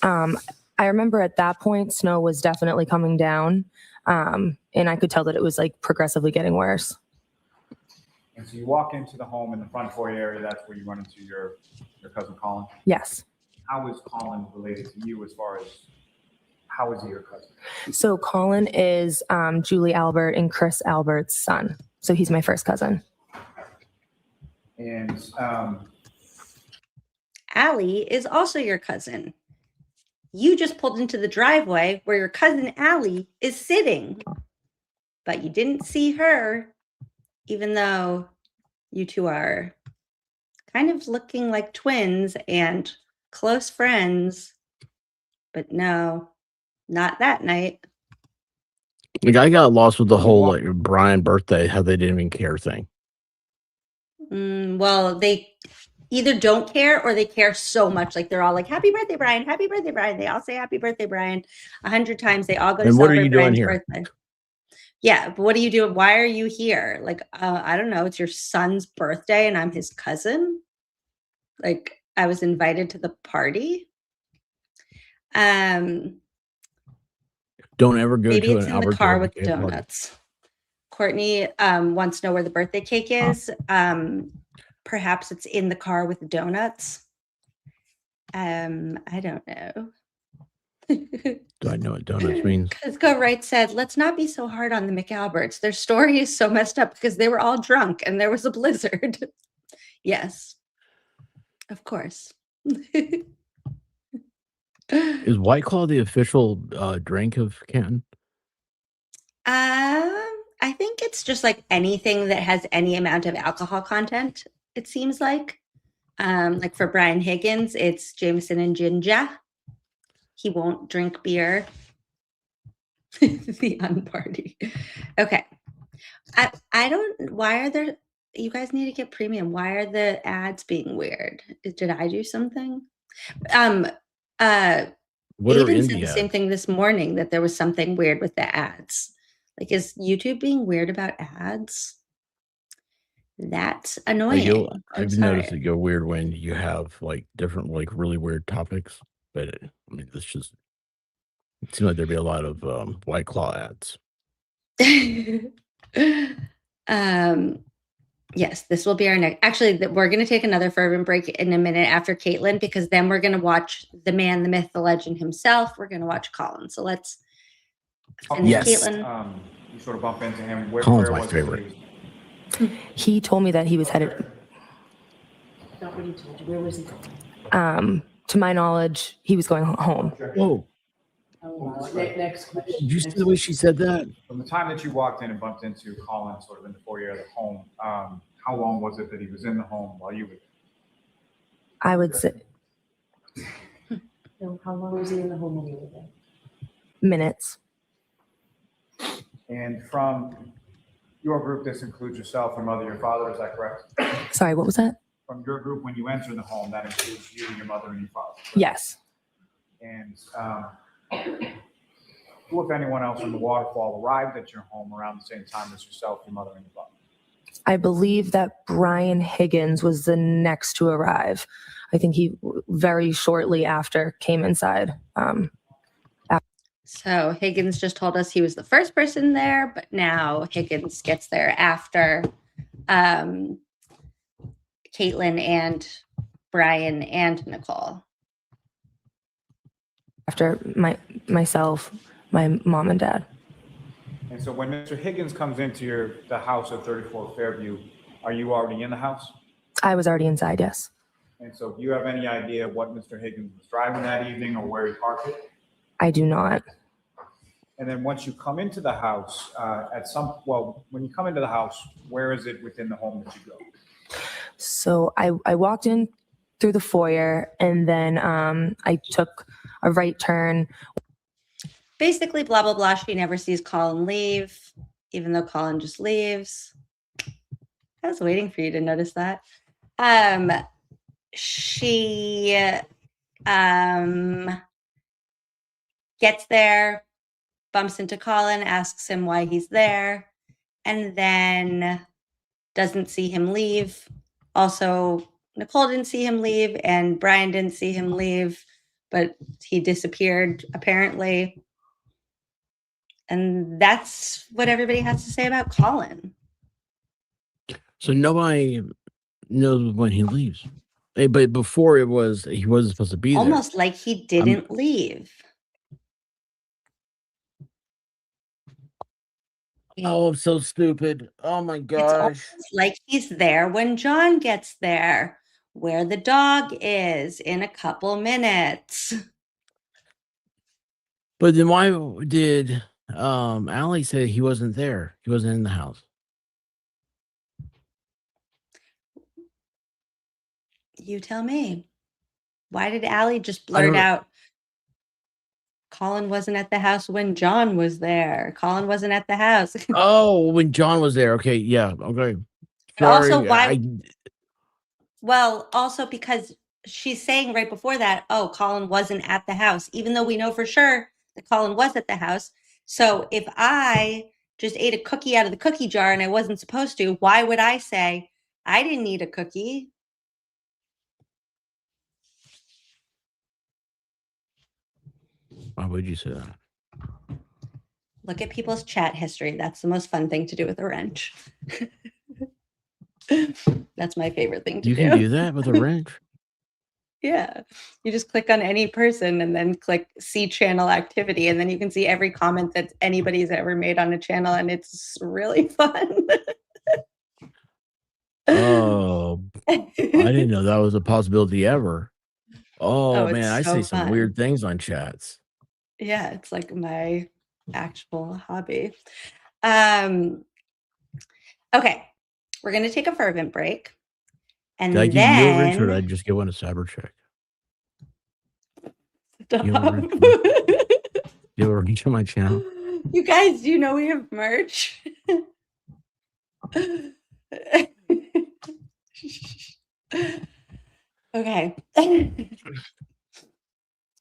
time? I remember at that point, snow was definitely coming down. And I could tell that it was like progressively getting worse. And so you walk into the home in the front foyer area, that's where you run into your cousin Colin? Yes. How is Colin related to you as far as how is he your cousin? So Colin is Julie Albert and Chris Albert's son. So he's my first cousin. And Allie is also your cousin. You just pulled into the driveway where your cousin Allie is sitting, but you didn't see her, even though you two are kind of looking like twins and close friends. But no, not that night. Like I got lost with the whole like Brian birthday, how they didn't even care thing. Well, they either don't care or they care so much. Like they're all like, "Happy birthday, Brian. Happy birthday, Brian." They all say happy birthday, Brian 100 times. They all go to And what are celebrate you doing Brian's here? birthday. Yeah, but what are you doing? Why are you here? Like, I don't know. It's your son's birthday and I'm his cousin. Like, I was invited to the party. Don't ever go Maybe to it's an in the car with birthday party. donuts. Courtney wants to know where the birthday cake is. Perhaps it's in the car with donuts. I don't know. Do I know what donuts means? Cuzco Wright said, "Let's not be so hard on the McAlberts. Their story is so messed up because they were all drunk and there was a blizzard." Yes, of course. Is White Claw the official drink of Canton? I think it's just like anything that has any amount of alcohol content, it seems like. Like for Brian Higgins, it's Jameson and ginger. He won't drink beer. The unparty. Okay. I don't, why are there You guys need to get premium. Why are the ads being weird? Did I do something? Um, What are Aiden in said the the same ads? thing this morning that there was something weird with the ads. Like, is YouTube being weird about ads? That's annoying. I'm I've noticed sorry. it go weird when you have like different, like really weird topics. But I mean, it seems like there'd be a lot of White Claw ads. Yes, this will be our next. Actually, we're going to take another fervent break in a minute after Caitlin, because then we're going to watch the man, the myth, the legend himself. We're going to watch Colin. So let's finish Caitlin. You sort of bump into him. Where Colin's my was favorite. He told me that he was headed. Not what he told you. Where was he going? To my knowledge, he was going home. Whoa. Next question. Did you see the way she said that? From the time that you walked in and bumped into Colin sort of in the foyer of the home, how long was it that he was in the home while you were there? I would say How long was he in the home when you were there? minutes. And from your group, this includes yourself, your mother, your father, is that correct? Sorry, what was that? From your group, when you enter the home, that includes you, your mother, and your father. Correct? Yes. And who, if anyone else from the waterfall, arrived at your home around the same time as yourself, your mother, and your father? I believe that Brian Higgins was the next to arrive. I think he very shortly after came inside. So Higgins just told us he was the first person there, but now Higgins gets there after Caitlin and Brian and Nicole. After myself, my mom and dad. And so when Mr. Higgins comes into the house at 34 Fairview, are you already in the house? I was already inside, yes. And so do you have any idea what Mr. Higgins was driving that evening or where he parked it? I do not. And then once you come into the house, when you come into the house, where is it within the home that you go? So I walked in through the foyer, and then I took a right turn. Basically, blah, blah, blah. She never sees Colin leave, even though Colin just leaves. I was waiting for you to notice that. She gets there, bumps into Colin, asks him why he's there, and then doesn't see him leave. Also, Nicole didn't see him leave, and Brian didn't see him leave, but he disappeared, apparently. And that's what everybody has to say about Colin. So nobody knows when he leaves. But before he wasn't supposed to be there. Almost like he didn't leave. Oh, I'm so stupid. Oh my It's gosh. almost like he's there when John gets there, where the dog is in a couple minutes. But then why did Allie say he wasn't there? He wasn't in the house. You tell me. Why did Allie just blurt out, Colin wasn't at the house when John was there? Colin wasn't at the house. Oh, when John was there. Okay, yeah, okay. Also, Sorry, why? Well, also because she's saying right before that, oh, Colin wasn't at the house, even though we know for sure that Colin was at the house. So if I just ate a cookie out of the cookie jar and I wasn't supposed to, why would I say I didn't eat a cookie? Why would you say that? Look at people's chat history. That's the most fun thing to do with a wrench. That's my favorite thing to do. You can do that with a wrench? Yeah. You just click on any person and then click see channel activity. And then you can see every comment that anybody's ever made on a channel. And it's really fun. Oh, I didn't know that was a possibility ever. Oh, it's man, I so say some fun. weird things on chats. Yeah, it's like my actual hobby. Okay, we're going to take a fervent break. And Did I give you a wrench or did I then just get one a cyber check? Stop. You have a wrench on my channel? You guys, do you know we have merch? Okay.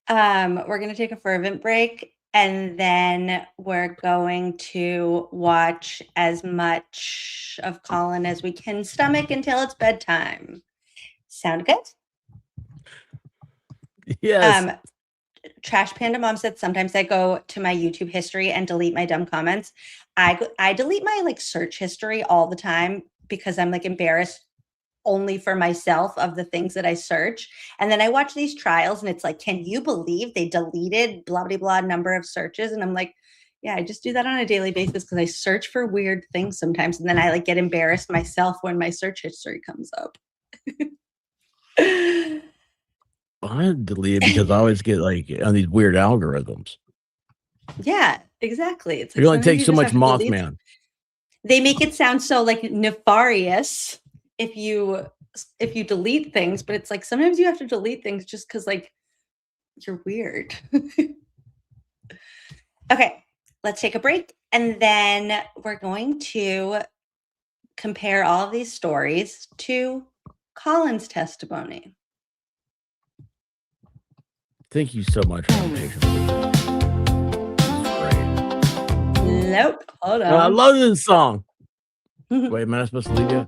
We're going to take a fervent break, and then we're going to watch as much of Colin as we can stomach until it's bedtime. Sound good? Yes. Trash Panda Mom said sometimes I go to my YouTube history and delete my dumb comments. I delete my like search history all the time because I'm like embarrassed only for myself of the things that I search. And then I watch these trials and it's like, can you believe they deleted blah, blah, blah number of searches? And I'm like, yeah, I just do that on a daily basis because I search for weird things sometimes. And then I like get embarrassed myself when my search history comes up. I delete it because I always get like on these weird algorithms. Yeah, exactly. It's It only sometimes takes you so just much have to delete- Mothman. They make it sound so like nefarious if you delete things, but it's like sometimes you have to delete things just because like you're weird. Okay, let's take a break, and then we're going to compare all of these stories to Colin's testimony. Thank you so much for the patience. Nope. Hold on. I love this song. Wait, am I not supposed to leave yet?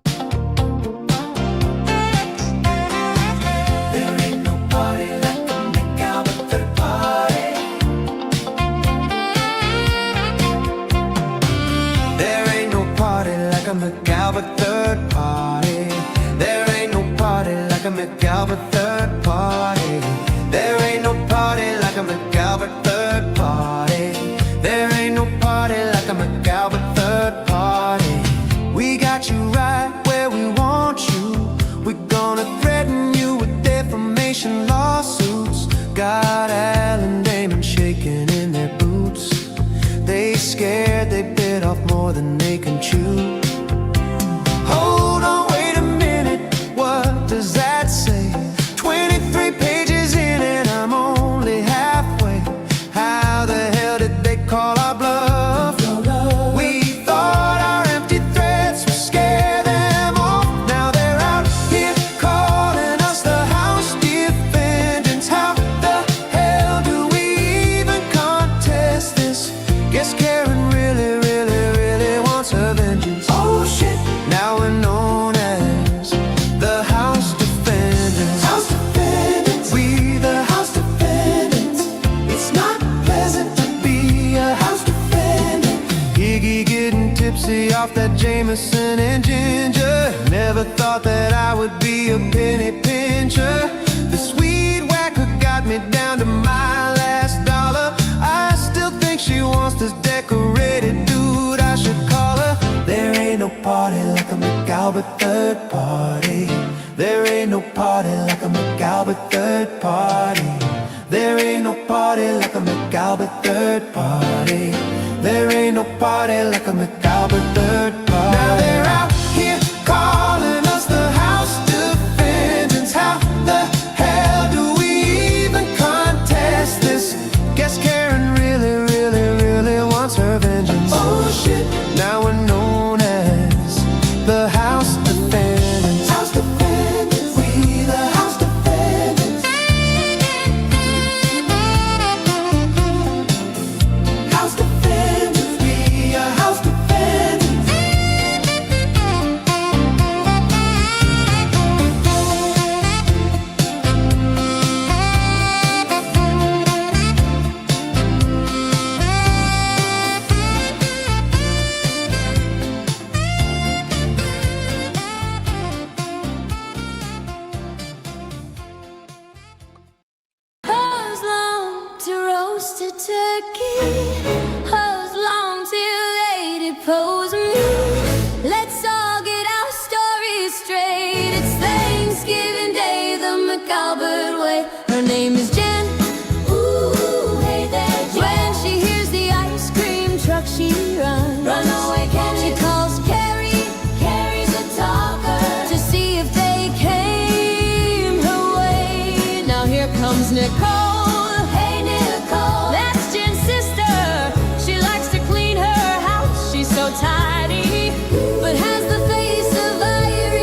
McAlbert third party. There ain't no party like a McAlbert third party. There ain't no party like a McAlbert third party. There ain't no party like a McAlbert third party. We got you right where we want you. We're gonna threaten you with defamation lawsuits. Got Alan Damon shaking in their boots. They scared, they bit off more than they can chew. Hold on, wait a minute, what does that say? 23 pages in and I'm only halfway. How the hell did they call our bluff? We thought our empty threats would scare them off. Now they're out here calling us the House defendants. How the hell do we even contest this? Guess Karen really, really, really wants her vengeance. Oh shit. Now we're known as the House Defendants. House Defendants. We the House Defendants. It's not pleasant to be a House Defendant. Iggy getting tipsy off that Jameson and ginger. Never thought that I would be a penny pincher. This weed whacker got me down to my last dollar. I still think she wants this decorated dude. I should call her. There ain't no party like a McAlbert third party. There ain't no party like a McAlbert third party. There ain't no party like a McAlbert third party. There ain't no party like a McAlbert third party. Now they're out here calling us the House Defendants. How the hell do we even contest this? Guess Karen really, really, really wants her vengeance. Oh shit. Now we're known as the House Defendants. House Defendants. We the House Defendants. House Defendants. We are House Defendants. How's long to roast a turkey? How's long till they depose me? Let's all get our stories straight. It's Thanksgiving Day, the McAlbert way. Her name is Jen. Ooh, hey there, Jen. When she hears the ice cream truck, she runs. Run away, Ken. She calls Carrie. Carrie's a talker to see if they came her way. Now here comes Nicole. Hey, Nicole. That's Jen's sister. She likes to clean her house. She's so tidy, but has the face of ivory.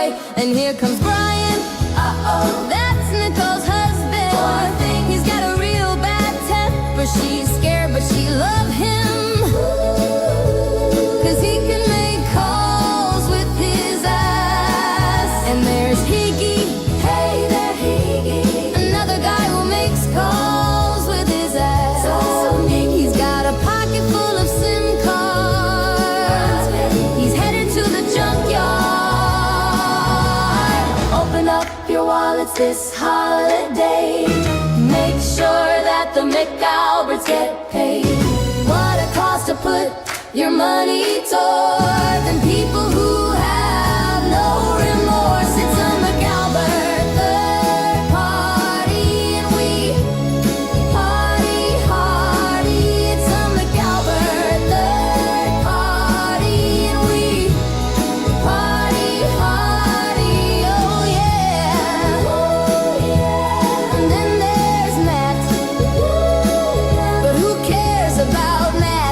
boy. And here comes Brian. Uh-oh, that's Nicole's husband. Poor thing, he's got a real bad temper. She's scared, but she loves him. 'Cause he can make calls with his eyes. And there's Higgy. Hey there, Higgy. Another guy who makes calls with his eyes. So he's got a pocket full of SIM cards. He's headed to the junkyard. Open up your wallets this holiday. Make sure that the McAlberts get paid. What a cost to put your money toward than people who have no remorse. It's a McAlbert third party, and we party hardy. It's a McAlbert third party, and we party hardy. Oh yeah, and then there's Matt, but who cares about Matt?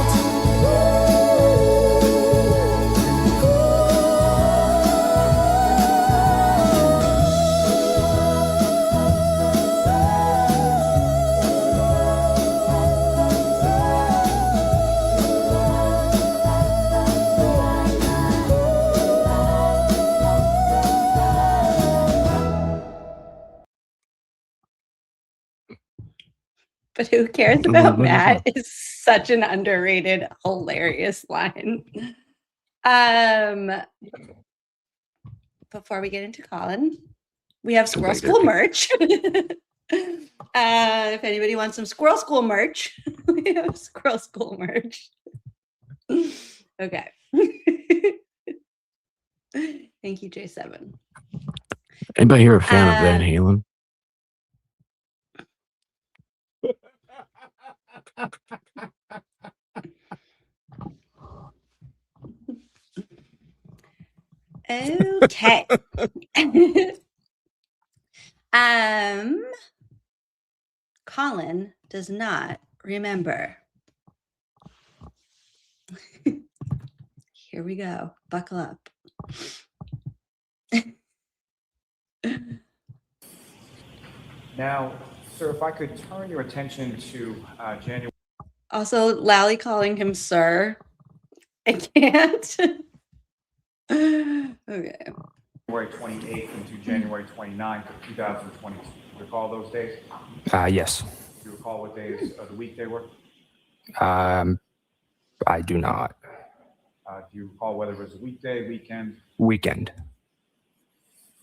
But who cares about Matt is such an underrated, hilarious line. Before we get into Colin, we have Squirrel School merch. If anybody wants some Squirrel School merch, we have Squirrel School merch. Okay. Thank you, J7. Anybody here a fan of Van Halen? Okay. Colin does not remember. Here we go. Buckle up. Now, sir, if I could turn your attention to January. Also, Lally calling him sir. I can't. Okay. January 28th into January 29th of 2022. Do you recall those days? Yes. Do you recall what days of the week they were? I do not. Do you recall whether it was a weekday, weekend? Weekend.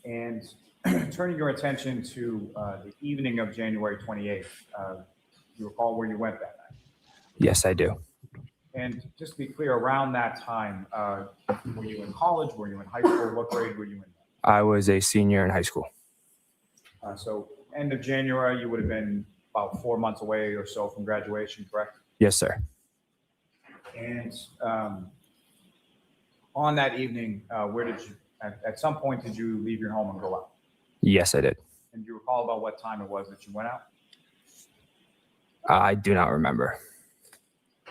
And turning your attention to the evening of January 28th, do you recall where you went that night? Yes, I do. And just to be clear, around that time, were you in college? Were you in high school? What grade were you in? I was a senior in high school. So end of January, you would have been about 4 months away or so from graduation, correct? Yes, sir. And on that evening, where did you, at some point, did you leave your home and go out? Yes, I did. And do you recall about what time it was that you went out? I do not remember.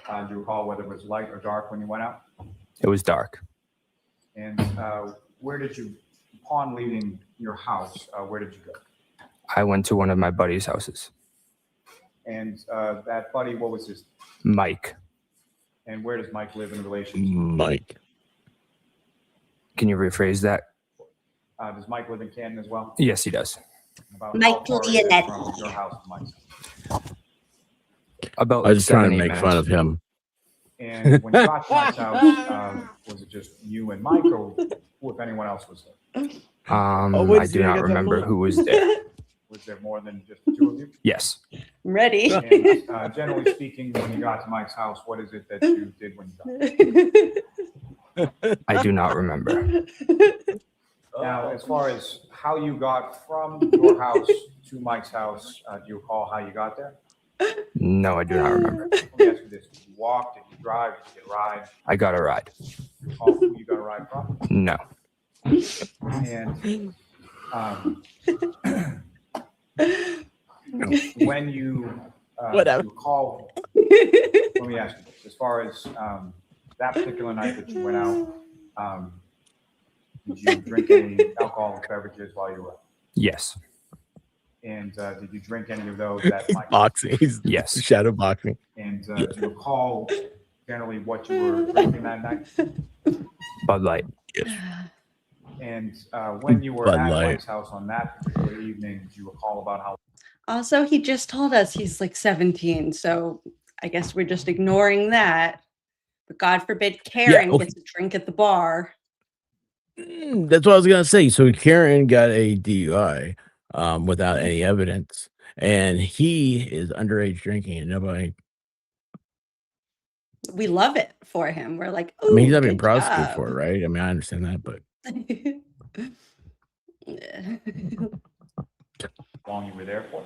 Do you recall whether it was light or dark when you went out? It was dark. And where did you, upon leaving your house, where did you go? I went to one of my buddy's houses. And that buddy, what was his? Mike. And where does Mike live in relation to? Mike. Can you rephrase that? Does Mike live in Canton as well? Yes, he does. About Mike how far is it Leonette. from your house to Mike's? About I was trying 7, to 8 make minutes. fun of him. And when you got to Mike's house, was it just you and Mike, or if anyone else was there? I do not remember who was there. Was there more than just the two of you? Yes. I'm ready. And generally speaking, when you got to Mike's house, what is it that you did when you got there? I do not remember. Now, as far as how you got from your house to Mike's house, do you recall how you got there? No, I do not remember. Let me ask you this. Did you walk? Did you drive? Did you get a ride? I got a ride. Do you recall who you got a ride from? No. And when you recall, let me ask you this. As far as that particular night that you went out, Did you drink any alcoholic beverages while you were up? Yes. And did you drink any of those at He's Mike's? boxing. He's Yes. shadow boxing. And do you recall generally what you were drinking that night? Bud Light. Yes. And when you were Bud at Light. Mike's house on that particular evening, do you recall about how? Also, he just told us he's like 17, so I guess we're just ignoring that. But God forbid Karen okay. gets a drink at the bar. That's what I was gonna say. So Karen got a DUI without any evidence, and he is underage drinking, and nobody. We love it for him. We're like, I mean, he's ooh, not being good prosecuted job. for it, right? I mean, I understand that, but How long you were there for?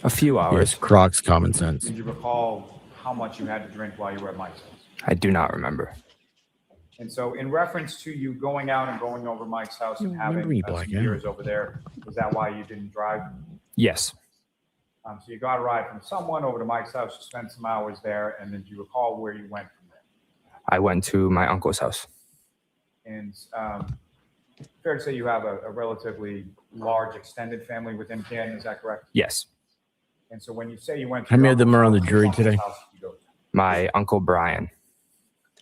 A few hours. yes, Croc's common sense. Did you recall how much you had to drink while you were at Mike's house? I do not remember. And so in reference to you going out and going over Mike's house and having some beers over there, is that why you didn't drive? Yes. So you got a ride from someone over to Mike's house, you spent some hours there, and then do you recall where you went from there? I went to my uncle's house. And fair to say you have a relatively large extended family within Canton, is that correct? Yes. And so when you say you went to How many of them your are on the uncle's jury house, today? whose house did you go to? My Uncle Brian.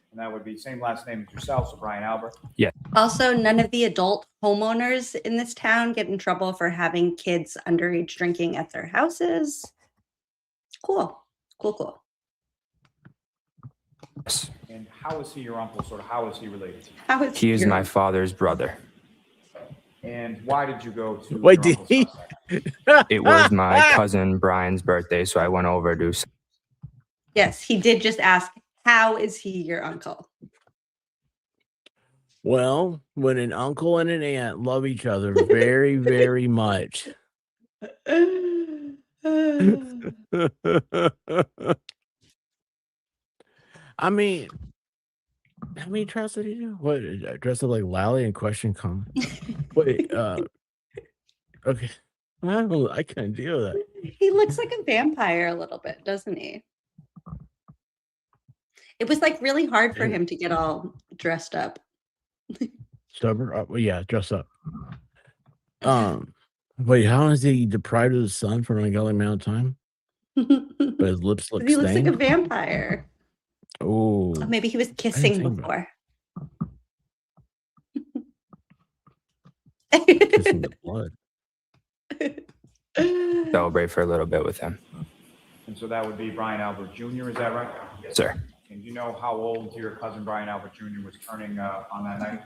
And that would be same last name as yourself, so Brian Albert. Yeah. Also, none of the adult homeowners in this town get in trouble for having kids underage drinking at their houses. Cool. Cool. Yes. And how is he your uncle? Sort of how is he related to you? How is He is your- my father's brother. And why did you go to Wait, your did uncle's he? house? It was my cousin Brian's birthday, so I went over to. Yes, he did just ask, how is he your uncle? Well, when an uncle and an aunt love each other very, very much. I mean, how many tries did he do? What, dress up like Lally and question come? Wait, okay. I can't deal with that. He looks like a vampire a little bit, doesn't he? It was like really hard for him to get all dressed up. Stubborn? Well, yeah, dress up. Wait, how is he deprived of the sun for an ungodly amount of time? But his lips look He looks like a stained? vampire. Oh, Oh, maybe he was I didn't kissing think about before. kissing the blood. Celebrate for a little bit with him. And so that would be Brian Albert Jr., is that right? Yes, sir. And do you know how old your cousin Brian Albert Jr. was turning on that night?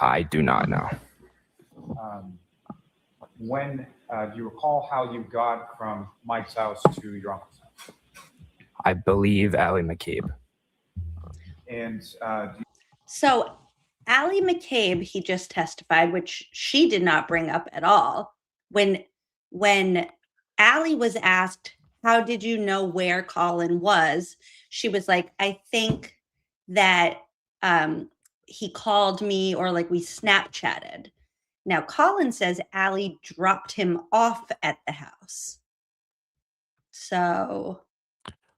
I do not know. When do you recall how you got from Mike's house to your uncle's house? I believe Allie McCabe. And So Allie McCabe, he just testified, which she did not bring up at all. When Allie was asked, how did you know where Colin was? She was like, I think that he called me or like we Snapchatted. Now, Colin says Allie dropped him off at the house. So.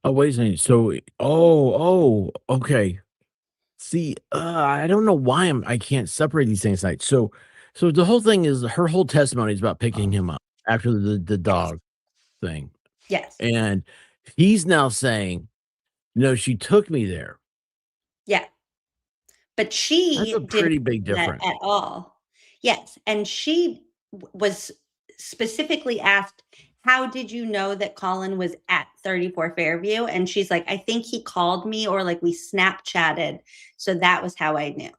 Oh, wait a second. So, okay. See, I don't know why I can't separate these things. Like, so the whole thing is her whole testimony is about picking him up after the dog thing. Yes. And he's now saying, no, she took me there. Yeah. But she That's a pretty big didn't do that difference. at all. Yes. And she was specifically asked, how did you know that Colin was at 34 Fairview? And she's like, I think he called me or like we Snapchatted. So that was how I knew.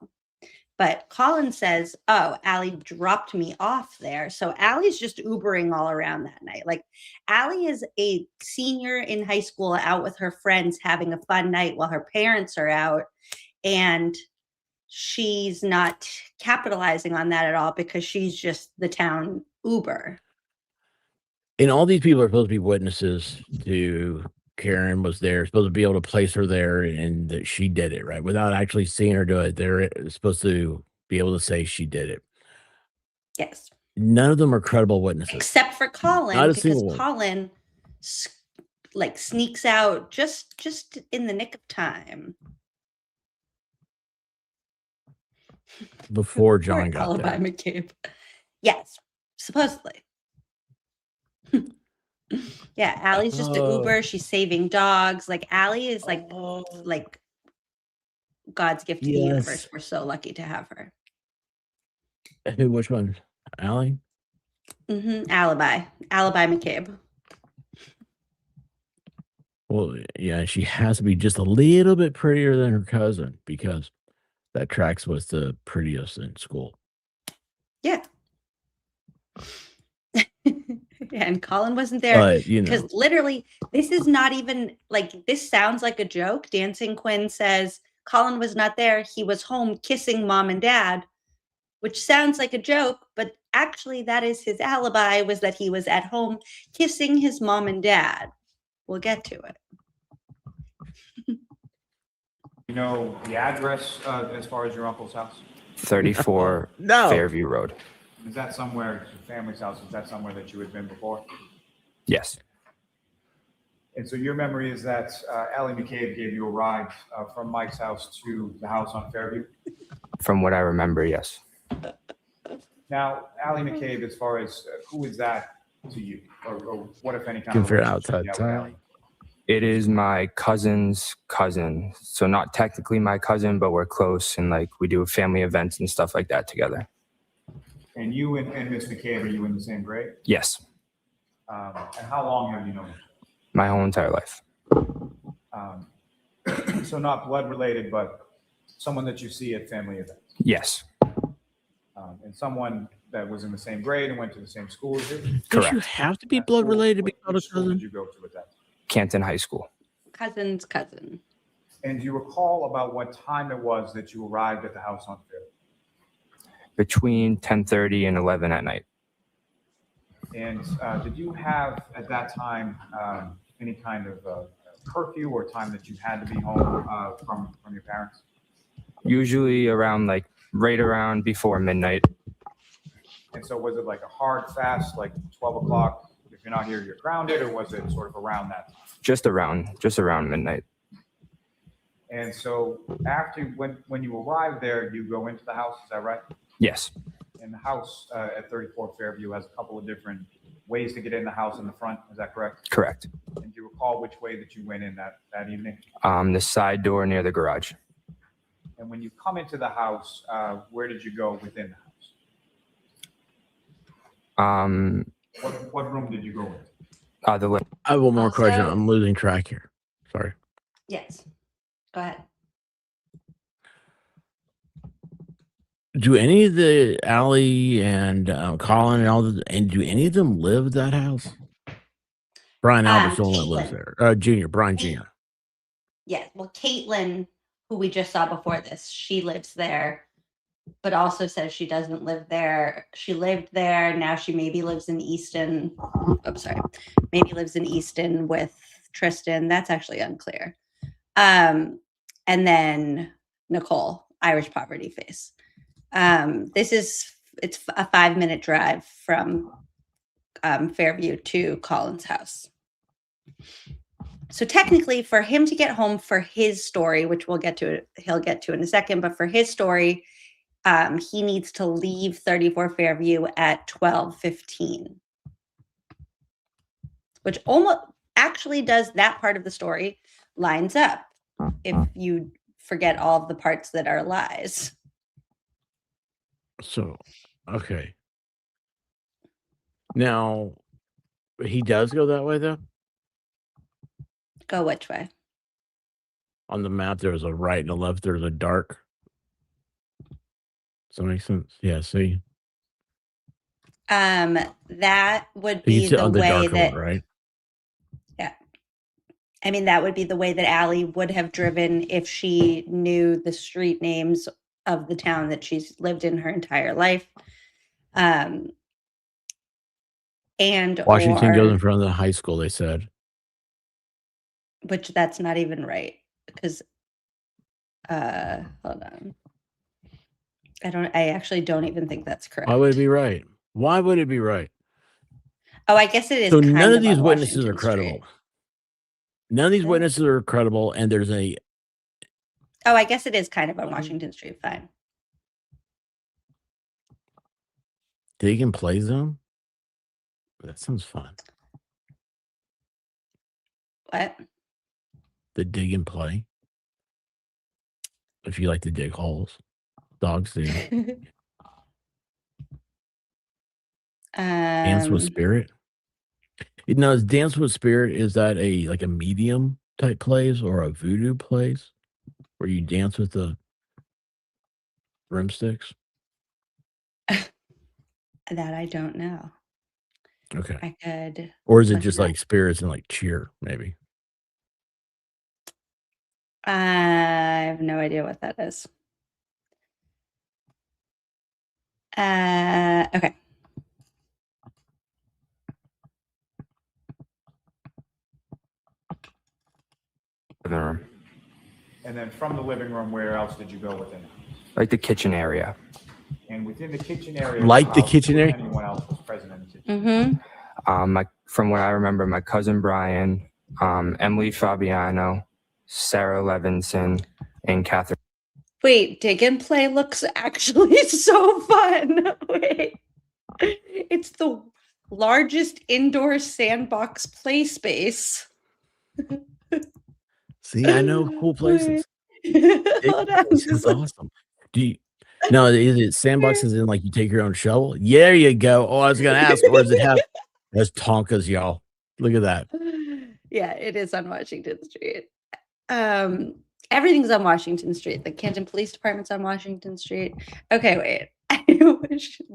But Colin says, oh, Allie dropped me off there. So Allie's just Ubering all around that night. Like Allie is a senior in high school out with her friends having a fun night while her parents are out. And she's not capitalizing on that at all because she's just the town Uber. And all these people are supposed to be witnesses to Karen was there, supposed to be able to place her there and that she did it, right? Without actually seeing her do it. They're supposed to be able to say she did it. Yes. None of them are credible witnesses. Except for Colin, Not a because single one. Colin like sneaks out just in the nick of time. before John got Alibi there. McCabe. Yes, supposedly. Yeah, Allie's just the Uber. She's saving dogs. Like Allie is like God's gift to the universe. We're so lucky to have her. Which one? Allie? Alibi McCabe. Well, yeah, she has to be just a little bit prettier than her cousin because that Trax was the prettiest in school. Yeah. And Colin wasn't there But, you because know. literally this is not even like, this sounds like a joke. Dancing Quinn says Colin was not there. He was home kissing mom and dad, which sounds like a joke, but actually that is his alibi, was that he was at home kissing his mom and dad. We'll get to it. You know the address as far as your uncle's house? 34 No. Fairview Road. Is that somewhere, your family's house, is that somewhere that you had been before? Yes. And so your memory is that Allie McCabe gave you a ride from Mike's house to the house on Fairview? From what I remember, yes. Now, Allie McCabe, as far as who is that to you? Or what, if any, kind Good of for relationship outside you have with time. Allie? It is my cousin's cousin. So not technically my cousin, but we're close and like we do family events and stuff like that together. And you and Miss McCabe, are you in the same grade? Yes. And how long have you known her? My whole entire life. So not blood related, but someone that you see at family events. Yes. And someone that was in the same grade and went to the same school as you? Does you have to be blood related to be called a Which school cousin? did you go to at that time? Canton High School. Cousin's cousin. And do you recall about what time it was that you arrived at the house on Fairview? Between 10:30 and 11 at night. And did you have at that time any kind of curfew or time that you had to be home from your parents? Usually around like right around before midnight. And so was it like a hard fast, like 12 o'clock? If you're not here, you're grounded, or was it sort of around that time? Just around midnight. And so after, when you arrive there, you go into the house, is that right? Yes. And the house at 34 Fairview has a couple of different ways to get in the house in the front, is that correct? Correct. And do you recall which way that you went in that evening? The side door near the garage. And when you come into the house, where did you go within the house? What room did you go in? I have one more Also- question. I'm losing track here. Sorry. Yes. Go ahead. Do any of the Allie and Colin and do any of them live at that house? Brian Albert's the only one that lives there. Junior, Brian Jr. Yeah. Well, Caitlin, who we just saw before this, she lives there, but also says she doesn't live there. She lived there. Now she maybe lives in Easton. I'm sorry. Maybe lives in Easton with Tristan. That's actually unclear. And then Nicole, Irish poverty face. It's a 5-minute drive from Fairview to Colin's house. So technically for him to get home for his story, which he'll get to in a second, but for his story, he needs to leave 34 Fairview at 12:15, which almost actually does that part of the story lines up if you forget all of the parts that are lies. So, okay. Now, he does go that way, though? Go which way? On the map, there's a right and a left. There's a dark. Does that make sense? Yeah, see? That would You be sit the on the way darker that, one, right? yeah. I mean, that would be the way that Allie would have driven if she knew the street names of the town that she's lived in her entire life. And Washington goes in front of the high school, they said. which that's not even right because hold on. I actually don't even think that's correct. Why would it be right? Why would it be right? Oh, I guess it is. So kind none of these on witnesses are Washington credible. Street. None of these witnesses are credible, and there's a Oh, I guess it is kind of on Washington Street. Fine. Dig and play zone? That sounds fun. What? The dig and play. If you like to dig holes. Dogs do. Dance with Spirit? Now, is Dance with Spirit, is that a medium type plays or a voodoo plays? Where you dance with the broomsticks? That I don't know. Okay. I could. Or is it look just it up. like spirits and like cheer, maybe? I have no idea what that is. Okay. Living room. And then from the living room, where else did you go within? Like the kitchen area. And within the kitchen area, Like the kitchen area? Anyone else was present in the kitchen? Mm-hmm. From what I remember, my cousin Brian, Emily Fabiano, Sarah Levinson, and Catherine. Wait, dig and play looks actually so fun. Wait. It's the largest indoor sandbox play space. See, I know cool places. Hold on. That's awesome. No, is it sandboxes in like you take your own shovel? Yeah, there you go. Oh, I was gonna ask, or does it have there's Tonkas, y'all? Look at that. Yeah, it is on Washington Street. Everything's on Washington Street. The Canton Police Department's on Washington Street. Okay, wait.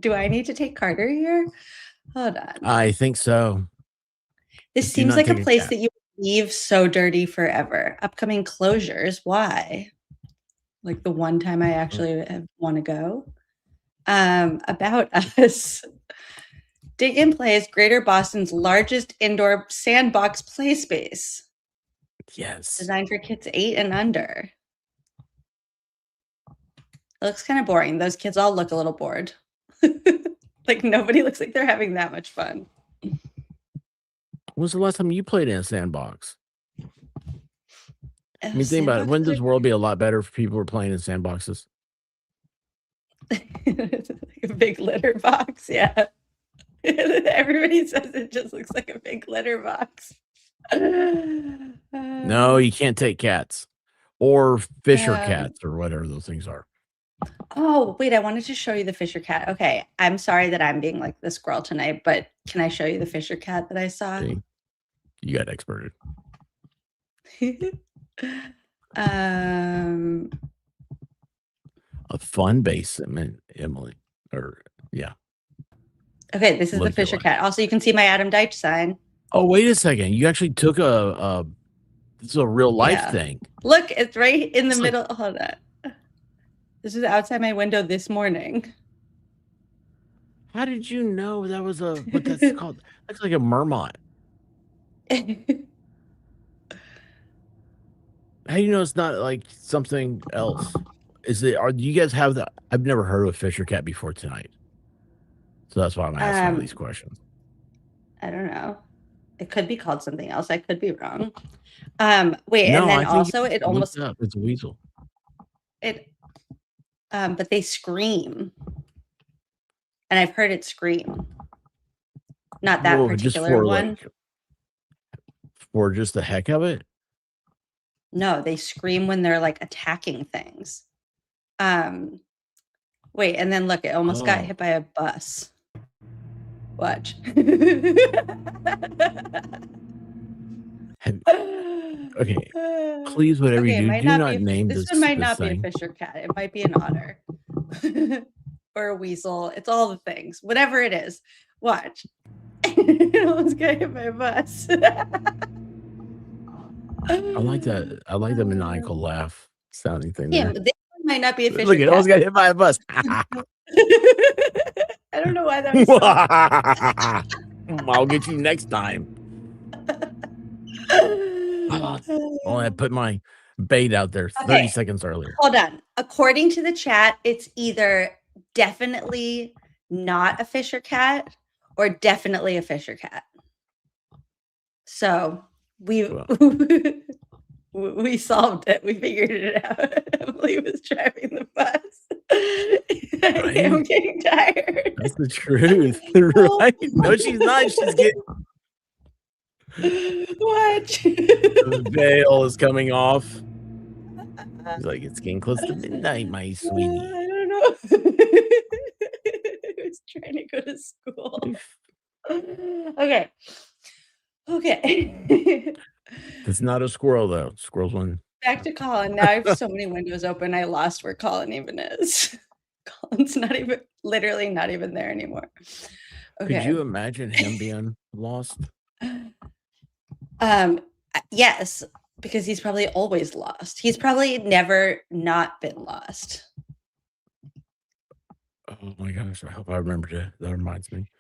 Do I need to take Carter here? Hold on. I think so. This Do seems not like a take place cat. that you leave so dirty forever. Upcoming closures. Why? Like the one time I actually want to go. About Us. Dig and Play is Greater Boston's largest indoor sandbox play space. Yes. Designed for kids 8 and under. It looks kind of boring. Those kids all look a little bored. Like nobody looks like they're having that much fun. When was the last time you played in a sandbox? I mean, think about it. Wouldn't this world be a lot better if people were playing in sandboxes? Like a big litter box, yeah. Everybody says it just looks like a big litter box. No, you can't take cats or Fisher cats or whatever those things are. Oh, wait, I wanted to show you the Fisher cat. Okay, I'm sorry that I'm being like the squirrel tonight, but can I show you the Fisher cat that I saw? See? You got experted. A fun base, Emily. Or yeah. Okay, this is the Look Fisher at cat. Also, you can see my Adam Deitch sign. Oh, wait a second. You actually took this is a real life Yeah. thing. Look, it's right in the It's like- middle. Hold on. This is outside my window this morning. How did you know that was what that's called? That's like a mermot. How do you know it's not like something else? Do you guys have that? I've never heard of a Fisher cat before tonight. So that's why I'm asking all these questions. I don't know. It could be called something else. I could be wrong. Wait, No, and I then think also you it looked almost up. It's a weasel. but they scream. And I've heard it scream. Not that Whoa, just particular one. like, for just the heck of it? No, they scream when they're like attacking things. Wait, and then look, it almost got Oh. hit by a bus. Watch. Okay. Please, whatever Okay, it you do, might do not not be name this this. one might this not thing. be a Fisher cat. It might be an otter. Or a weasel. It's all the things. Whatever it is. Watch. It almost got hit by a bus. I like that. I like the maniacal laugh sounding thing. Yeah, There. but this one might not be a Fisher Look, it cat. almost got hit by a bus. I don't know why that was so I'll get you next time. Oh, I put my bait out there 30 Okay. seconds earlier. Hold on. According to the chat, it's either definitely not a Fisher cat or definitely a Fisher cat. So we we solved it. We figured it out. Emily was driving the bus. I'm getting tired. That's the truth, right? No, she's not. She's getting What? the veil is coming off. He's like, it's getting close to midnight, my sweetie. I don't know. I was trying to go to school. Okay. Okay. It's not a squirrel though. Squirrel's one. Back to Colin. Now I have so many windows open. I lost where Colin even is. Colin's not even, literally not even there anymore. Could Okay. you imagine him being lost? Yes, because he's probably always lost. He's probably never not been lost. Oh my gosh, I hope I remembered it. That reminds me.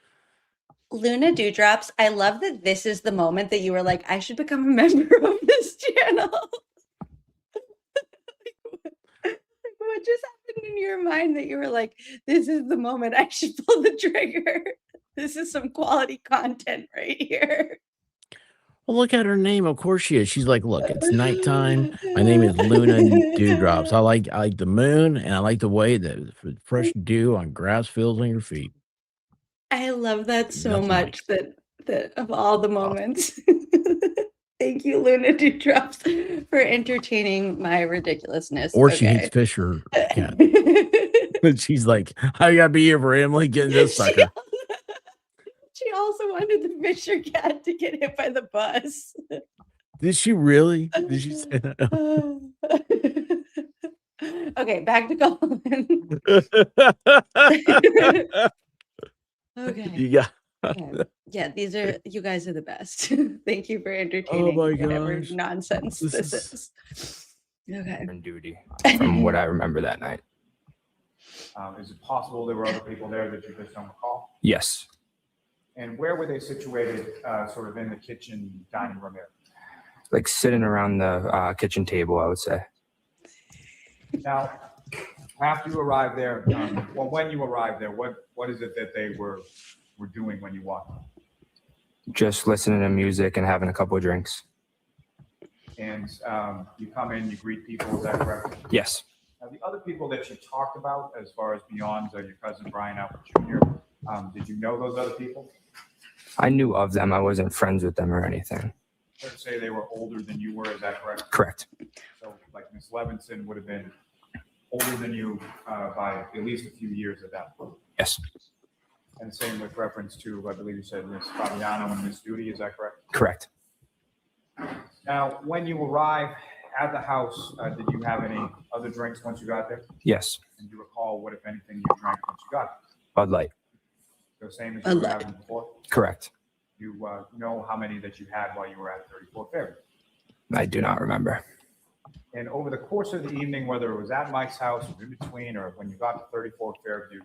Luna Dewdrops, I love that this is the moment that you were like, I should become a member of this channel. What just happened in your mind that you were like, this is the moment I should pull the trigger? This is some quality content right here. Well, look at her name. Of course she is. She's like, look, it's nighttime. My name is Luna Dewdrops. I like the moon, and I like the way that fresh dew on grass feels on your feet. I love that so Nothing much that of all the moments. Thank you, Luna Dewdrops, for entertaining my ridiculousness. Or she hates fish or cat. But she's like, I gotta be here for Emily getting this sucker. She also wanted the Fisher cat to get hit by the bus. Did she really? Did she say that? Okay, back to Colin. Okay. Yeah. Okay. Yeah, you guys are the best. Thank you for entertaining my whatever gosh. nonsense this is. Okay. And duty from what I remember that night. Is it possible there were other people there that you just don't recall? Yes. And where were they situated, sort of in the kitchen, dining room area? Like sitting around the kitchen table, I would say. Now, after you arrived there, well, when you arrived there, what is it that they were doing when you walked in? Just listening to music and having a couple of drinks. And you come in, you greet people, is that correct? Yes. Now, the other people that you talked about, as far as beyond your cousin Brian Albert Jr., did you know those other people? I knew of them. I wasn't friends with them or anything. Let's say they were older than you were, is that correct? Correct. So like Miss Levinson would have been older than you by at least a few years at that point. Yes. And same with reference to, I believe you said Miss Fabiano and Miss Duty, is that correct? Correct. Now, when you arrive at the house, did you have any other drinks once you got there? Yes. And do you recall what, if anything, you drank once you got Bud Light. there? The same as you were having before? Correct. You know how many that you had while you were at 34 Fairview? I do not remember. And over the course of the evening, whether it was at Mike's house or in between, or when you got to 34 Fairview,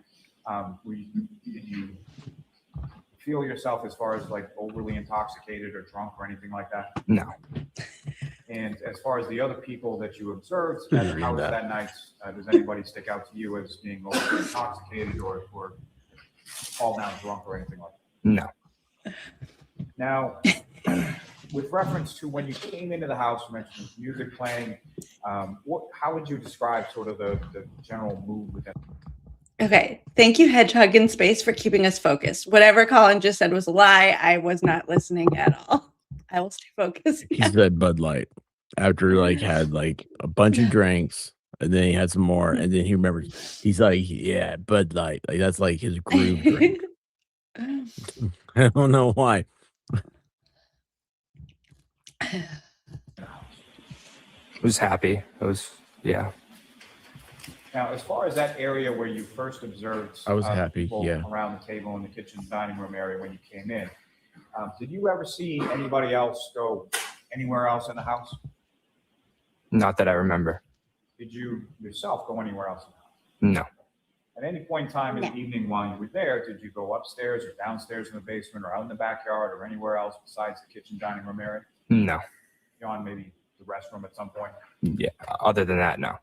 did you feel yourself as far as like overly intoxicated or drunk or anything like that? No. And as far as the other people that you observed at the house that night, does anybody stick out to you as being overly intoxicated or fall down drunk or anything like that? No. Now, with reference to when you came into the house, you mentioned music playing. How would you describe sort of the general mood within? Okay. Thank you, Hedgehog in Space, for keeping us focused. Whatever Colin just said was a lie. I was not listening at all. I will stay focused. He said Bud Light after had a bunch of drinks, and then he had some more, and then he remembered. He's like, yeah, Bud Light. Like that's like his groove drink. I don't know why. I was happy. It was, yeah. Now, as far as that area where you first observed I was happy, people yeah. around the table in the kitchen dining room area when you came in, did you ever see anybody else go anywhere else in the house? Not that I remember. Did you yourself go anywhere else in the house? No. At any point in time in the evening while you were there, did you go upstairs or downstairs in the basement or out in the backyard or anywhere else besides the kitchen dining room area? No. Beyond maybe the restroom at some point? Yeah. Other than that, no.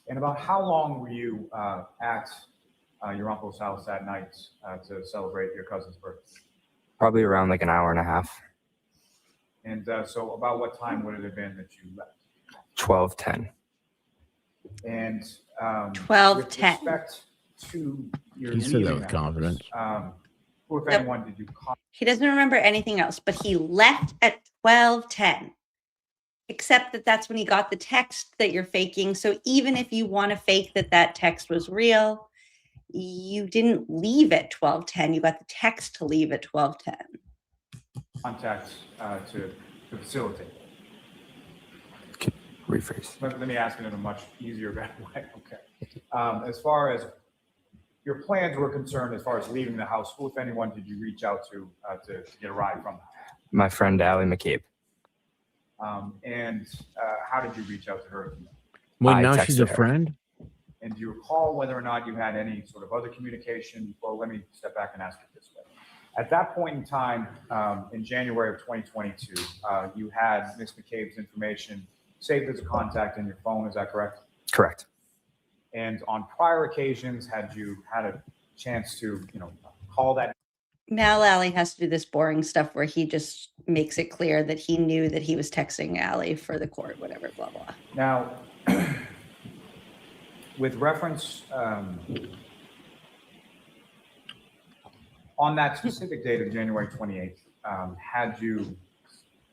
And about how long were you at your uncle's house that night to celebrate your cousin's birthday? Probably around like an hour and a half. And so about what time would it have been that you left? 12:10. And 12:10. With respect to your He said that leaving with the house, confidence. who, if Yep. anyone, did you call? He doesn't remember anything else, but he left at 12:10. Except that that's when he got the text that you're faking. So even if you want to fake that that text was real, you didn't leave at 12:10. You got the text to leave at 12:10. Contact to facilitate. Rephrase. Let me ask it in a much easier way. Okay. As far as your plans were concerned, as far as leaving the house, who, if anyone, did you reach out to get a ride from? My friend Allie McCabe. And how did you reach out to her? Wait, I now she's a texted her. friend? And do you recall whether or not you had any sort of other communication? Well, let me step back and ask it this way. At that point in time, in January of 2022, you had Ms. McCabe's information saved as a contact in your phone, is that correct? Correct. And on prior occasions, had you had a chance to, call that? Now Allie has to do this boring stuff where he just makes it clear that he knew that he was texting Allie for the court, whatever, blah, blah. Now, with reference on that specific date of January 28th,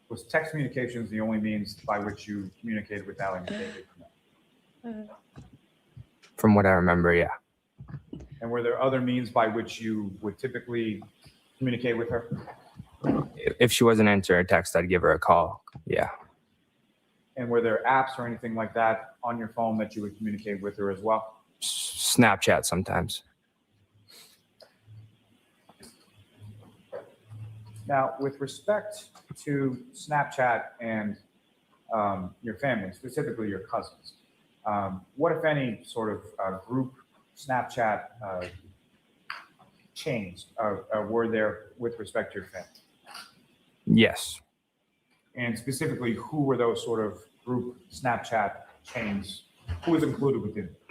was text communications the only means by which you communicated with Allie McCabe? From what I remember, yeah. And were there other means by which you would typically communicate with her? If she wasn't answering a text, I'd give her a call. Yeah. And were there apps or anything like that on your phone that you would communicate with her as well? Snapchat sometimes. Now, with respect to Snapchat and your family, specifically your cousins, what, if any, sort of group Snapchat chains were there with respect to your family? Yes. And specifically, who were those sort of group Snapchat chains? Who was included within it?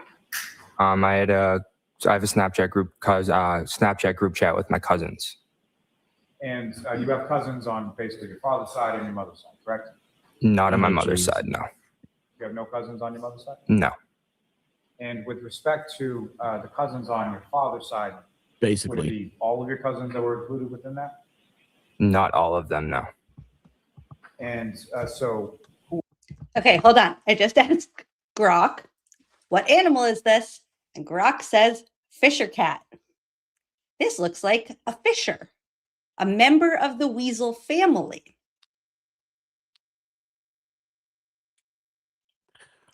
I have a Snapchat group chat with my cousins. And you have cousins on basically your father's side and your mother's side, correct? Not on my mother's side, no. You have no cousins on your mother's side? No. And with respect to the cousins on your father's side, basically, would it be all of your cousins that were included within that? Not all of them, no. And so who? Okay, hold on. I just asked Grok, what animal is this? And Grok says, fisher cat. This looks like a fisher, a member of the weasel family.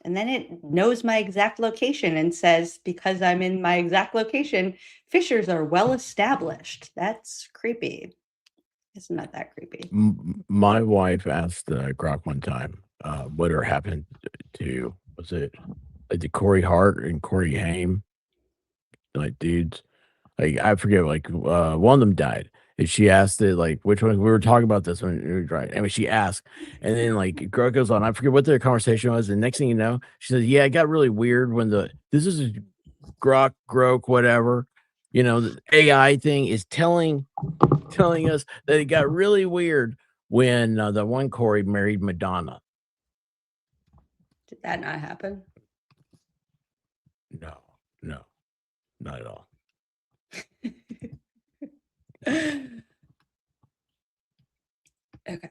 And then it knows my exact location and says, because I'm in my exact location, fishers are well established. That's creepy. It's not that creepy. My wife asked Grok one time what happened to, was it like the Corey Hart and Corey Haim, like dudes? Like I forget, like one of them died. And she asked it, like, which one? We were talking about this one, right? Anyway, she asked, and then like Grok goes on. I forget what their conversation was. And next thing you know, she says, "Yeah, it got really weird when this is Grok, whatever, the AI thing is telling us that it got really weird when the one Corey married Madonna." Did that not happen? No, not at all. Okay,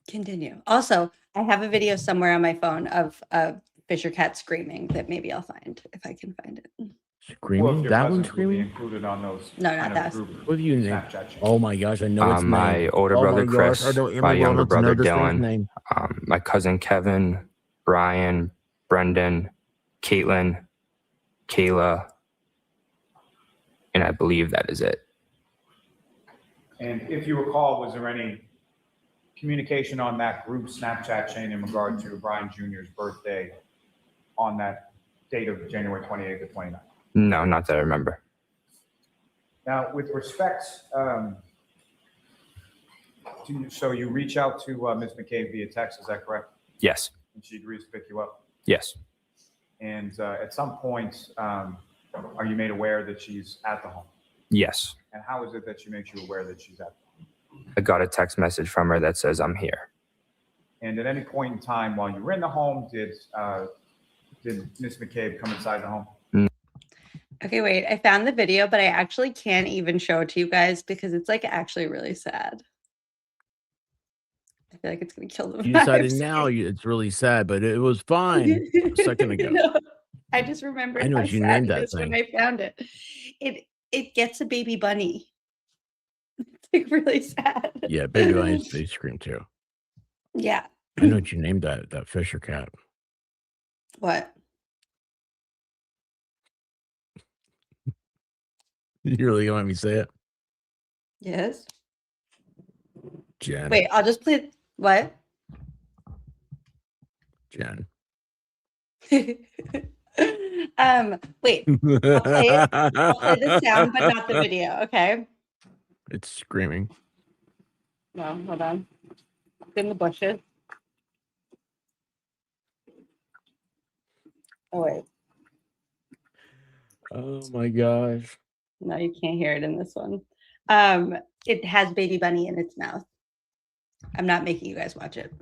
continue. Also, I have a video somewhere on my phone of a fisher cat screaming that maybe I'll find if I can find it. Screaming? That one Will be screaming? included on those. No, not that. What do you name? Oh my gosh, I know it's My older brother Chris, my younger brother Dylan, my cousin Kevin, Brian, Brendan, Caitlin, Kayla, and I believe that is it. And if you recall, was there any communication on that group Snapchat chain in regard to Brian Jr.'s birthday on that date of January 28th to 29th? No, not that I remember. Now, with respect, so you reach out to Ms. McCabe via text, is that correct? Yes. And she agrees to pick you up? Yes. And at some point, are you made aware that she's at the home? Yes. And how is it that she makes you aware that she's at the home? I got a text message from her that says I'm here. And at any point in time while you were in the home, did did Miss McCabe come inside the home? Okay, wait. I found the video, but I actually can't even show it to you guys because it's like actually really sad. I feel like it's gonna kill the You decided vibes. now it's really sad, but it was fine a second ago. No, I just remembered I know how what you sad named he that is when thing. I found it. It gets a baby bunny. It's like really sad. Yeah, baby lions, they scream too. Yeah. I know what you named that fish or cat. What? You really gonna let me say it? Yes. Jen. Wait, I'll just play. What? Jen. Wait. I'll play it. I'll play the sound, but not the video. Okay. It's screaming. No, hold on. It's in the bushes. Oh wait. Oh my gosh. No, you can't hear it in this one. It has baby bunny in its mouth. I'm not making you guys watch it.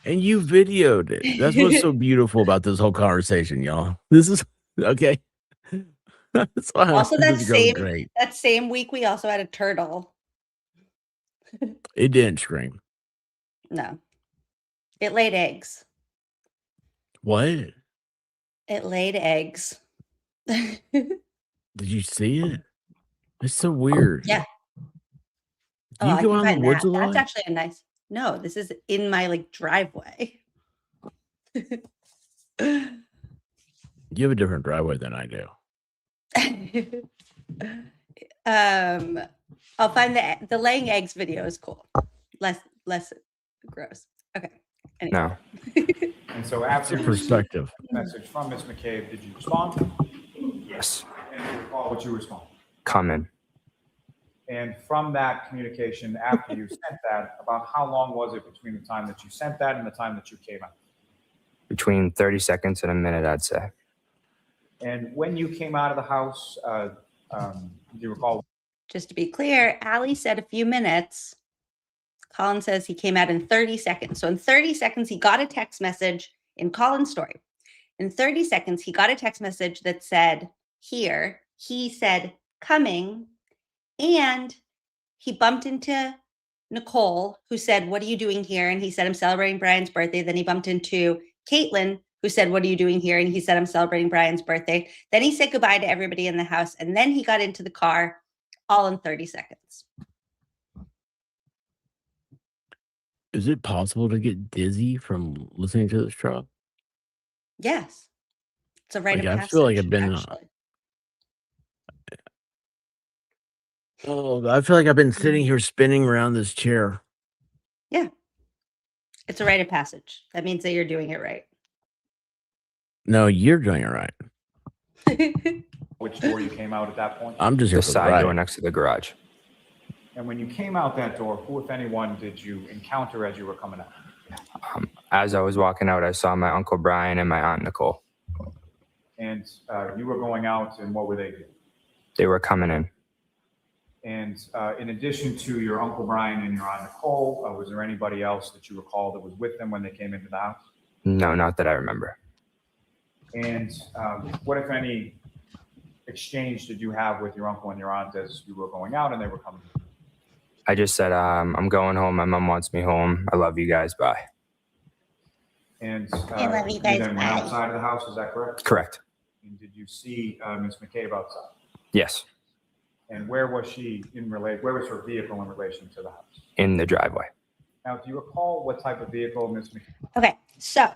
And you videoed it. That's what's so beautiful about this whole conversation, y'all. This is okay. That's why Also, this girl's great. that same week we also had a turtle. It didn't scream. No. It laid eggs. What? It laid eggs. Did you see it? It's so weird. Yeah. Do you I go can out in the find woods that. a lot? That's actually a nice. No, this is in my like driveway. You have a different driveway than I do. I'll find the laying eggs video is cool. Less gross. Okay. Anyway. No. And so after It's a perspective. the message from Miss McCabe, did you respond? Yes. And do you recall what you responded? Come in. And from that communication, after you sent that, about how long was it between the time that you sent that and the time that you came out? Between 30 seconds and a minute, I'd say. And when you came out of the house, do you recall? Just to be clear, Allie said a few minutes. Colin says he came out in 30 seconds. So in 30 seconds, he got a text message in Colin's story. In 30 seconds, he got a text message that said, here. He said, coming. And he bumped into Nicole, who said, what are you doing here? And he said, I'm celebrating Brian's birthday. Then he bumped into Caitlin, who said, what are you doing here? And he said, I'm celebrating Brian's birthday. Then he said goodbye to everybody in the house. And then he got into the car all in 30 seconds. Is it possible to get dizzy from listening to this truck? Yes. It's a rite of I passage. feel like I've been. Actually. I feel like I've been sitting here spinning around this chair. Yeah. It's a rite of passage. That means that you're doing it right. No, you're doing it right. Which door you came out at that point? I'm just here The for the side ride. door next to the garage. And when you came out that door, who, if anyone, did you encounter as you were coming out? As I was walking out, I saw my Uncle Brian and my Aunt Nicole. And you were going out, and what were they doing? They were coming in. And in addition to your Uncle Brian and your Aunt Nicole, was there anybody else that you recall that was with them when they came into the house? No, not that I remember. And what, if any, exchange did you have with your uncle and your aunt as you were going out and they were coming? I just said, I'm going home. My mom wants me home. I love you guys. Bye. And I love you guys, then went bye. outside of the house, is that correct? Correct. And did you see Ms. McCabe outside? Yes. And where was she where was her vehicle in relation to the house? In the driveway. Now, do you recall what type of vehicle Ms. McCabe? Okay. So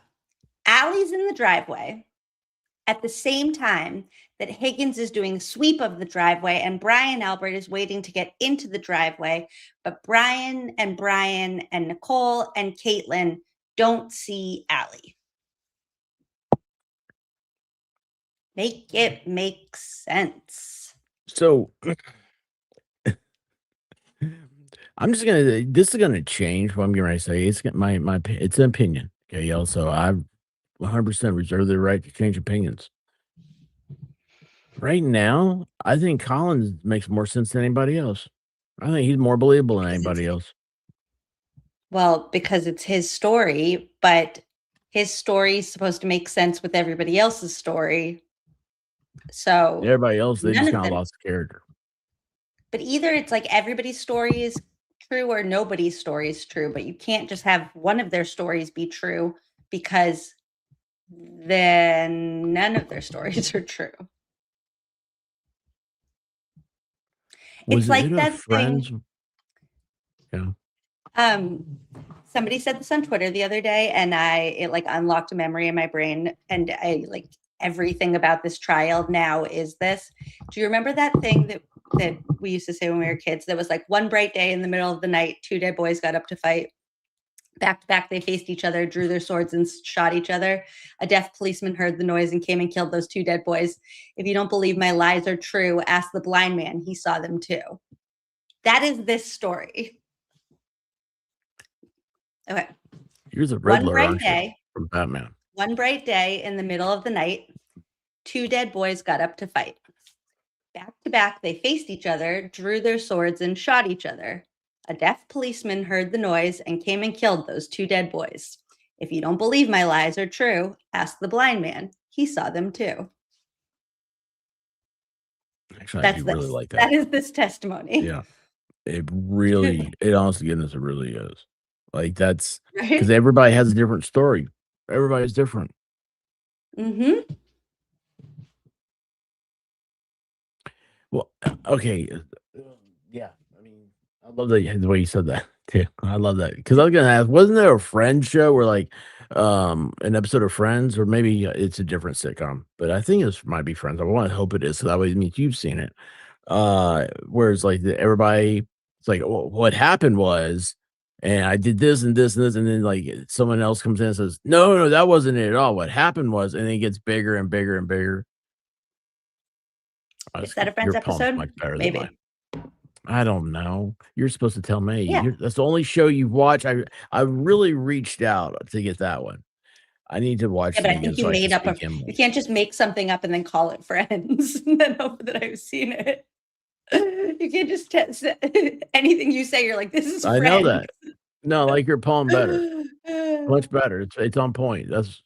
Allie's in the driveway at the same time that Higgins is doing a sweep of the driveway and Brian Albert is waiting to get into the driveway. But Brian and Nicole and Caitlin don't see Allie. Make it make sense. So I'm just gonna. This is gonna change what I'm going to say. It's my it's an opinion. Okay, y'all. So I 100% reserve the right to change opinions. Right now, I think Collins makes more sense than anybody else. I think he's more believable than anybody else. Well, because it's his story, but his story is supposed to make sense with everybody else's story. So Everybody else, they none just of kind of them. lost character. But either it's like everybody's story is true or nobody's story is true, but you can't just have one of their stories be true because then none of their stories are true. Was It's like it a that Friends? thing. Yeah. Somebody said this on Twitter the other day, and it like unlocked a memory in my brain, and I like everything about this trial now is this. Do you remember that thing that we used to say when we were kids that was like, one bright day in the middle of the night, two dead boys got up to fight. Back to back, they faced each other, drew their swords, and shot each other. A deaf policeman heard the noise and came and killed those two dead boys. If you don't believe my lies are true, ask the blind man. He saw them too. That is this story. Okay. Here's a One Riddler, bright aren't you? day. From Batman. One bright day in the middle of the night, two dead boys got up to fight. Back to back, they faced each other, drew their swords, and shot each other. A deaf policeman heard the noise and came and killed those two dead boys. If you don't believe my lies are true, ask the blind man. He saw them too. Actually, I do really like that. That is this testimony. Yeah. It really, it honestly, goodness, it really is. Like that's Right? because everybody has a different story. Everybody's different. Mm-hmm. Well, okay. Yeah. I mean, I love the way you said that too. I love that. Because I was gonna ask, wasn't there a Friends show where like an episode of Friends, or maybe it's a different sitcom, but I think it might be Friends. I want to hope it is, so that way it means you've seen it. Whereas like everybody, it's like what happened was, and I did this and this and this, and then like someone else comes in and says, no, that wasn't it at all. What happened was, and then it gets bigger and bigger and bigger. Is that a Friends Your palm's episode? much better than Maybe. mine. I don't know. You're supposed to tell me. Yeah. That's the only show you've watched. I really reached out to get that one. I need to watch Yeah, but it I again think you so I made can up a. speak in more. You can't just make something up and then call it Friends and then hope that I've seen it. You can't just test anything you say. You're like, this is. I Friends. know that. No, I like your poem better. Much better. It's on point. That's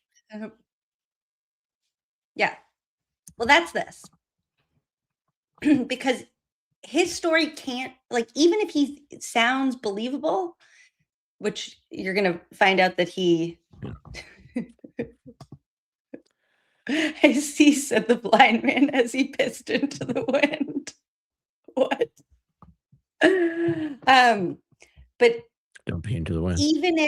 Yeah. Well, that's this. Because his story can't, like, even if he sounds believable, which you're going to find out that he. I see, said the blind man as he pissed into the wind. What? But don't pee into the wind. even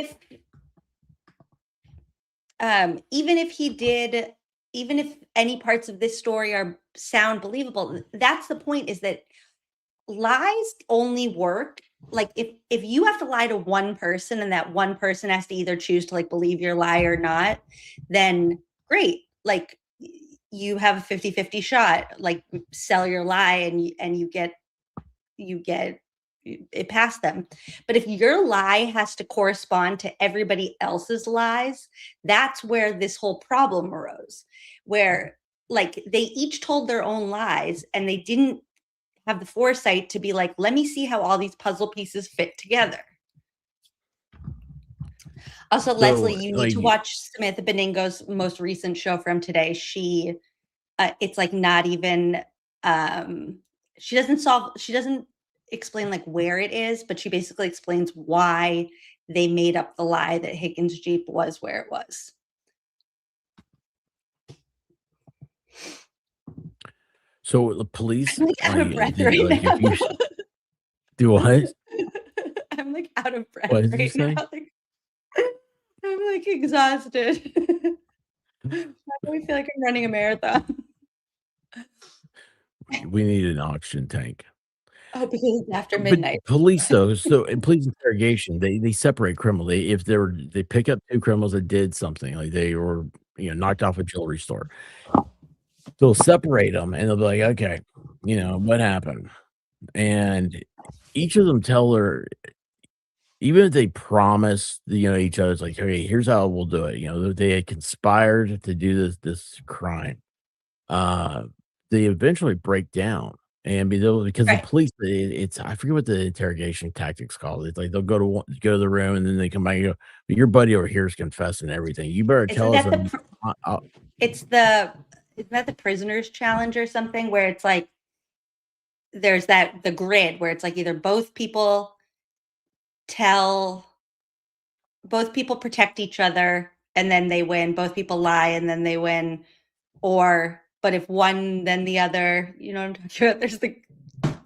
if any parts of this story sound believable, that's the point, is that lies only work like if you have to lie to one person and that one person has to either choose to like believe your lie or not, then great, like you have a 50-50 shot, like sell your lie and you get it past them. But if your lie has to correspond to everybody else's lies, that's where this whole problem arose, where like they each told their own lies and they didn't have the foresight to be like, let me see how all these puzzle pieces fit together. Also, So, Leslie, you need like, to watch Samantha Beningo's most recent show from today. She, it's like not even, she doesn't explain like where it is, but she basically explains why they made up the lie that Higgins' Jeep was where it was. So the police, I'm like out of breath did, right like, now. if you do what? I'm like out of breath What did you right say? now. Like, I'm like exhausted. Why do I feel like I'm running a marathon? We need an oxygen tank. Oh, because it's after But midnight. police, though, so in police interrogation, they separate criminals. If they pick up two criminals that did something, like they were knocked off a jewelry store, they'll separate them and they'll be like, okay, what happened, and each of them tell their, even if they promise each other, it's like, okay, here's how we'll do it. They had conspired to do this crime. They eventually break down And because the police, it's I forget what the interrogation tactics called. It's like they'll go to the room and then they come back and go, "But your buddy over here is confessing everything. You better tell us." Isn't that the prisoner's challenge or something where it's like there's the grid where it's like either both people protect each other and then they win, both people lie and then they win, but if one then the other, you know what I'm talking about? There's the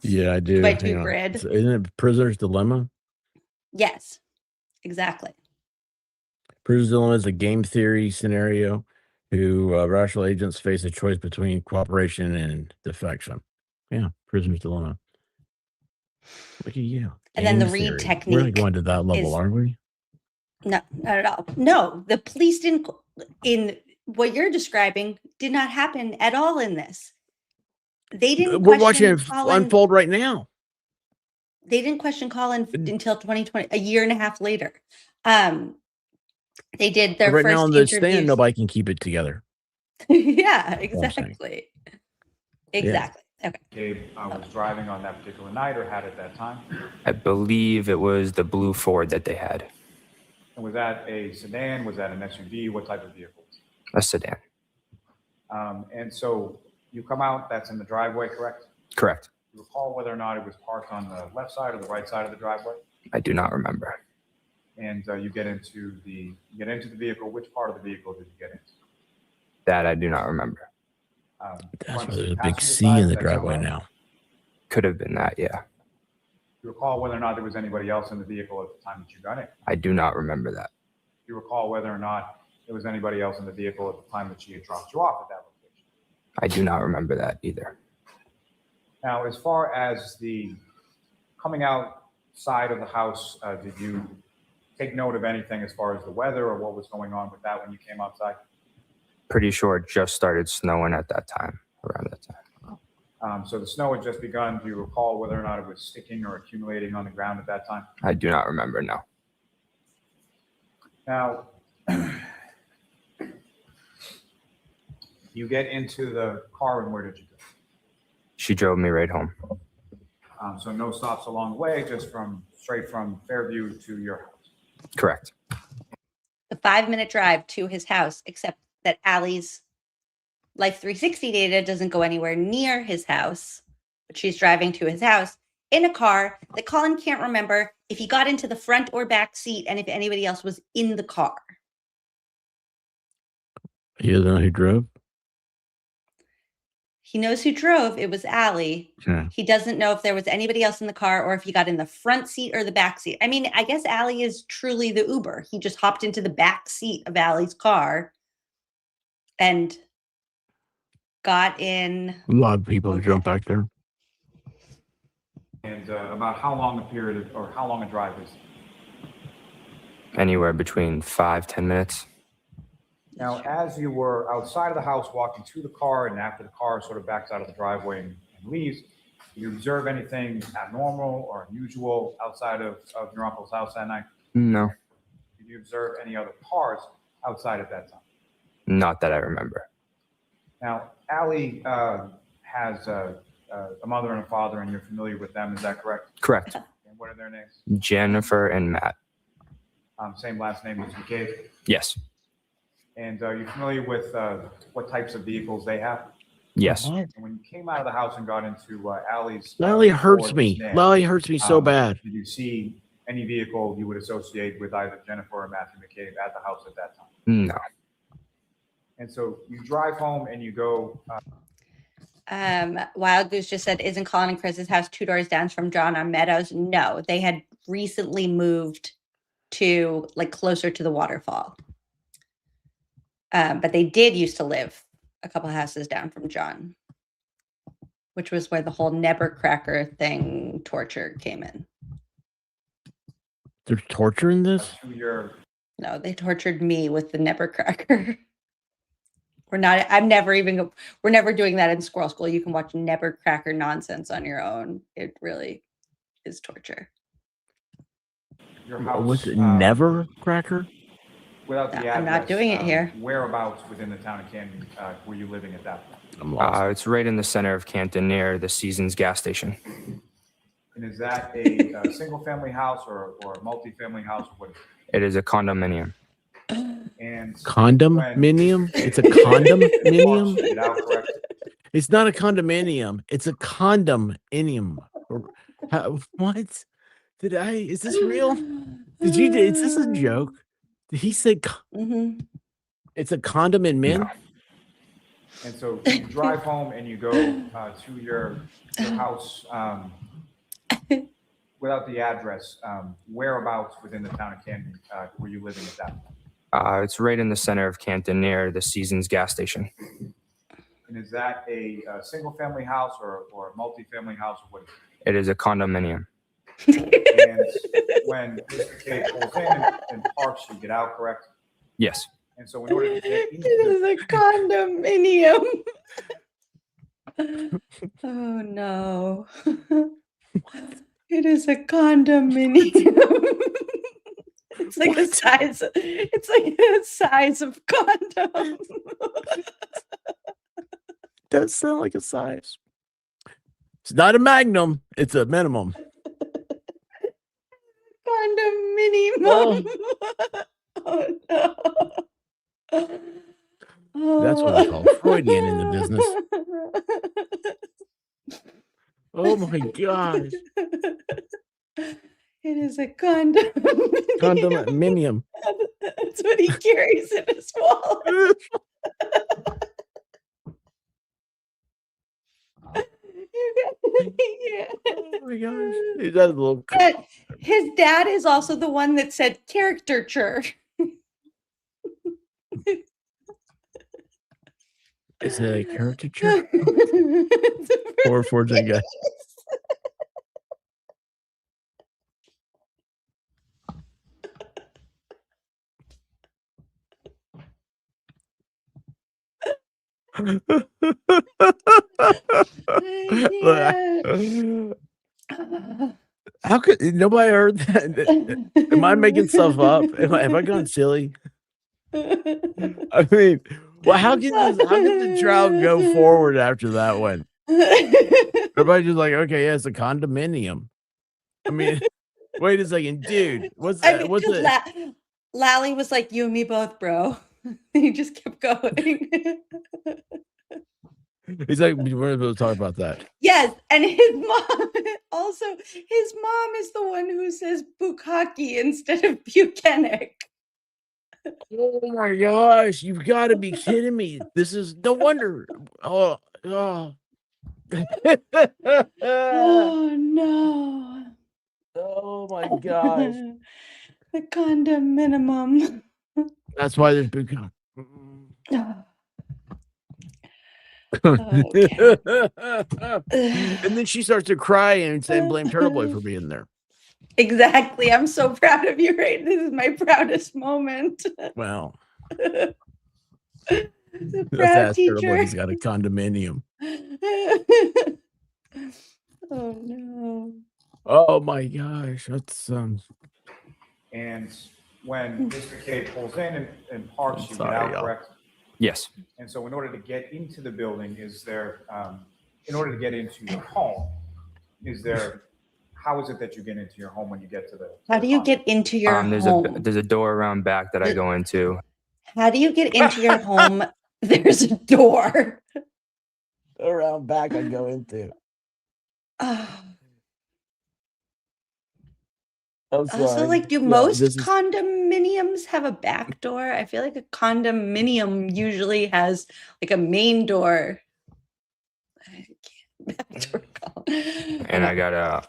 Yeah, I do. 2x2 grid. Isn't it Prisoner's Dilemma? Yes, exactly. Prisoner's Dilemma is a game theory scenario who rational agents face a choice between cooperation and defection. Yeah, Prisoner's Dilemma. Look at you. And then the Game read theory. technique. We're not going to that level, are we? No, not at all. No, the police didn't, in what you're describing, did not happen at all in this. They didn't. We're watching it Colin, unfold right now. They didn't question Colin until 2020, a year and a half later. They did their right first now on the interviews. stand, nobody can keep it together. Yeah, exactly. Exactly. Okay. Gabe was driving on that particular night or had at that time? I believe it was the blue Ford that they had. And was that a sedan? Was that an SUV? What type of vehicle? A sedan. And so you come out, that's in the driveway, correct? Correct. You recall whether or not it was parked on the left side or the right side of the driveway? I do not remember. And you get into the vehicle. Which part of the vehicle did you get into? That I do not remember. That's why there's a big C in the driveway now. Could have been that, yeah. You recall whether or not there was anybody else in the vehicle at the time that you got in? I do not remember that. You recall whether or not there was anybody else in the vehicle at the time that she had dropped you off at that location? I do not remember that either. Now, as far as the coming outside of the house, did you take note of anything as far as the weather or what was going on with that when you came outside? Pretty sure it just started snowing at that time, around that time. So the snow had just begun. Do you recall whether or not it was sticking or accumulating on the ground at that time? I do not remember, no. Now, you get into the car and where did you go? She drove me right home. So no stops along the way, just straight from Fairview to your house. Correct. The 5-minute drive to his house, except that Allie's Life 360 data doesn't go anywhere near his house, but she's driving to his house in a car that Colin can't remember if he got into the front or back seat and if anybody else was in the car. He doesn't know who drove? He knows who drove. It was Allie. Yeah. He doesn't know if there was anybody else in the car or if he got in the front seat or the back seat. I mean, I guess Allie is truly the Uber. He just hopped into the back seat of Allie's car and got in. A lot of people jump back there. And about how long a period or how long a drive is? Anywhere between 5-10 minutes. Now, as you were outside of the house walking to the car and after the car sort of backs out of the driveway and leaves, do you observe anything abnormal or unusual outside of your uncle's house that night? No. Did you observe any other cars outside at that time? Not that I remember. Now, Allie has a mother and a father, and you're familiar with them, is that correct? Correct. And what are their names? Jennifer and Matt. Same last name as McCabe? Yes. And are you familiar with what types of vehicles they have? Yes. And when you came out of the house and got into Allie's... Lally hurts me. Lally hurts me so bad. Did you see any vehicle you would associate with either Jennifer or Matthew McCabe at the house at that time? No. And so you drive home and you go... Wild Goose just said, isn't Colin and Chris's house 2 doors down from John on Meadows? No, they had recently moved to like closer to the waterfall. But they did used to live a couple houses down from John, which was where the whole Nebercracker thing torture came in. There's torture in this? No, they tortured me with the Nebercracker. We're never doing that in Squirrel School. You can watch Nebercracker nonsense on your own. It really is torture. Your house, was it never Cracker? Without the I'm not doing it here. Whereabouts within the town of Camden were you living at that point? I'm lost. It's right in the center of Canton near the Seasons gas station. And is that a single-family house or a multi-family house? What is It is a condominium. it? And Condominium? It's a condominium? Get out, correct? It's not a condominium. It's a condominium. What? Is this real? Is this a joke? Did he say it's a condom in men? No. And so you drive home and you go to your house without the address. Whereabouts within the town of Canton were you living at that point? It's right in the center of Canton near the Seasons gas station. And is that a single-family house or a multi-family house? What is It is a condominium. it? And when Mr. K pulls in and parks, you get out, correct? Yes. And so in order to get into It is a condominium. Oh no. It is a condominium. It's like the size of condom. Does sound like a size. It's not a magnum, it's a minimum. Condominium. Oh no. That's what I call Freudian in the business. Oh my gosh. It is a condom. Condominium. That's what he carries in his wallet. Oh my gosh. He does a little. His dad is also the one that said caricature. Is it a caricature? Or fortune guy. How could nobody heard that? Am I making stuff up? Have I gone silly? I mean, well, how can the trial go forward after that one? Everybody just like, okay, yeah, it's a condominium. I mean, wait a second, dude. What's that? What's it? Lally was like, "You and me both, bro." He just kept going. He's like, we're able to talk about that. Yes, and his mom also. His mom is the one who says bukkake instead of bucanic. Oh my gosh, you've got to be kidding me. This is no wonder. Oh. Oh no. Oh my gosh. The condom minimum. That's why there's big. Okay. And then she starts to cry and blame Turtle Boy for being there. Exactly. I'm so proud of you, right? This is my proudest moment. Wow. The Let's proud ask Turtle Boy teacher. if he's got a condominium. Oh no. Oh my gosh. That's And when Mr. K pulls in and parks, you get out, correct? Yes. And so in order to get into the building, in order to get into your home, how is it that you get into your home when you get to the How do you get into your home? There's a door around back that I go into. How do you get into your home? There's a door. around back I go into. Also, like, do most condominiums have a back door? I feel like a condominium usually has like a main door. And I gotta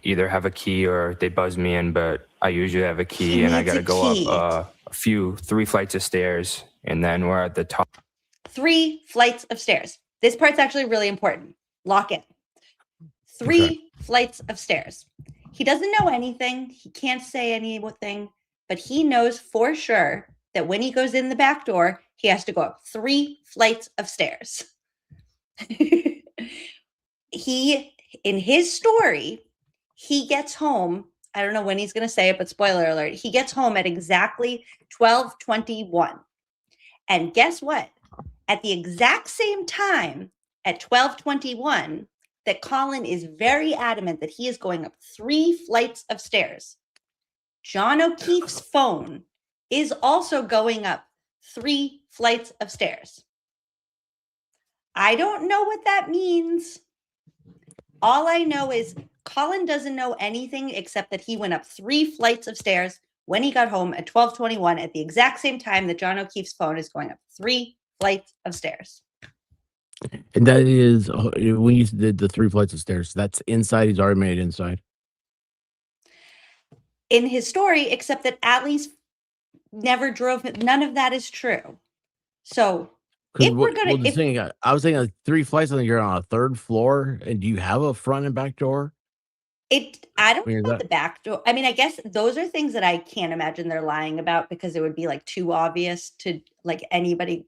either have a key or they buzz me in, but I usually have a key and I gotta go up 3 flights of stairs, and then we're at the top. 3 flights of stairs. This part's actually really important. Lock in. 3 flights of stairs. He doesn't know anything. He can't say anything, but he knows for sure that when he goes in the back door, he has to go up 3 flights of stairs. In his story, he gets home. I don't know when he's going to say it, but spoiler alert, he gets home at exactly 12:21. And guess what? at the exact same time at 12:21 that Colin is very adamant that he is going up 3 flights of stairs. John O'Keefe's phone is also going up 3 flights of stairs. I don't know what that means. All I know is Colin doesn't know anything except that he went up 3 flights of stairs when he got home at 12:21 at the exact same time that John O'Keefe's phone is going up 3 flights of stairs. And that is when you did the 3 flights of stairs. That's inside. He's already made it inside. In his story, except that Allie's never drove him. None of that is true. So if we're gonna, I was thinking 3 flights, and you're on a 3rd floor. And do you have a front and back door? I don't know about the back door. I mean, I guess those are things that I can't imagine they're lying about because it would be like too obvious to like anybody.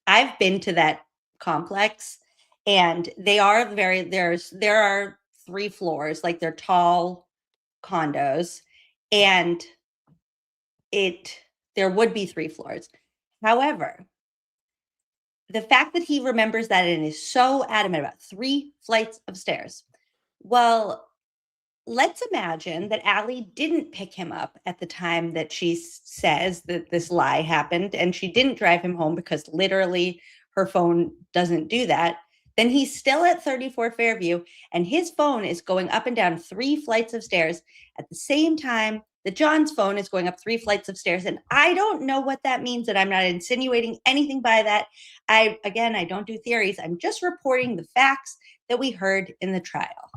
I've been to that complex, and they are there are 3 floors, like they're tall condos, and there would be 3 floors. However, the fact that he remembers that and is so adamant about 3 flights of stairs. Well, let's imagine that Allie didn't pick him up at the time that she says that this lie happened, and she didn't drive him home because literally her phone doesn't do that. Then he's still at 34 Fairview, and his phone is going up and down 3 flights of stairs at the same time that John's phone is going up 3 flights of stairs. And I don't know what that means, and I'm not insinuating anything by that. I don't do theories. I'm just reporting the facts that we heard in the trial.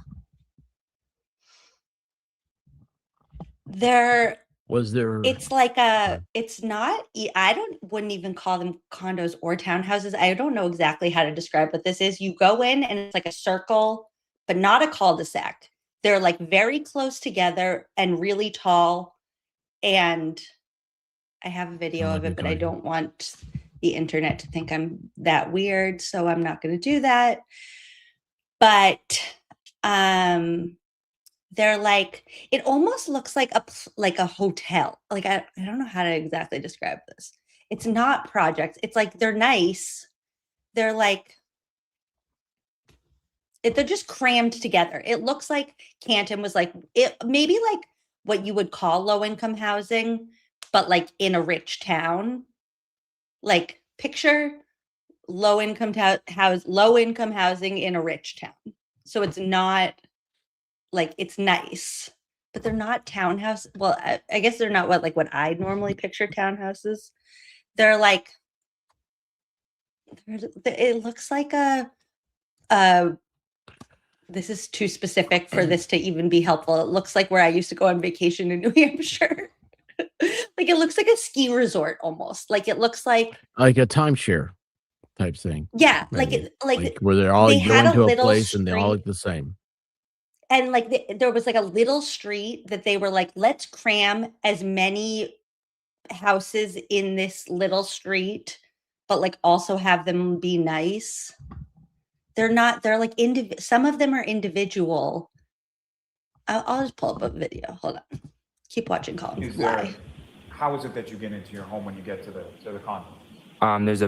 It's like wouldn't even call them condos or townhouses. I don't know exactly how to describe what this is. You go in and it's like a circle, but not a cul-de-sac. They're like very close together and really tall. And I have a video of it, but I don't want the internet to think I'm that weird. So I'm not going to do that. But, they're like, it almost looks like a hotel. Like, I don't know how to exactly describe this. It's not projects. It's like, they're nice. They're like, they're just crammed together. It looks like Canton was like, maybe like what you would call low income housing, but like in a rich town. Like picture low income housing in a rich town. So it's not like, it's nice, but they're not townhouse. Well, I guess they're not what I normally picture townhouses. They're like, it looks like this is too specific for this to even be helpful. It looks like where I used to go on vacation in New Hampshire. Like it looks like a ski resort almost. Like it looks like a timeshare type thing. Yeah, maybe. like where they're all going to a place and they all look the same. And like there was like a little street that they were like, let's cram as many houses in this little street, but like also have them be nice. They're like some of them are individual. I'll just pull up a video. Hold on. Keep watching, Colin. How is it that you get into your home when you get to the condo? There's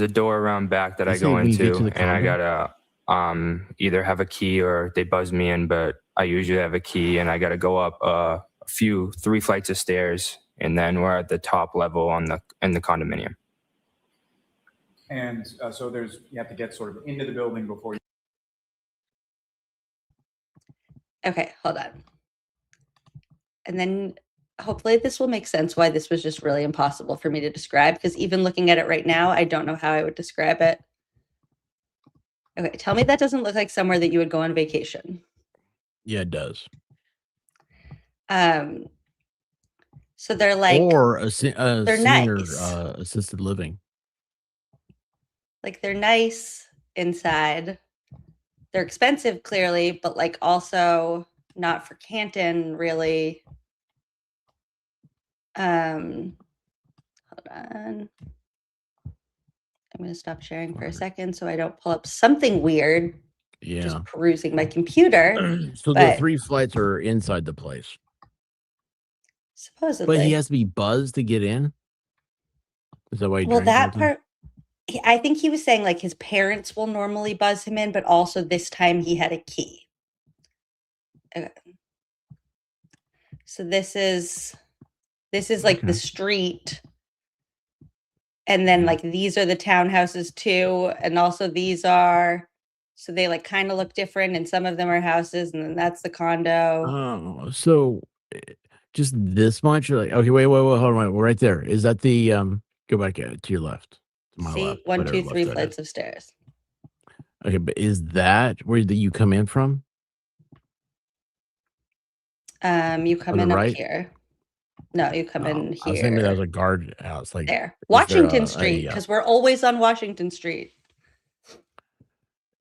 a door around back that I go into, and I gotta either have a key or they buzz me in, but I usually have a key, and I gotta go up 3 flights of stairs, and then we're at the top level in the condominium. And so you have to get sort of into the building before you. Okay, hold on. And then hopefully this will make sense why this was just really impossible for me to describe, because even looking at it right now, I don't know how I would describe it. Okay, tell me that doesn't look like somewhere that you would go on vacation. Yeah, it does. So they're like, or a they're senior nice. Assisted living. Like they're nice inside. They're expensive, clearly, but like also not for Canton, really. Hold on. I'm going to stop sharing for a second so I don't pull up something weird. Yeah. Just perusing my computer. So the 3 flights are inside the place. Supposedly. But he has to be buzzed to get in? Is that why he Well, drank that something? part, I think he was saying like his parents will normally buzz him in, but also this time he had a key. Okay. So this is like the street. And then like these are the townhouses too. And also these are, so they like kind of look different and some of them are houses and then that's the condo. Oh, so just this much? Or like, okay, wait, hold on, right there. Is that the go back to your left? To my See, left, 1, whatever 2, 3 left that flights is. of stairs. Okay, but is that where you come in from? You come On the in up right? here. No, you come in I was thinking that was here. a guard house. Like There. is there Washington Street, because we're always on Washington Street.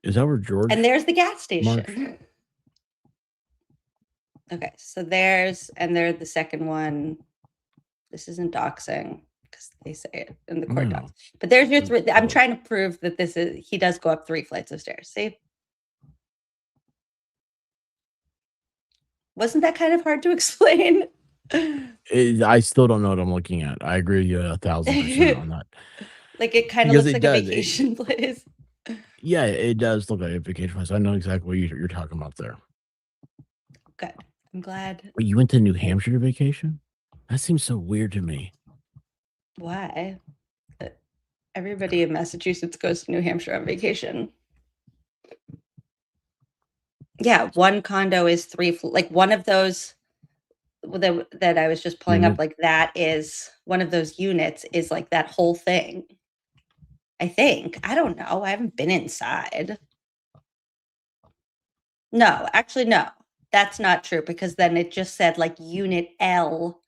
is that where George? And there's the gas March? station. Okay, so there's the second one. This isn't doxing because they say it in the court docs. But there's your three. I'm trying to prove that he does go up 3 flights of stairs. See? Wasn't that kind of hard to explain? I still don't know what I'm looking at. I agree with you 1,000% on that. Like it kind of Because looks it like a does. vacation place. Yeah, it does look like a vacation place. I know exactly what you're talking about there. Good. I'm glad. Wait, you went to New Hampshire to vacation? That seems so weird to me. Why? Everybody in Massachusetts goes to New Hampshire on vacation. Yeah, one condo is 3, like one of those that I was just pulling up, like that is one of those units is like that whole thing. I think. I don't know. I haven't been inside. No, actually, no. That's not true because then it just said like unit L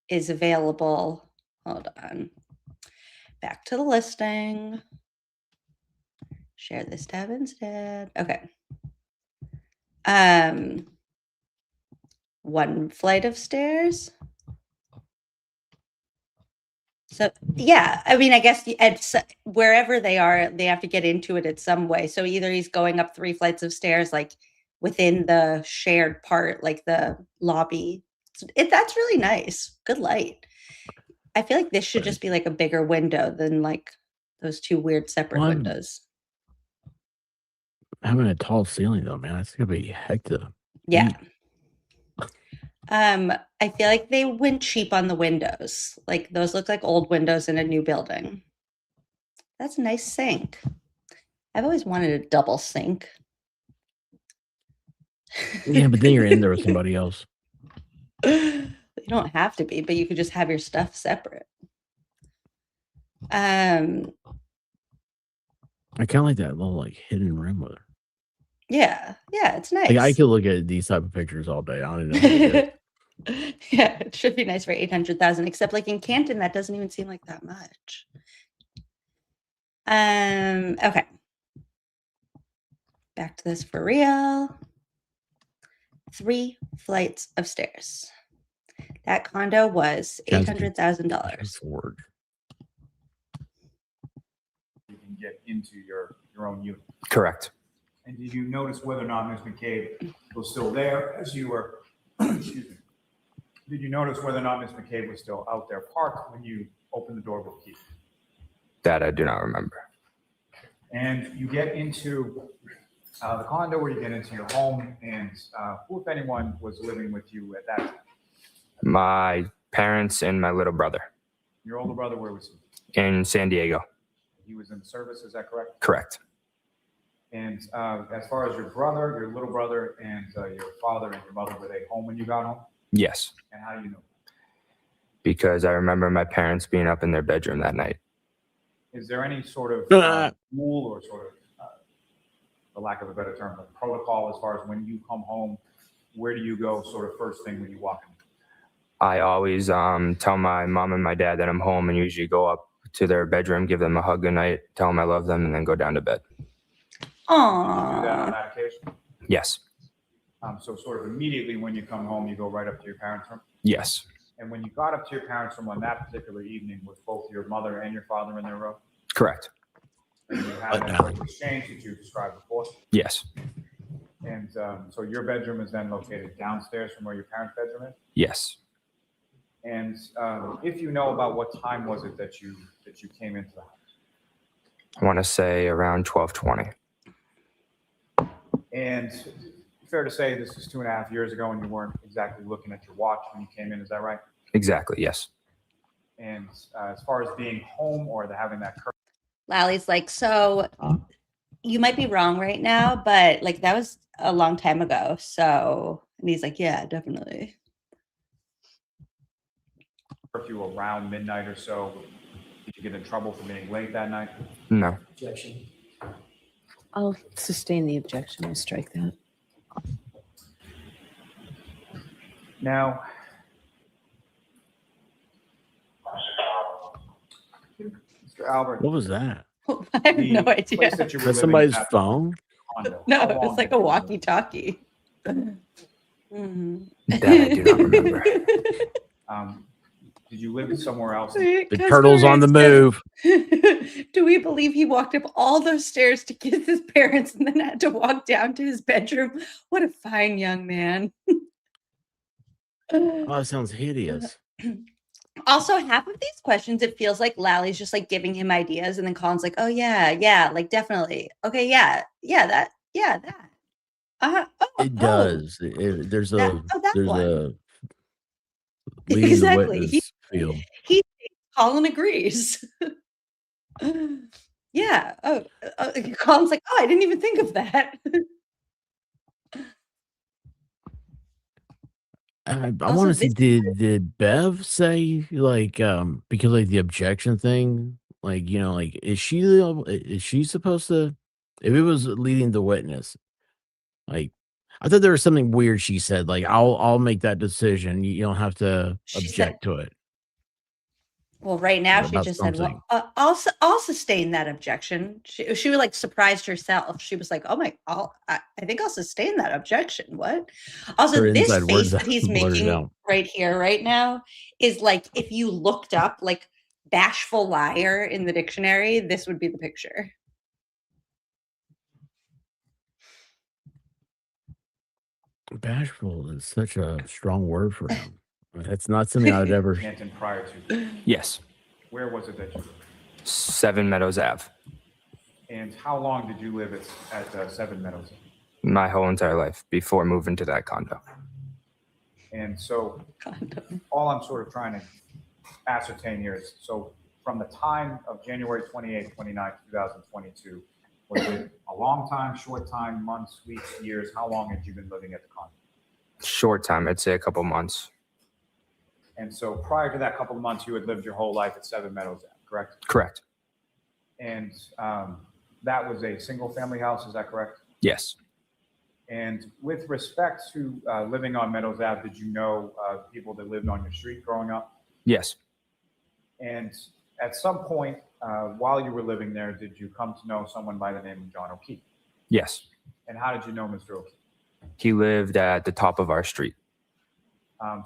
is available. Hold on. Back to the listing. Share this tab instead. Okay. 1 flight of stairs. So yeah, I mean, I guess it's wherever they are, they have to get into it in some way. So either he's going up 3 flights of stairs, like within the shared part, like the lobby. That's really nice. Good light. I feel like this should just be like a bigger window than like those 2 weird separate windows. Having a tall ceiling though, man, it's gonna be hectic. Yeah. I feel like they went cheap on the windows. Like those look like old windows in a new building. That's a nice sink. I've always wanted a double sink. Yeah, but then you're in there with somebody else. You don't have to be, but you could just have your stuff separate. I kind of like that little like hidden room with her. Yeah, it's nice. Like I could look at these type of pictures all day. I don't even know. Yeah, it should be nice for 800,000. Except like in Canton, that doesn't even seem like that much. Okay. Back to this for real. 3 flights of stairs. That condo was $800,000. You can get into your own unit. Correct. And did you notice whether or not Ms. McCabe was still there as you were, excuse me. Did you notice whether or not Ms. McCabe was still out there parked when you opened the door with the key? That I do not remember. And you get into the condo where you get into your home, and who, if anyone, was living with you at that time? My parents and my little brother. Your older brother, where was he? In San Diego. He was in the service, is that correct? Correct. And as far as your brother, your little brother, and your father and your mother, were they home when you got home? Yes. And how do you know? Because I remember my parents being up in their bedroom that night. Is there any sort of rule or sort of, for lack of a better term, like protocol as far as when you come home, where do you go sort of first thing when you walk in? I always tell my mom and my dad that I'm home and usually go up to their bedroom, give them a hug goodnight, tell them I love them, and then go down to bed. Aww. Do you do that on that occasion? Yes. So sort of immediately when you come home, you go right up to your parents' room? Yes. And when you got up to your parents' room on that particular evening, was both your mother and your father in their room? Correct. And you had that sort of exchange that you described before? Yes. And so your bedroom is then located downstairs from where your parents' bedroom is? Yes. And if you know about what time was it that you came into the house? I want to say around 12:20. And fair to say this is 2.5 years ago and you weren't exactly looking at your watch when you came in, is that right? Exactly, yes. And as far as being home or having that curfew, Lally's like, so you might be wrong right now, but like that was a long time ago. So, and he's like, yeah, definitely. curfew around midnight or so, did you get in trouble for being late that night? No. Objection. I'll sustain the objection. I'll strike that. Now, Mr. Albert. What was that? I have no idea. place that you were That's living somebody's at, phone? condo, No, how it was long like did a you live? walkie-talkie. Mhm. That I do not remember. Did you live somewhere else? The turtle's on the move. Do we believe he walked up all those stairs to kiss his parents and then had to walk down to his bedroom? What a fine young man. Oh, that sounds hideous. Also, half of these questions, it feels like Lally's just like giving him ideas, and then Colin's like, "Oh yeah, like definitely, okay, that. It does. There's a that one. a leading Exactly. the witness feel. He Colin agrees. Yeah. Colin's like, oh, I didn't even think of that. I Also, want to see, this- did Bev say like because like the objection thing, like like is she supposed to, if it was leading the witness, like I thought there was something weird she said, like I'll make that decision. You don't have to object to it. Well, right now she About just said, something. "Well, I'll sustain that objection." She was like surprised herself. She was like, "Oh my, I think I'll sustain that objection." What? Also, Her this inside words face that he's blurted making out. right here, right now, is like if you looked up like bashful liar in the dictionary, this would be the picture. Bashful is such a strong word for him. That's not something I would ever. Canton prior to. Yes. Where was it that you lived? 7 Meadows Ave. And how long did you live at 7 Meadows? My whole entire life before moving to that condo. And so all I'm sort of trying to ascertain here is, so from the time of January 28, 29, 2022, was it a long time, short time, months, weeks, years? How long had you been living at the condo? Short time, I'd say a couple months. And so prior to that couple of months, you had lived your whole life at 7 Meadows Ave, correct? Correct. And that was a single family house, is that correct? Yes. And with respect to living on Meadows Ave, did you know people that lived on your street growing up? Yes. And at some point while you were living there, did you come to know someone by the name of John O'Keefe? Yes. And how did you know Mr. O'Keefe? He lived at the top of our street.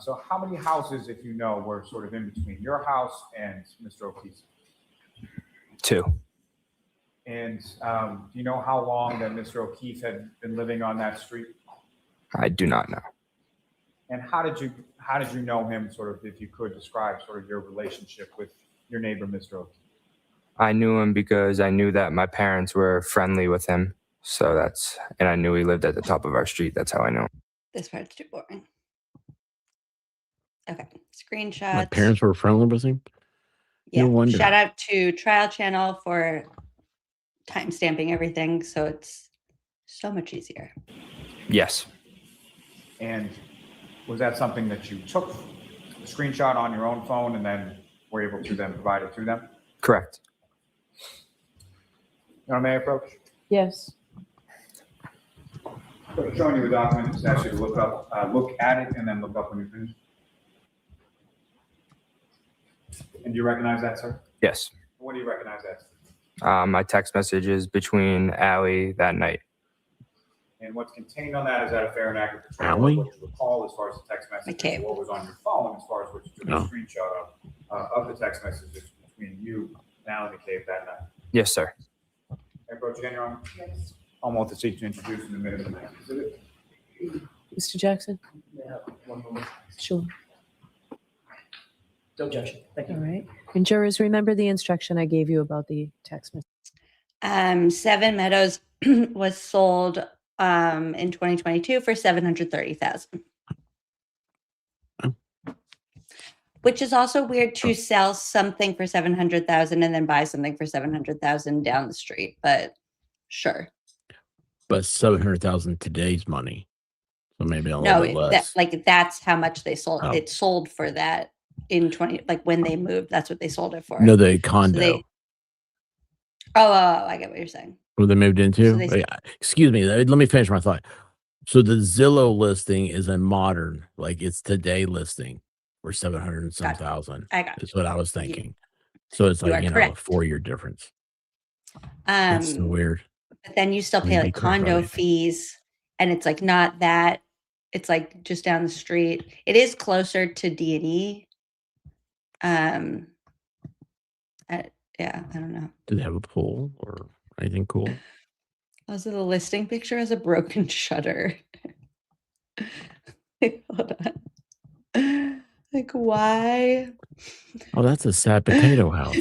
So how many houses, if you know, were sort of in between your house and Mr. O'Keefe's? 2. And do you know how long that Mr. O'Keefe had been living on that street? I do not know. And how did you know him, sort of, if you could describe sort of your relationship with your neighbor, Mr. O'Keefe? I knew him because I knew that my parents were friendly with him. So and I knew he lived at the top of our street. That's how I know him. This part's too boring. Okay, screenshot. My parents were friendly with him. Yeah, No wonder. shout out to Trial Channel for timestamping everything, so it's so much easier. Yes. And was that something that you took a screenshot on your own phone and then were able to then provide it to them? Correct. May I approach? Yes. So I'm showing you a document, it's actually to look at it and then look up when you're finished. And do you recognize that, sir? Yes. What do you recognize that? My text messages between Allie that night. And what's contained on that, is that a fair and accurate portrayal Allie? of what you recall as far as the text message, and what was on your phone as far as what you took a screenshot of the text messages between you and Allie McCabe that night? Yes, sir. I approach again, Your Honor? Yes. I'm going to seek to introduce in a minute. Mr. Jackson? Yeah, one moment. Sure. No objection. Thank you. All right. And jurors, remember the instruction I gave you about the text message. Seven Meadows was sold in 2022 for $730,000. Which is also weird to sell something for $700,000 and then buy something for $700,000 down the street, but sure. But 700,000 today's money, so maybe a No, little bit less. that's how much they sold. Oh. It sold for that in 20, like when they moved, that's what they sold it for. No, the So condo. I get what you're saying. Where they moved into? So they- Excuse me, let me finish my thought. So the Zillow listing is a modern, like it's today listing for 700 and some thousand. I got That's what I was thinking. So it's like, are a correct. 4-year difference. It's so weird. But then you still I mean, pay be like correct about condo anything. fees, and it's like not that. It's like just down the street. It is closer to D&E. Yeah, I don't know. Do they have a pool or anything cool? Also, the listing picture has a broken shutter. Hold on. Like, why? Oh, that's a sad potato house.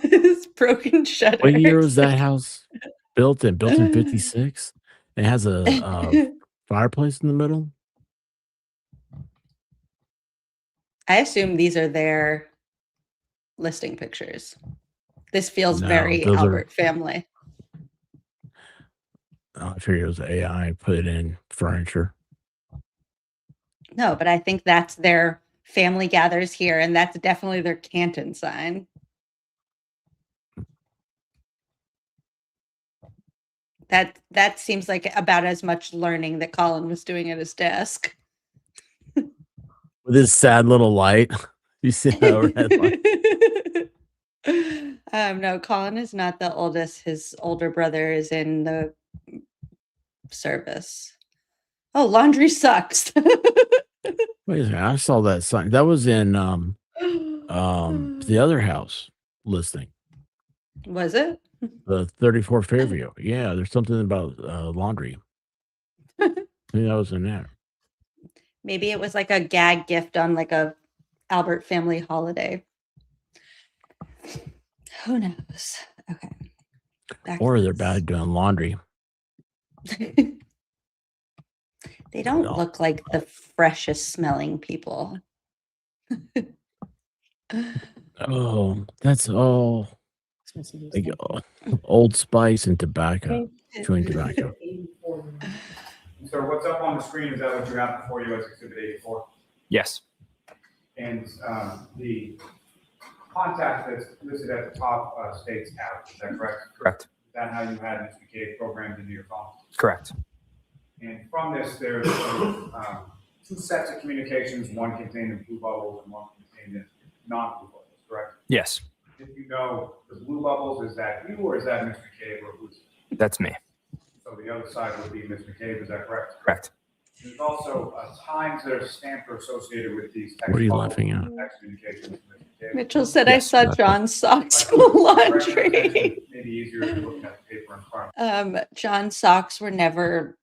This broken shutter. What year was that house built in? Built in 56? It has a fireplace in the middle? I assume these are their listing pictures. This feels No, very those are- Albert family. I figured it was AI put it in furniture. No, but I think that's their family gathers here, and that's definitely their Canton sign. That seems like about as much learning that Colin was doing at his desk. With this sad little light. You see that overhead light? No, Colin is not the oldest. His older brother is in the service. Oh, laundry sucks. Wait a second, I saw that sign. That was in the other house listing. Was it? The 34 Fairview. Yeah, there's something about laundry. Maybe that was in there. Maybe it was like a gag gift on like a Albert family holiday. Who knows? Okay. Or they're bad doing laundry. They don't look like the freshest smelling people. Oh, that's all. Like, Old Spice and tobacco. Chewing tobacco. So what's up on the screen, is that what you have before you as Exhibit 84? Yes. And the contact that's listed at the top states out, is that correct? Correct. Is that how you had Mr. McCabe programmed into your phone? Correct. And from this, there's two sets of communications, one contained in blue bubbles and one contained in non-blue bubbles, correct? Yes. If you know the blue bubbles, is that you or is that Mr. McCabe or who's? That's me. So the other side would be Mr. McCabe, is that correct? Correct. There's also times that are stamped or associated with these text What are you bubbles, laughing at? text communications. with Mr. McCabe. Mitchell said I saw John's socks in the laundry. Maybe easier to look at the paper in front. John's socks were never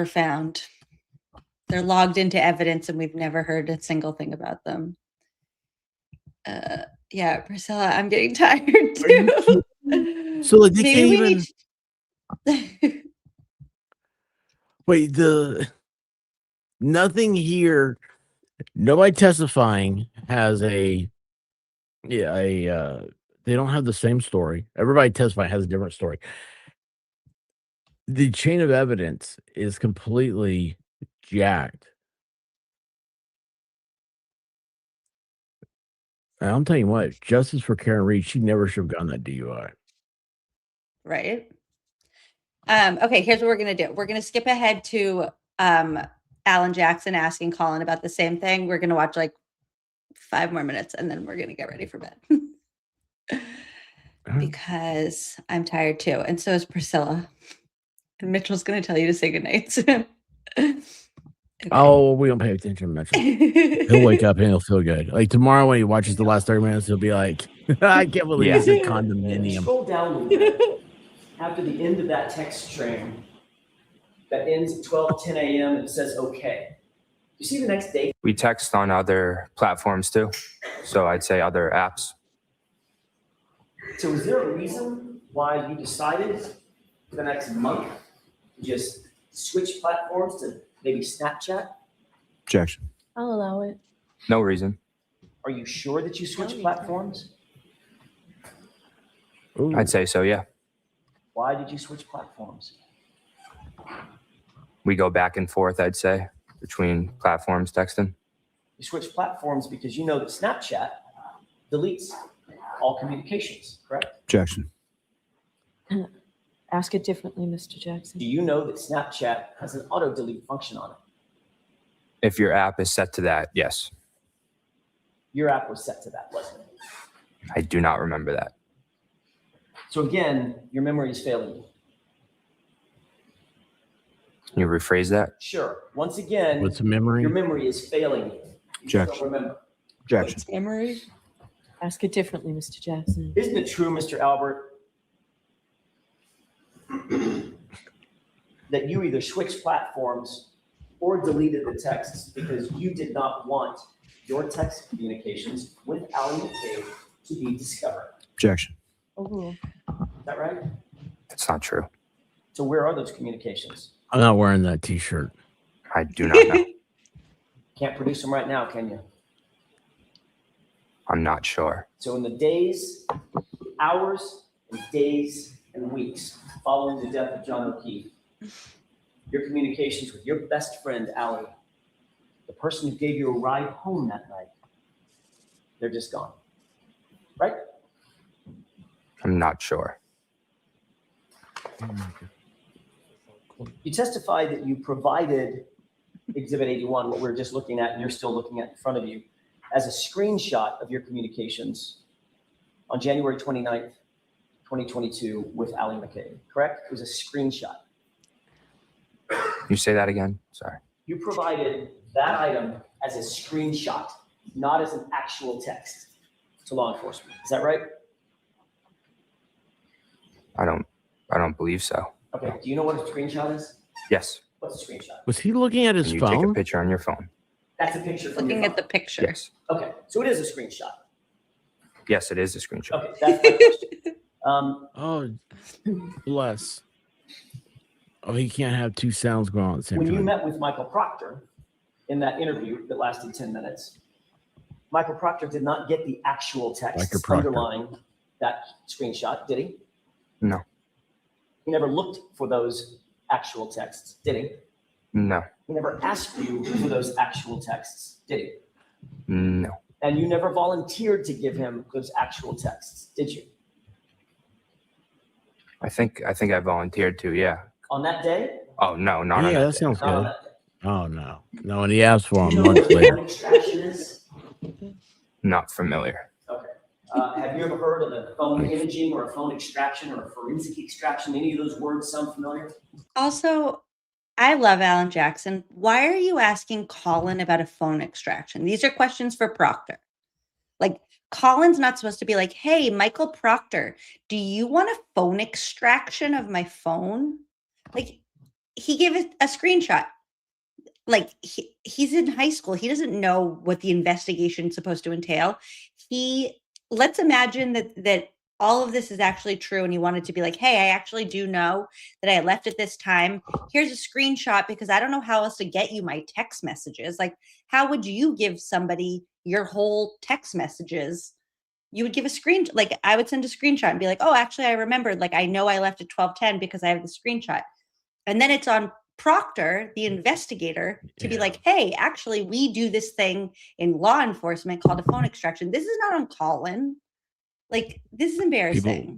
found. They're logged into evidence and we've never heard a single thing about them. Yeah, Priscilla, I'm getting tired too. So like they Maybe can't we even wait, nothing here, nobody testifying has they don't have the same story. Everybody testifying has a different story. The chain of evidence is completely jacked. And I'm telling you what, justice for Karen Reed, she never should have gotten that DUI. Right. Okay, here's what we're gonna do. We're gonna skip ahead to Alan Jackson asking Colin about the same thing. We're gonna watch like 5 more minutes and then we're gonna get ready for bed. Because I'm tired too, and so is Priscilla. And Mitchell's gonna tell you to say goodnight soon. Oh, we don't pay attention to Mitchell. He'll wake up and he'll feel good. Like tomorrow when he watches the last 30 minutes, he'll be like, I can't believe it's a condominium. Scroll down a little bit. After the end of that text string that ends at 12:10 a.m. and says okay. You see the next date? We text on other platforms too. So I'd say other apps. So is there a reason why you decided for the next month to just switch platforms to maybe Snapchat? Objection. I'll allow it. No reason. Are you sure that you switched platforms? I'd say so, yeah. Why did you switch platforms? We go back and forth, I'd say, between platforms texting. You switched platforms because you know that Snapchat deletes all communications, correct? Objection. Ask it differently, Mr. Jackson. Do you know that Snapchat has an auto delete function on it? If your app is set to that, yes. Your app was set to that, wasn't it? I do not remember that. So again, your memory is failing you. Can you rephrase that? Sure. Once again, What's memory? your memory is failing you. You just Objection. don't remember. Objection. Memory? Ask it differently, Mr. Jackson. Isn't it true, Mr. Albert, that you either switched platforms or deleted the texts because you did not want your text communications with Allie McCabe to be discovered? Objection. Oh. Is that right? That's not true. So where are those communications? I'm not wearing that T-shirt. I do not know. Can't produce them right now, can you? I'm not sure. So in the days, hours, and days and weeks following the death of John O'Keefe, your communications with your best friend, Allie, the person who gave you a ride home that night, they're just gone. Right? I'm not sure. You testified that you provided Exhibit 81, what we were just looking at and you're still looking at in front of you, as a screenshot of your communications on January 29th, 2022 with Allie McCabe, correct? It was a screenshot. Can you say that again? Sorry. You provided that item as a screenshot, not as an actual text to law enforcement. Is that right? I don't believe so. Okay. Do you know what a screenshot is? Yes. What's a screenshot? Was he looking at his Can you phone? take a picture on your phone? That's a picture from Looking your at the phone. picture. Yes. Okay. So it is a screenshot. Yes, it is a screenshot. Okay. That's my question. Oh, bless. Oh, he can't have two sounds going on at the same When you time. met with Michael Proctor in that interview that lasted 10 minutes, Michael Proctor did not get the actual text Michael Proctor. underlying that screenshot, did he? No. He never looked for those actual texts, did he? No. He never asked you for those actual texts, did he? No. And you never volunteered to give him those actual texts, did you? I think I volunteered to, yeah. On that day? Oh, no, not on Yeah, that that day. sounds Not on good. that day. Oh, no. No, and he asked for Do him you know months what later. phone extraction is? Not familiar. Okay. Have you ever heard of a phone imaging or a phone extraction or a forensic extraction? Any of those words sound familiar? Also, I love Alan Jackson. Why are you asking Colin about a phone extraction? These are questions for Proctor. Like, Colin's not supposed to be like, hey, Michael Proctor, do you want a phone extraction of my phone? Like, he gave a screenshot. Like, he's in high school. He doesn't know what the investigation is supposed to entail. Let's imagine that all of this is actually true and he wanted to be like, hey, I actually do know that I left at this time. Here's a screenshot because I don't know how else to get you my text messages. Like, how would you give somebody your whole text messages? You would give a screen, like I would send a screenshot and be like, oh, actually, I remembered, like, I know I left at 12:10 because I have the screenshot. And then it's on Proctor, the investigator, to be like, hey, actually, we do this thing in law enforcement called a phone extraction. This is not on Colin. Like, this is embarrassing.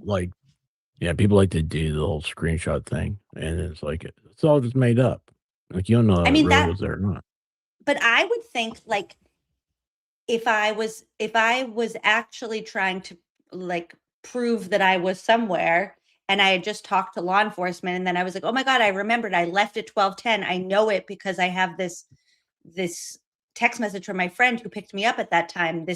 People like to do the whole screenshot thing, and it's like it's all just made up. Like, you don't know that it really was there or not. But I would think, like, if I was actually trying to, like, prove that I was somewhere and I had just talked to law enforcement and then I was like, oh my God, I remembered I left at 12:10. I know it because I have this text message from my friend who picked me up at that time.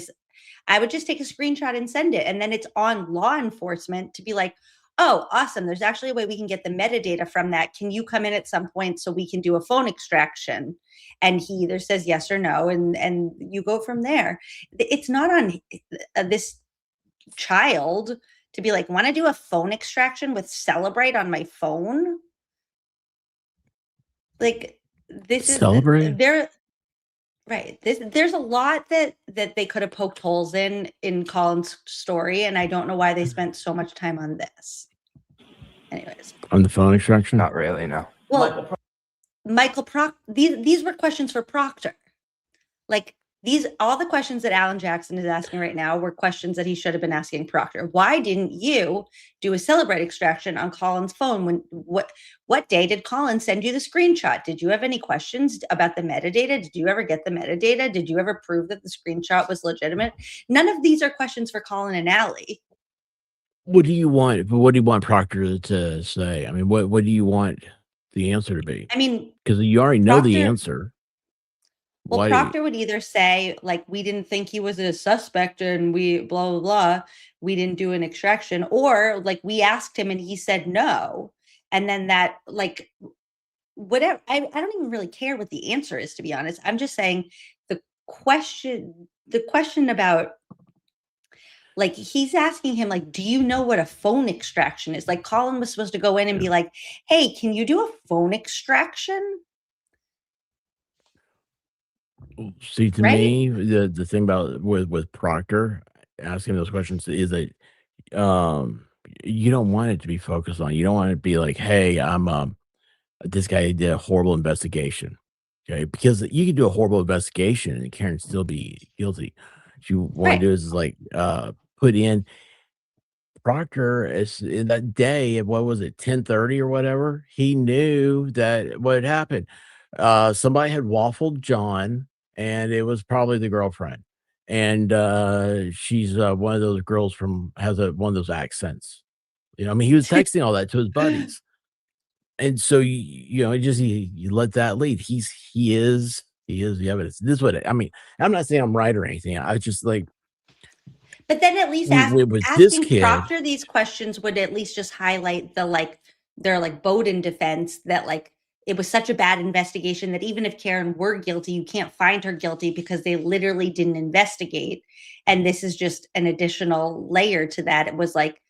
I would just take a screenshot and send it. And then it's on law enforcement to be like, oh, awesome. There's actually a way we can get the metadata from that. Can you come in at some point so we can do a phone extraction? And he either says yes or no, and you go from there. It's not on this child to be like, want to do a phone extraction with Celebrate on my phone? Like, this Celebrate? is there. Right. There's a lot that they could have poked holes in Colin's story, and I don't know why they spent so much time on this. Anyways. On the phone extraction? Not really, no. Well, Michael Proctor, these were questions for Proctor. Like, all the questions that Alan Jackson is asking right now were questions that he should have been asking Proctor. Why didn't you do a Celebrate extraction on Colin's phone? What day did Colin send you the screenshot? Did you have any questions about the metadata? Did you ever get the metadata? Did you ever prove that the screenshot was legitimate? None of these are questions for Colin and Allie. What do you want? What do you want Proctor to say? I mean, what do you want the answer to be? I mean, because you already know the Proctor- answer. Well, Why- Proctor would either say, like, we didn't think he was a suspect and we blah, blah, blah. We didn't do an extraction. Or, like, we asked him and he said no. And then that, like, whatever. I don't even really care what the answer is, to be honest. I'm just saying the question about, like, he's asking him, like, do you know what a phone extraction is? Like, Colin was supposed to go in and be like, hey, can you do a phone extraction? See, to Right? me, the thing about with Proctor asking those questions is that you don't want it to be focused on. You don't want it to be like, hey, I'm this guy did a horrible investigation. Okay, because you can do a horrible investigation and Karen still be guilty. What you want to do is like put in Proctor as in that day at what was it, 10:30 or whatever, he knew that what had happened. Somebody had waffled John, and it was probably the girlfriend. And she's one of those girls has one of those accents. You know, I mean, he was texting all that to his buddies. And so you know, you let that lead. He is the evidence. This is what I mean. I'm not saying I'm right or anything. I was just like, But then at least with this asking kid, Proctor these questions would at least just highlight their like Bowden defense that, like, it was such a bad investigation that even if Karen were guilty, you can't find her guilty because they literally didn't investigate. And this is just an additional layer to that. It was like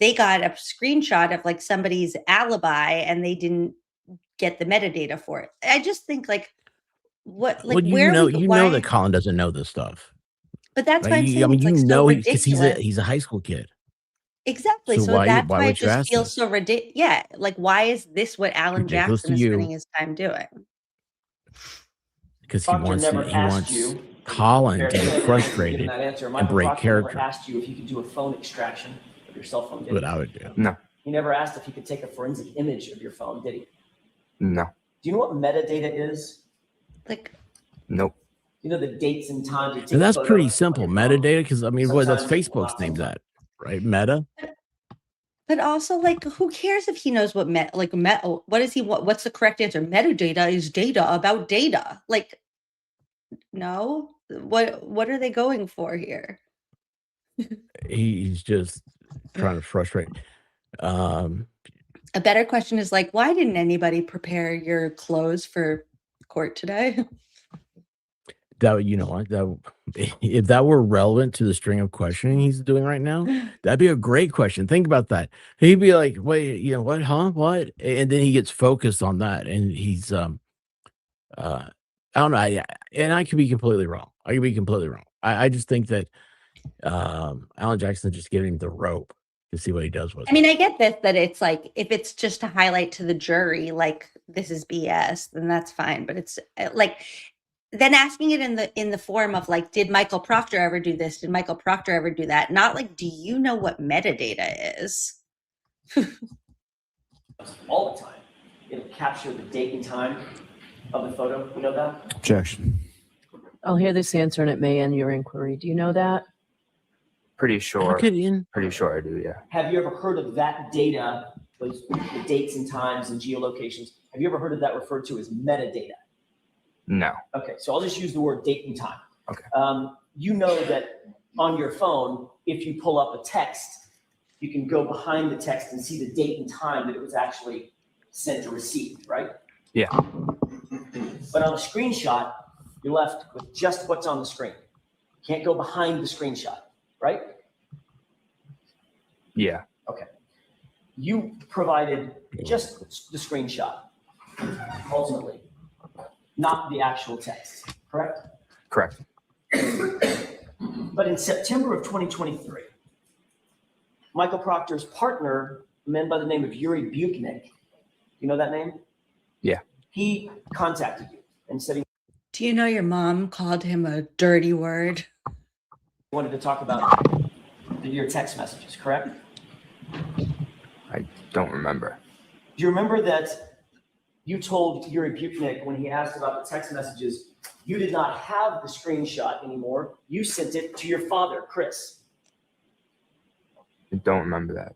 they got a screenshot of like somebody's alibi and they didn't get the metadata for it. I just think like what, like, well, you where know, we, you why, know that Colin doesn't know this stuff. but that's why I'm Right? saying I mean, it's like you so know, because ridiculous. he's a high school kid. Exactly. So So that's why would it you just ask feels this? so ridiculous. Yeah. Like, why is this what Alan Ridiculous Jackson to is you. spending his time doing? Because he Proctor wants never asked wants you, Colin to Given get frustrated that answer, and Michael break Proctor never character. asked you if you could do a phone extraction of your cell phone. That's Did what he? I would do. No, He never asked if he could take a forensic image of your phone, did he? no, Do you know what metadata is? Like, nope. You know the dates and times. You take And a that's photo pretty on simple. your phone? Metadata, because I mean, that's Sometimes, well, Facebook's not named sometimes. that, right? Meta. but also, like, who cares if he knows what what is he? What's the correct answer? Metadata is data about data. Like, no. What are they going for here? He's just trying to frustrate. A better question is like, why didn't anybody prepare your clothes for court today? That, you know what, that if that were relevant to the string of questioning he's doing right now, that'd be a great question. Think about that. He'd be like, wait, you know what, huh? What? And then he gets focused on that, and he's I don't know. And I could be completely wrong. I just think that Alan Jackson just giving him the rope to see what he does with I mean, I get this, that it's like, if it's just to highlight to the jury, like, this is BS, then that's fine. But it's like, then asking it in the form of like, did Michael Proctor ever do this? Did Michael Proctor ever do that? Not like, do you know what metadata is? All the time. It'll capture the date and time of the photo. You know that? Objection. I'll hear this answer and it may end your inquiry. Do you know that? Pretty sure. Ian? Pretty sure I do, yeah. Have you ever heard of that data, the dates and times and geolocations? Have you ever heard of that referred to as metadata? No. Okay, so I'll just use the word date and time. Okay. You know that on your phone, if you pull up a text, you can go behind the text and see the date and time that it was actually sent or received, right? Yeah. But on a screenshot, you're left with just what's on the screen. Can't go behind the screenshot, right? Yeah. Okay. You provided just the screenshot, ultimately, not the actual text, correct? Correct. But in September of 2023, Michael Proctor's partner, a man by the name of Yuri Buchnick, you know that name? Yeah. He contacted you and said he Do you know your mom called him a dirty word? wanted to talk about your text messages, correct? I don't remember. Do you remember that you told Yuri Buchnick when he asked about the text messages, you did not have the screenshot anymore. You sent it to your father, Chris. I don't remember that.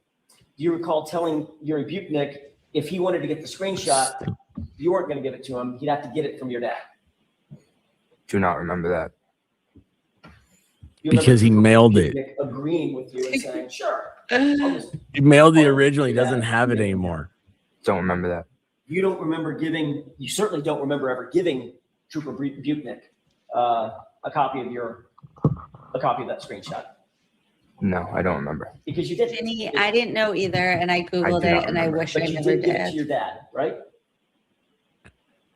Do you recall telling Yuri Buchnick if he wanted to get the screenshot, you weren't going to give it to him. He'd have to get it from your dad. Do not remember that. You Because he mailed it. Buchnick agreeing with you and saying, sure. He mailed the original. He doesn't have it anymore. Don't remember that. You don't remember giving, you certainly don't remember ever giving Trooper Buchnick a copy of that screenshot. No, I don't remember. Because you didn't. Jenny, I didn't know either, and I Googled do not it, and I remember. wish I But you never did give it to did. your dad, right?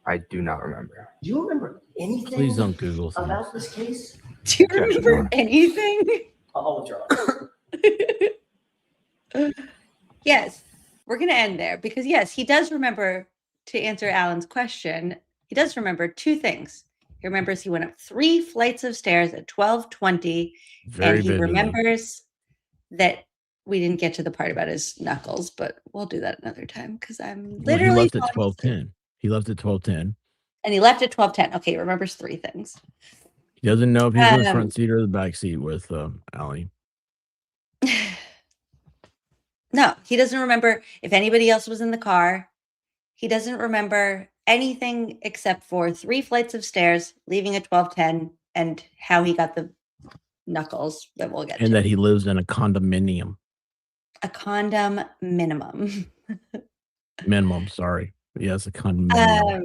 I do not remember. Do you remember anything Please don't Google things. about this case? Do you remember anything? I'll withdraw. Yes, we're going to end there because, yes, he does remember, to answer Alan's question, he does remember two things. He remembers he went up 3 flights of stairs at 12:20, Very and he vividly. remembers that we didn't get to the part about his knuckles, but we'll do that another time because I'm Well, he literally left at 12:10. He left at 12:10. and he left at 12:10. Okay, he remembers 3 things. He doesn't know if he's in the front seat or the back seat with Allie. No, he doesn't remember if anybody else was in the car. He doesn't remember anything except for 3 flights of stairs, leaving at 12:10, and how he got the knuckles that we'll get And to. that he lives in a condominium. A condom minimum. Minimum, sorry. Yes, a condominium.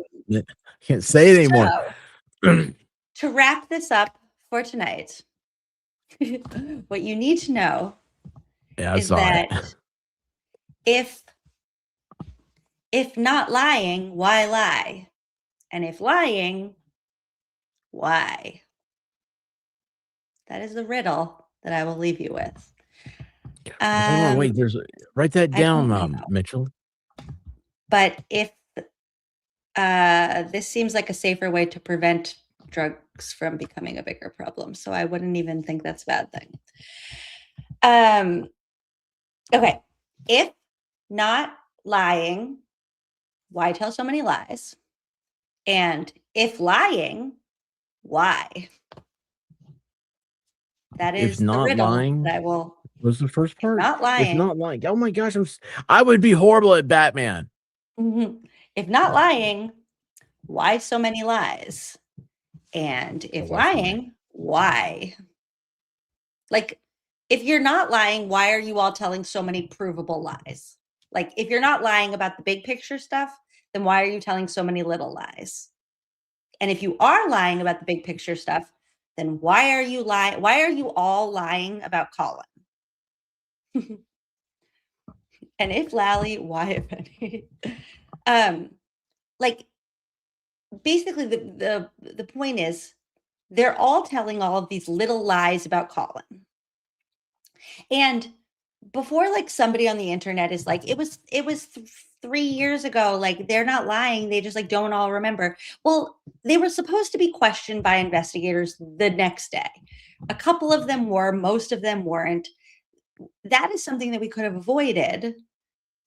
Can't say it anymore. So, to wrap this up for tonight, what you need to know Yeah, I is saw that it. if not lying, why lie? And if lying, why? That is the riddle that I will leave you with. Hold on, wait. Write that I don't down, know. Mitchell. But if this seems like a safer way to prevent drugs from becoming a bigger problem, so I wouldn't even think that's a bad thing. Okay, if not lying, why tell so many lies? And if lying, why? That is If the not riddle lying, that I will. was the first part. Not lying. If not lying. Oh my gosh, I would be horrible at Batman. If not lying, why so many lies? And if lying, why? Like, if you're not lying, why are you all telling so many provable lies? Like, if you're not lying about the big picture stuff, then why are you telling so many little lies? And if you are lying about the big picture stuff, then why are you lying? Why are you all lying about Colin? And if Lally, why if any? Like, basically the point is they're all telling all of these little lies about Colin. And before, like, somebody on the internet is like, it was 3 years ago, like, they're not lying, they just, like, don't all remember. Well, they were supposed to be questioned by investigators the next day. A couple of them were, most of them weren't. That is something that we could have avoided.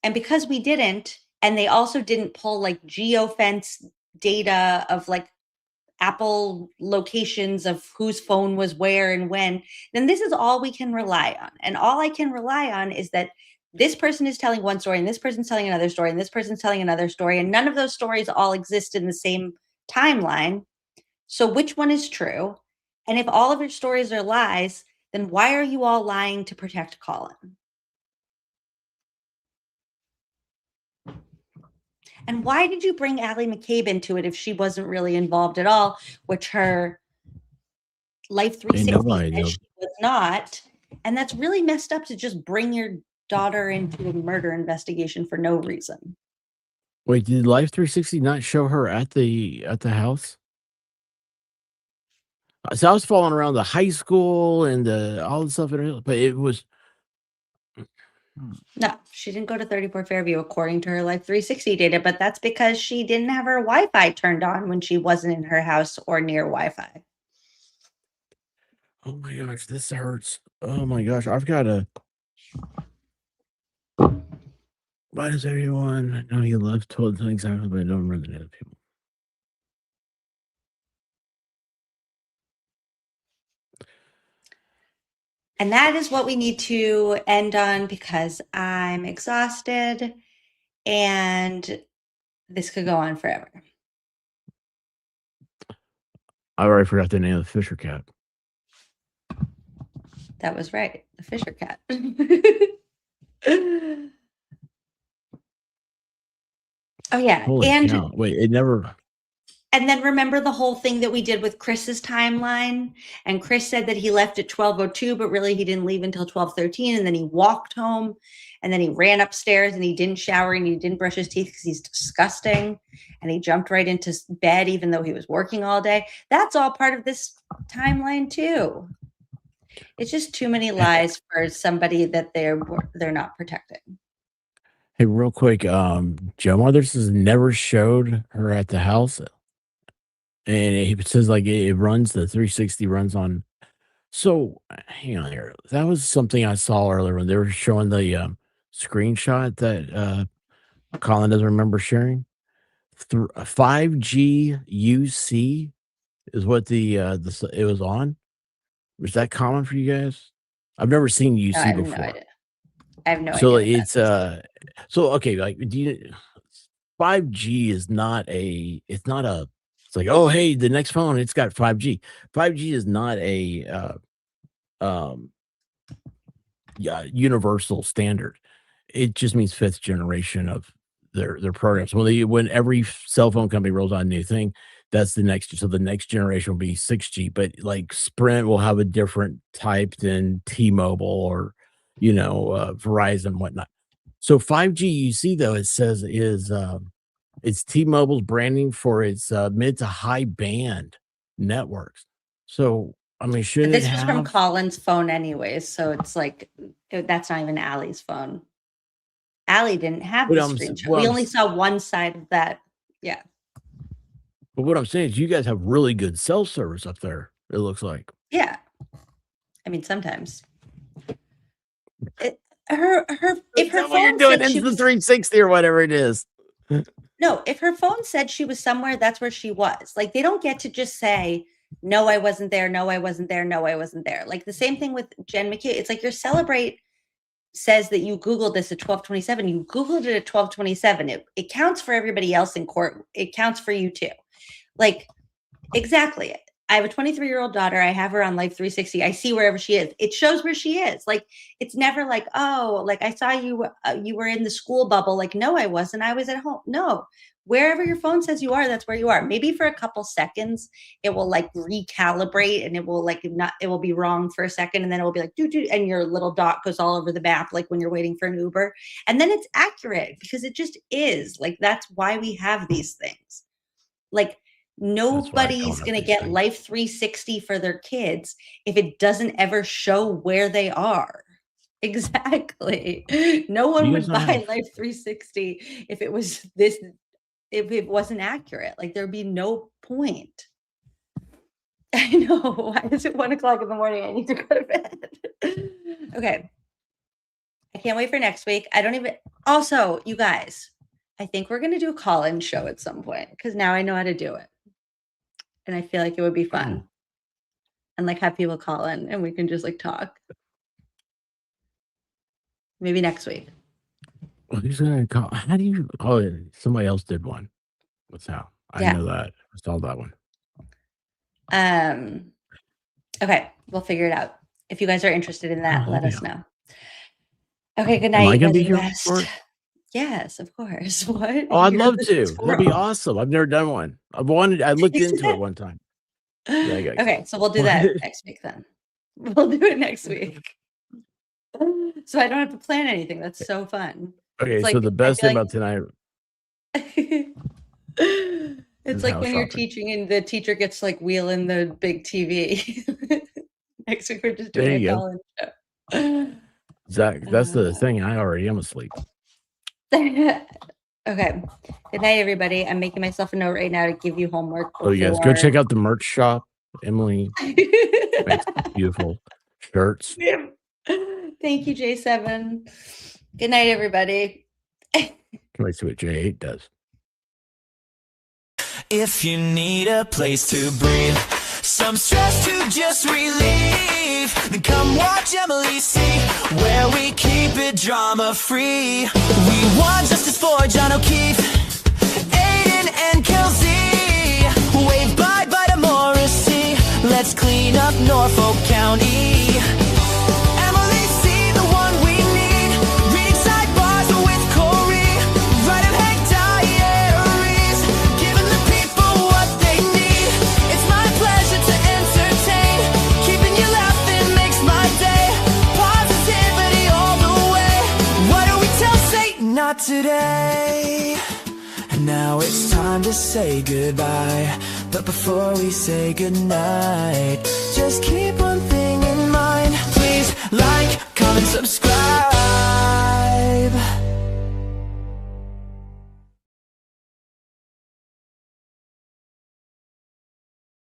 And because we didn't, and they also didn't pull, like, geofence data of, like, Apple locations of whose phone was where and when, then this is all we can rely on. And all I can rely on is that this person is telling one story and this person's telling another story and this person's telling another story, and none of those stories all exist in the same timeline. So which one is true? And if all of your stories are lies, then why are you all lying to protect Colin? And why did you bring Allie McCabe into it if she wasn't really involved at all, which her Life 360 says she was not? And that's really messed up to just bring your daughter into a murder investigation for no reason. Wait, did Life 360 not show her at the house? So I was following around the high school and all the stuff, but it was. No, she didn't go to 34 Fairview according to her Life 360 data, but that's because she didn't have her Wi-Fi turned on when she wasn't in her house or near Wi-Fi. Oh my gosh, this hurts. Oh my gosh, I've got to. Why does everyone? I know you love told things, but I don't remember the name of people. And that is what we need to end on because I'm exhausted and this could go on forever. I already forgot the name of the Fisher cat. That was right. The Fisher cat. Oh, yeah. Holy cow. Wait, it never. And then remember the whole thing that we did with Chris's timeline? And Chris said that he left at 12:02, but really he didn't leave until 12:13. And then he walked home and then he ran upstairs and he didn't shower and he didn't brush his teeth because he's disgusting. And he jumped right into bed, even though he was working all day. That's all part of this timeline too. It's just too many lies for somebody that they're not protecting. Hey, real quick, Joe Mothers has never showed her at the house. And it says like it runs the 360 runs on. So hang on here. That was something I saw earlier when they were showing the screenshot that Colin doesn't remember sharing. 5G UC is what it was on. Was that common for you guys? I've never seen UC I have before. no idea. I have no So idea. it's so okay, like 5G is not a it's like, oh hey, the next phone, it's got 5G. 5G is not a universal standard. It just means 5th generation of their programs. When every cell phone company rolls out a new thing, that's the next. So the next generation will be 6G, but like Sprint will have a different type than T-Mobile or Verizon and whatnot. So 5G, you see though, it says is it's T-Mobile's branding for its mid to high band networks. So I mean, shouldn't This it was have? from Colin's phone anyways, so it's like that's not even Allie's phone. Allie didn't have the screenshot. We only saw one side of that. Yeah. But what I'm saying is you guys have really good cell service up there, it looks like. Yeah. I mean, sometimes. If her phone said she was 360 or whatever it is. No, if her phone said she was somewhere, that's where she was. Like, they don't get to just say, no, I wasn't there. No, I wasn't there. No, I wasn't there. Like the same thing with Jen McHugh. It's like your Celebrate says that you Googled this at 12:27. You Googled it at 12:27. It counts for everybody else in court. It counts for you too. Like, exactly. I have a 23-year-old daughter. I have her on Life 360. I see wherever she is. It shows where she is. Like, it's never like, oh, like I saw you, you were in the school bubble. Like, no, I wasn't. I was at home. No, wherever your phone says you are, that's where you are. Maybe for a couple seconds, it will like recalibrate and it will like it will be wrong for a second. And then it will be like, doo-doo, and your little dot goes all over the map, like when you're waiting for an Uber. And then it's accurate because it just is. Like, that's why we have these things. Like, nobody's going to get Life 360 for their kids if it doesn't ever show where they are. Exactly. No one would buy Life 360 if it was this, if it wasn't accurate. Like, there'd be no point. I know. Why is it 1:00 in the morning? I need to go to bed. Okay. I can't wait for next week. Also, you guys, I think we're going to do a call-in show at some point because now I know how to do it. And I feel like it would be fun. And like have people call in and we can just like talk. Maybe next week. Well, who's gonna call? How do you? Oh, somebody else did one. What's how? I know that. I saw that one. Okay, we'll figure it out. If you guys are interested in that, let us know. Okay, good night. Am I gonna be here for it? Yes, of course. What? Oh, I'd love to. That'd be awesome. I've never done one. I looked into it one time. Okay, so we'll do that next week then. We'll do it next week. So I don't have to plan anything. That's so fun. Okay, It's so like- the best I thing feel about tonight It's like house when you're shopping. teaching and the teacher gets like wheeling the big TV. Next week we're just There doing a you go. call-in show. Zach, that's the thing. I already am asleep. Okay. Good night, everybody. I'm making myself a note right now to give you homework. Oh, yes. Go check out the merch shop. Emily makes beautiful shirts. Thank you, J7. Good night, everybody. Can't wait to see what J8 does. If you need a place to breathe, some stress to just relieve, then come watch Emily see, where we keep it drama free. We want justice for John O'Keefe, Aiden and Kelsey, waved bye bye to Morrissey. Let's clean up Norfolk County. Emily C, the one we need, reading sidebars with Corey, writing Hank diaries, giving the people what they need. It's my pleasure to entertain, keeping you laughing makes my day. Positivity all the way. What do we tell Satan? Not today. And now it's time to say goodbye. But before we say goodnight, just keep one thing in mind. Please like, comment, subscribe.